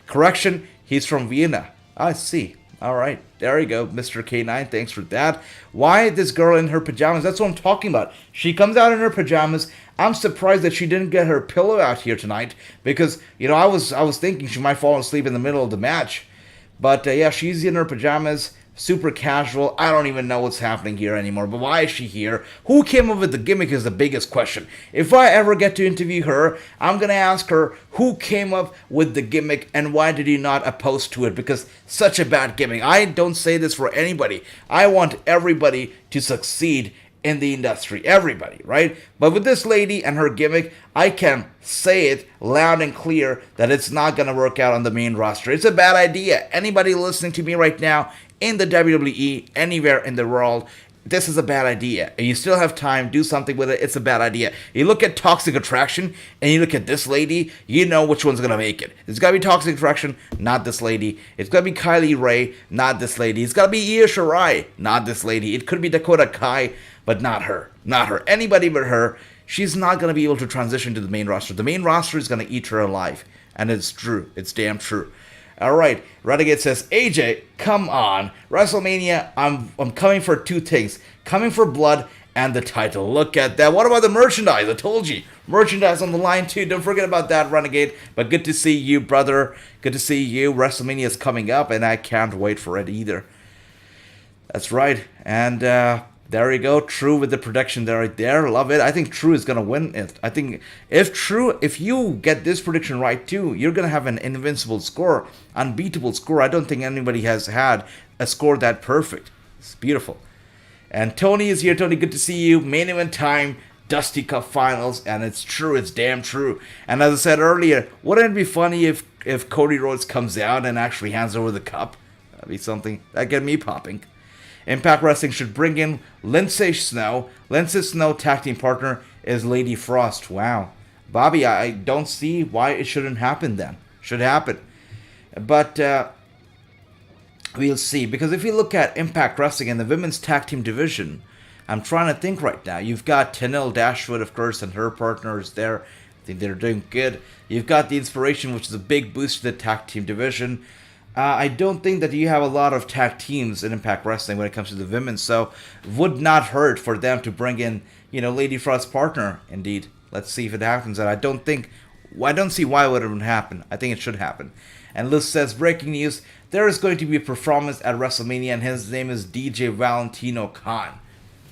Correction, he's from Vienna. I see. All right, there you go, Mr. K9. Thanks for that. Why this girl in her pajamas? That's what I'm talking about. She comes out in her pajamas. I'm surprised that she didn't get her pillow out here tonight because, I was thinking she might fall asleep in the middle of the match. But, yeah, she's in her pajamas, super casual. I don't even know what's happening here anymore. But why is she here? Who came up with the gimmick is the biggest question. If I ever get to interview her, I'm going to ask her who came up with the gimmick and why did he not oppose to it? Because such a bad gimmick. I don't say this for anybody. I want everybody to succeed in the industry, everybody, right? But with this lady and her gimmick, I can say it loud and clear that it's not going to work out on the main roster. It's a bad idea. Anybody listening to me right now, in the WWE, anywhere in the world, this is a bad idea. And you still have time, do something with it, it's a bad idea. You look at Toxic Attraction, and you look at this lady, you know which one's going to make it. It's got to be Toxic Attraction, not this lady. It's got to be Kylie Ray, not this lady. It's got to be Io Shirai, not this lady. It could be Dakota Kai, but not her. Not her. Anybody but her. She's not going to be able to transition to the main roster. The main roster is going to eat her alive. And it's true. It's damn true. All right. Renegade says, AJ, come on. WrestleMania, I'm coming for two things. Coming for blood and the title. Look at that. What about the merchandise? I told you. Merchandise on the line too. Don't forget about that, Renegade. But good to see you, brother. Good to see you. WrestleMania is coming up, and I can't wait for it either. That's right. And there you go. True with the prediction there right there. Love it. I think True is going to win it. I think if you get this prediction right too, you're going to have an invincible score, unbeatable score. I don't think anybody has had a score that perfect. It's beautiful. And Tony is here. Tony, good to see you. Main event time, Dusty Cup Finals, and it's true. It's damn true. And as I said earlier, wouldn't it be funny if Cody Rhodes comes out and actually hands over the cup? That'd be something that'd get me popping. Impact Wrestling should bring in Lindsay Snow. Lindsay Snow tag team partner is Lady Frost. Wow. Bobby, I don't see why it shouldn't happen then. Should happen. But we'll see. Because if you look at Impact Wrestling and the women's tag team division, I'm trying to think right now. You've got Tenille Dashwood, of course, and her partner is there. I think they're doing good. You've got The Inspiration, which is a big boost to the tag team division. I don't think that you have a lot of tag teams in Impact Wrestling when it comes to the women, so would not hurt for them to bring in, Lady Frost's partner. Indeed, let's see if it happens. And I don't see why it wouldn't happen. I think it should happen. And Liz says, breaking news: there is going to be a performance at WrestleMania, and his name is DJ Valentino Khan.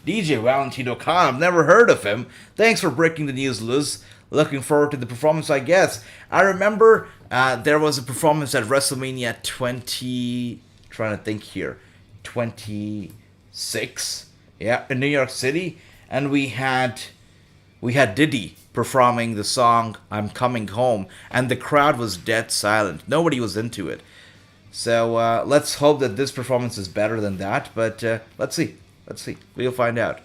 DJ Valentino Khan, I've never heard of him. Thanks for breaking the news, Liz. Looking forward to the performance, I guess. I remember there was a performance at WrestleMania 26, yeah, in New York City, and we had Diddy performing the song "I'm Coming Home," and the crowd was dead silent. Nobody was into it. So let's hope that this performance is better than that. But let's see. We'll find out.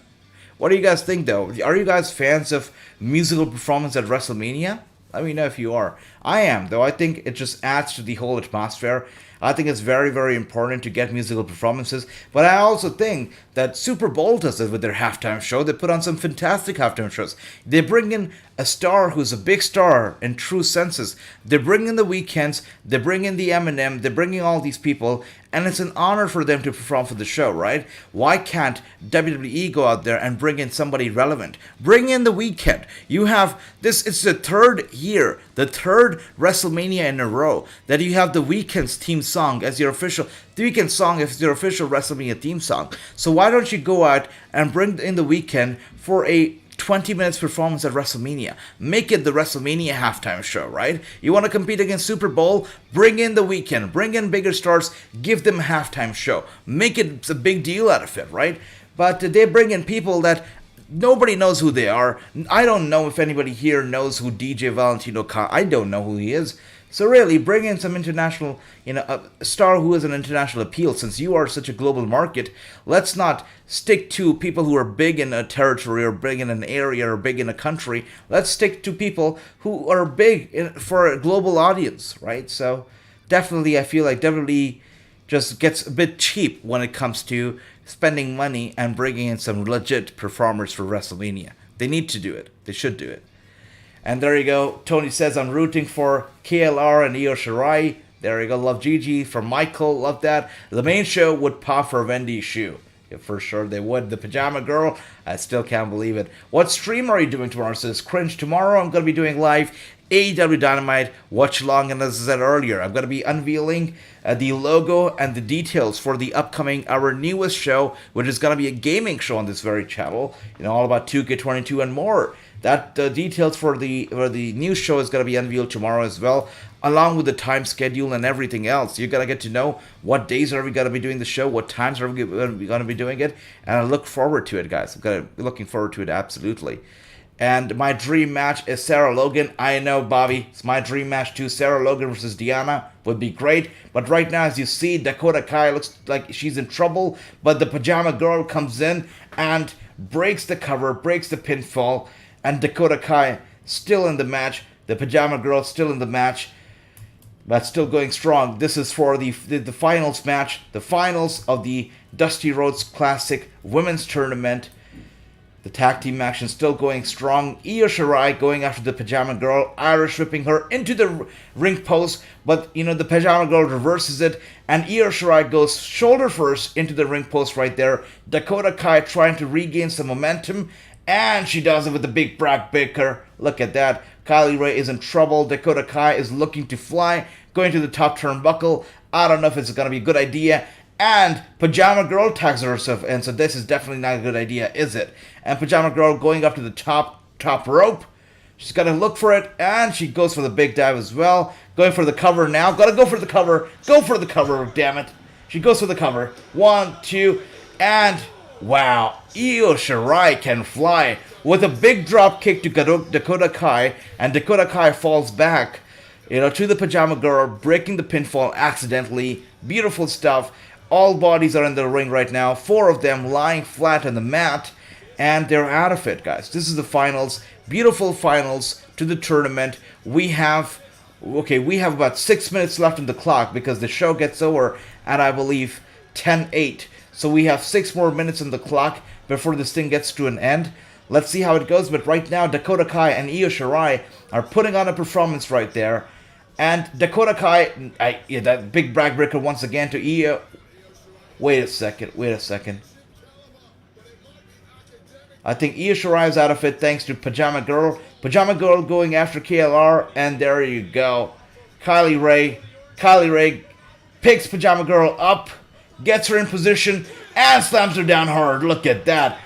What do you guys think, though? Are you guys fans of musical performance at WrestleMania? Let me know if you are. I am, though. I think it just adds to the whole atmosphere. I think it's very, very important to get musical performances. But I also think that Super Bowl does it with their halftime show. They put on some fantastic halftime shows. They bring in a star who's a big star in true senses. They bring in the Weekends. They bring in the Eminem. They bring in all these people. And it's an honor for them to perform for the show, right? Why can't WWE go out there and bring in somebody relevant? Bring in the Weeknd. You have this, it's the third year, the third WrestleMania in a row that you have the Weeknd's theme song as your official, the Weeknd song as your official WrestleMania theme song. So why don't you go out and bring in the Weeknd for a 20 minutes performance at WrestleMania? Make it the WrestleMania halftime show, right? You want to compete against Super Bowl? Bring in the Weeknd. Bring in bigger stars. Give them a halftime show. Make it a big deal out of it, right? But they bring in people that nobody knows who they are. I don't know if anybody here knows who DJ Valentino Khan. I don't know who he is. So really, bring in some international, a star who has an international appeal. Since you are such a global market, let's not stick to people who are big in a territory or big in an area or big in a country. Let's stick to people who are big for a global audience, right? So definitely, I feel like WWE just gets a bit cheap when it comes to spending money and bringing in some legit performers for WrestleMania. They need to do it. They should do it. And there you go. Tony says, I'm rooting for KLR and Io Shirai. There you go. Love Gigi. From Michael. Love that. The main show would pop for Wendy's shoe. Yeah, for sure they would. The Pajama Girl. I still can't believe it. What stream are you doing tomorrow? Says Cringe. Tomorrow I'm going to be doing live AEW Dynamite Watchalong. And as I said earlier, I'm going to be unveiling the logo and the details for the upcoming, our newest show, which is going to be a gaming show on this very channel. All about 2K22 and more. That details for the new show is going to be unveiled tomorrow as well, along with the time schedule and everything else. You're going to get to know what days are we going to be doing the show, what times are we going to be doing it, and I look forward to it, guys. I'm looking forward to it, absolutely. And my dream match is Sarah Logan. I know, Bobby, it's my dream match too. Sarah Logan versus Diana would be great. But right now, as you see, Dakota Kai looks like she's in trouble. But the Pajama Girl comes in and breaks the cover, breaks the pinfall. And Dakota Kai still in the match. The Pajama Girl still in the match. But still going strong. This is for the finals match. The finals of the Dusty Rhodes Classic Women's Tournament. The tag team action still going strong. Io Shirai going after the Pajama Girl. Irish whipping her into the ring post. But, you know, the Pajama Girl reverses it. And Io Shirai goes shoulder first into the ring post right there. Dakota Kai trying to regain some momentum. And she does it with the big backbreaker. Look at that. Kylie Ray is in trouble. Dakota Kai is looking to fly. Going to the top turnbuckle. I don't know if it's going to be a good idea. And Pajama Girl tags herself in, so this is definitely not a good idea, is it? And Pajama Girl going up to the top rope. She's got to look for it, and she goes for the big dive as well. Going for the cover now. Got to go for the cover. Go for the cover, damn it. She goes for the cover. 1, 2, and wow. Io Shirai can fly with a big drop kick to Dakota Kai, and Dakota Kai falls back, you know, to the Pajama Girl, breaking the pinfall accidentally. Beautiful stuff. All bodies are in the ring right now. 4 of them lying flat on the mat. And they're out of it, guys. This is the finals. Beautiful finals to the tournament. We have about 6 minutes left on the clock because the show gets over at, I believe, 10:08. So we have 6 more minutes on the clock before this thing gets to an end. Let's see how it goes. But right now, Dakota Kai and Io Shirai are putting on a performance right there. And Dakota Kai, that big backbreaker once again to Io. Wait a second. I think Io Shirai is out of it thanks to Pajama Girl. Pajama Girl going after KLR, and there you go. Kylie Ray picks Pajama Girl up, gets her in position, and slams her down hard. Look at that.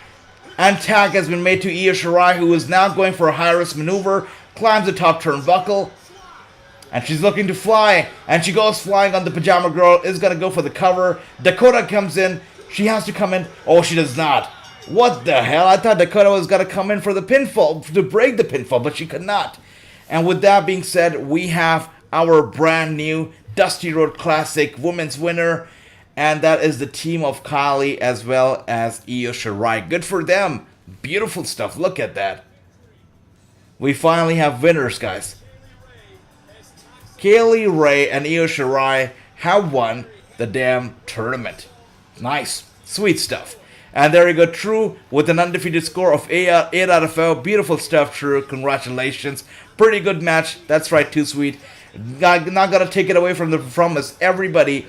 And tag has been made to Io Shirai, who is now going for a high-risk maneuver, climbs the top turnbuckle, and she's looking to fly, and she goes flying on the Pajama Girl, is going to go for the cover. Dakota comes in. She has to come in. Oh, she does not. What the hell? I thought Dakota was going to come in for the pinfall, to break the pinfall, but she could not. And with that being said, we have our brand new Dusty Road Classic Women's winner, and that is the team of Kylie as well as Io Shirai. Good for them. Beautiful stuff. Look at that. We finally have winners, guys. Kylie Ray and Io Shirai have won the damn tournament. Nice. Sweet stuff. And there you go, True, with an undefeated score of 8 out of 4. Beautiful stuff, True. Congratulations. Pretty good match. That's right, Too Sweet. Not gonna take it away from the performance. Everybody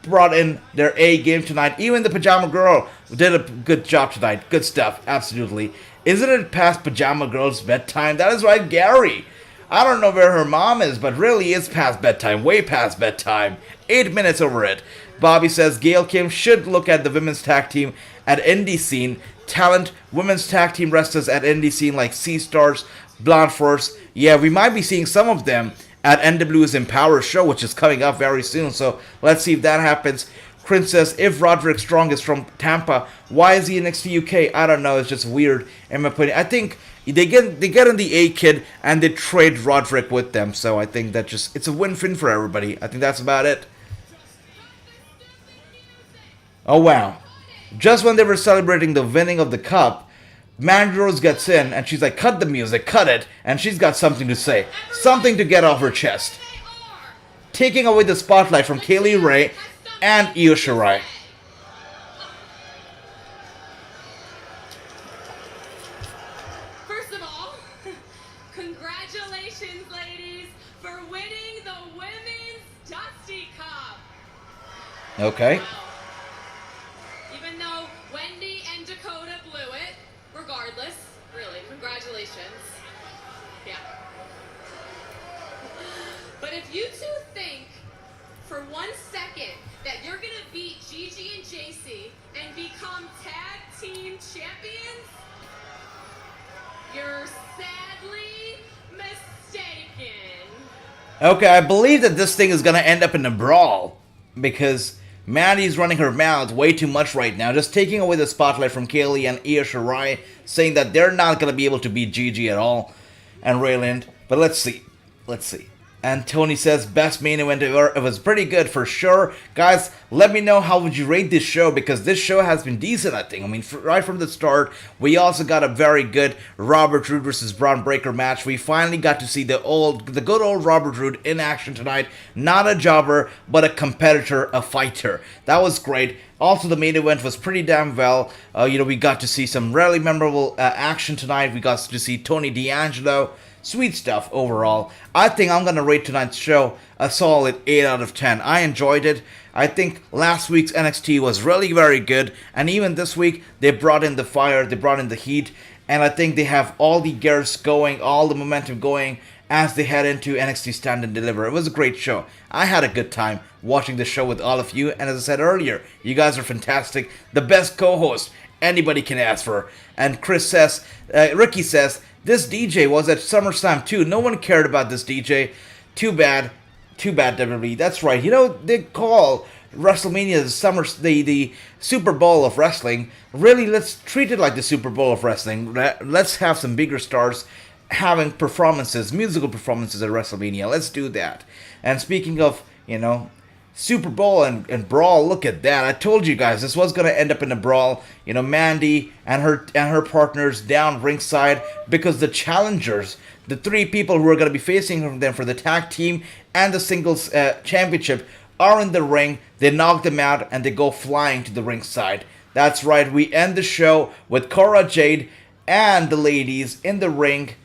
brought in their A game tonight. Even the Pajama Girl did a good job tonight. Good stuff. Absolutely. Isn't it past Pajama Girl's bedtime? That is right, Gary. I don't know where her mom is, but really it's past bedtime. Way past bedtime. 8 minutes over it. Bobby says Gail Kim should look at the women's tag team at indie scene. Talent women's tag team wrestlers at indie scene like Sea Stars, Blonde Force. Yeah, we might be seeing some of them at NW's Empower show, which is coming up very soon. So let's see if that happens. Chris says, if Roderick Strong is from Tampa, why is he in NXT UK? I don't know. It's just weird in my opinion. I think they get in the A kid and they trade Roderick with them. So I think that it's a win-win for everybody. I think that's about it. Oh wow. Just when they were celebrating the winning of the cup, Mandy Rose gets in and she's like, cut the music, cut it. And she's got something to say. Something to get off her chest. Taking away the spotlight from Kylie Ray and Io Shirai. First of all, congratulations, ladies, for winning the Women's Dusty Cup. Okay. Even though Wendy and Dakota blew it, regardless, really, congratulations. Yeah. But if you two think for 1 second that you're gonna beat Gigi and JC and become tag team champions, you're sadly mistaken. Okay, I believe that this thing is gonna end up in a brawl because Mandy's running her mouth way too much right now, just taking away the spotlight from Kaylee and Io Shirai, saying that they're not going to be able to beat Gigi at all, and Rayland. But let's see. And Tony says, best main event ever. It was pretty good for sure. Guys, let me know how would you rate this show, because this show has been decent, I think. I mean, right from the start, we also got a very good Robert Roode versus Braun Breaker match. We finally got to see the good old Robert Roode in action tonight. Not a jobber, but a competitor, a fighter. That was great. Also, the main event was pretty damn well. We got to see some really memorable action tonight. We got to see Tony D'Angelo. Sweet stuff overall. I think I'm going to rate tonight's show a solid 8 out of 10. I enjoyed it. I think last week's NXT was really very good. And even this week, they brought in the fire, they brought in the heat. And I think they have all the gears going, all the momentum going as they head into NXT Stand and Deliver. It was a great show. I had a good time watching the show with all of you. And as I said earlier, you guys are fantastic. The best co-host anybody can ask for. And Ricky says, this DJ was at SummerSlam too. No one cared about this DJ. Too bad, WWE. That's right. They call WrestleMania the Super Bowl of wrestling. Really, let's treat it like the Super Bowl of wrestling. Let's have some bigger stars having performances, musical performances at WrestleMania. Let's do that. And speaking of, Super Bowl and brawl, look at that. I told you guys this was going to end up in a brawl. Mandy and her partners down ringside, because the challengers, the three people who are going to be facing them for the tag team and the singles championship, are in the ring. They knock them out and they go flying to the ringside. That's right, we end the show with Cora Jade and the ladies in the ring,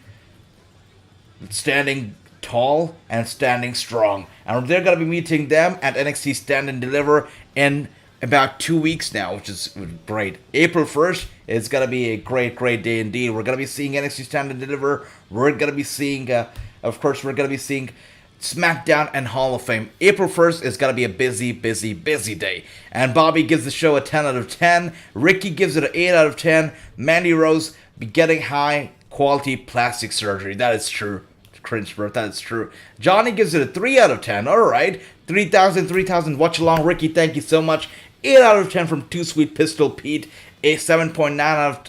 standing tall and standing strong. And they're going to be meeting them at NXT Stand and Deliver in about 2 weeks now, which is great. April 1st, it's going to be a great day indeed. We're going to be seeing NXT Stand and Deliver. We're going to be seeing, SmackDown and Hall of Fame. April 1st is going to be a busy day. And Bobby gives the show a 10 out of 10. Ricky gives it an 8 out of 10. Mandy Rose be getting high quality plastic surgery. That is true. Cringe, bro. That is true. Johnny gives it a 3 out of 10. Alright. 3,000. Watchalong. Ricky, thank you so much. 8 out of 10 from Too Sweet Pistol Pete. A 7.9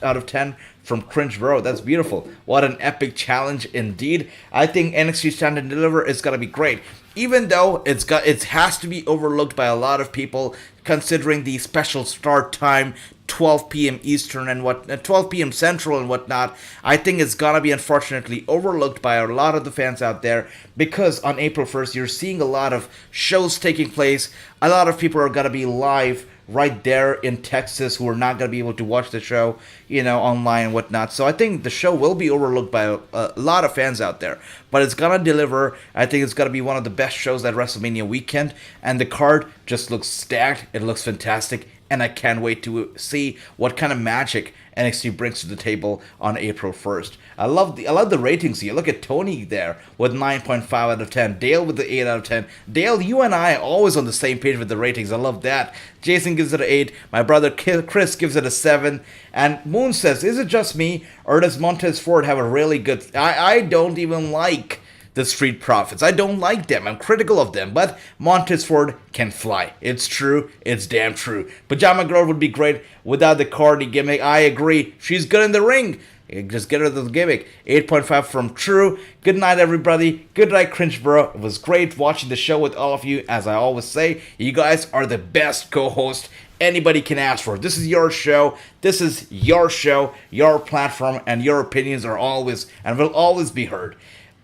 out of 10 from Cringe Bro. That's beautiful. What an epic challenge indeed. I think NXT Stand and Deliver is going to be great. Even though it has to be overlooked by a lot of people, considering the special start time, 12 p.m. Eastern and 12 p.m. Central and whatnot. I think it's gonna be unfortunately overlooked by a lot of the fans out there, because on April 1st you're seeing a lot of shows taking place. A lot of people are gonna be live right there in Texas who are not going to be able to watch the show, online and whatnot. So I think the show will be overlooked by a lot of fans out there. But it's going to deliver. I think it's going to be one of the best shows at WrestleMania weekend. And the card just looks stacked. It looks fantastic. And I can't wait to see what kind of magic NXT brings to the table on April 1st. I love the ratings here. Look at Tony there with 9.5 out of 10. Dale with the 8 out of 10. Dale, you and I are always on the same page with the ratings. I love that. Jason gives it an 8. My brother Chris gives it a 7. And Moon says, is it just me, or does Montez Ford have a really good... I don't even like the Street Profits. I don't like them. I'm critical of them. But Montez Ford can fly. It's true. It's damn true. Pajama Girl would be great without the Cardi gimmick. I agree. She's good in the ring. Just get rid of the gimmick. 8.5 from True. Good night, everybody. Good night, Cringe Bro. It was great watching the show with all of you. As I always say, you guys are the best co-host anybody can ask for. This is your show. This is your show, your platform, and your opinions are always and will always be heard.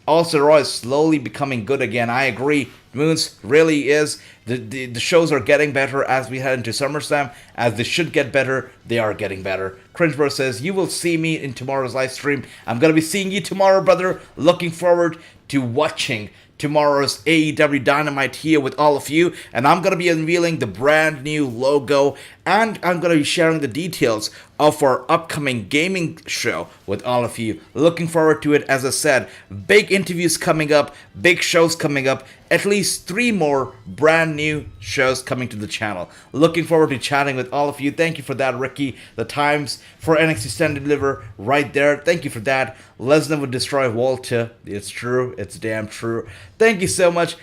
Also, Raw is slowly becoming good again. I agree. Moons really is. The shows are getting better as we head into SummerSlam. As they should get better, they are getting better. Cringebro says, you will see me in tomorrow's live stream. I'm going to be seeing you tomorrow, brother. Looking forward to watching tomorrow's AEW Dynamite here with all of you, and I'm going to be unveiling the brand new logo, and I'm going to be sharing the details of our upcoming gaming show with all of you. Looking forward to it. As I said, big interviews coming up, big shows coming up, at least 3 more brand new shows coming to the channel. Looking forward to chatting with all of you. Thank you for that, Ricky. The times for NXT Stand and Deliver right there. Thank you for that. Lesnar would destroy Walter. It's true. It's damn true. Thank you so much.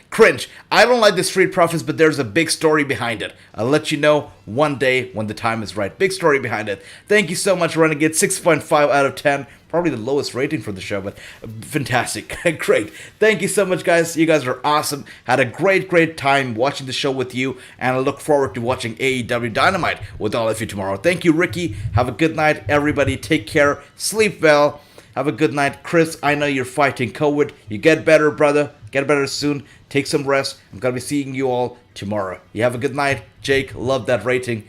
Cringe. I don't like the Street Profits, but there's a big story behind it. I'll let you know one day when the time is right. Big story behind it. Thank you so much, Renegade. 6.5 out of 10. Probably the lowest rating for the show, but fantastic. Great. Thank you so much, guys. You guys are awesome. Had a great time watching the show with you, and I look forward to watching AEW Dynamite with all of you tomorrow. Thank you, Ricky. Have a good night, everybody. Take care. Sleep well. Have a good night. Chris, I know you're fighting COVID. You get better, brother. Get better soon. Take some rest. I'm going to be seeing you all tomorrow. You have a good night. Jake, love that rating.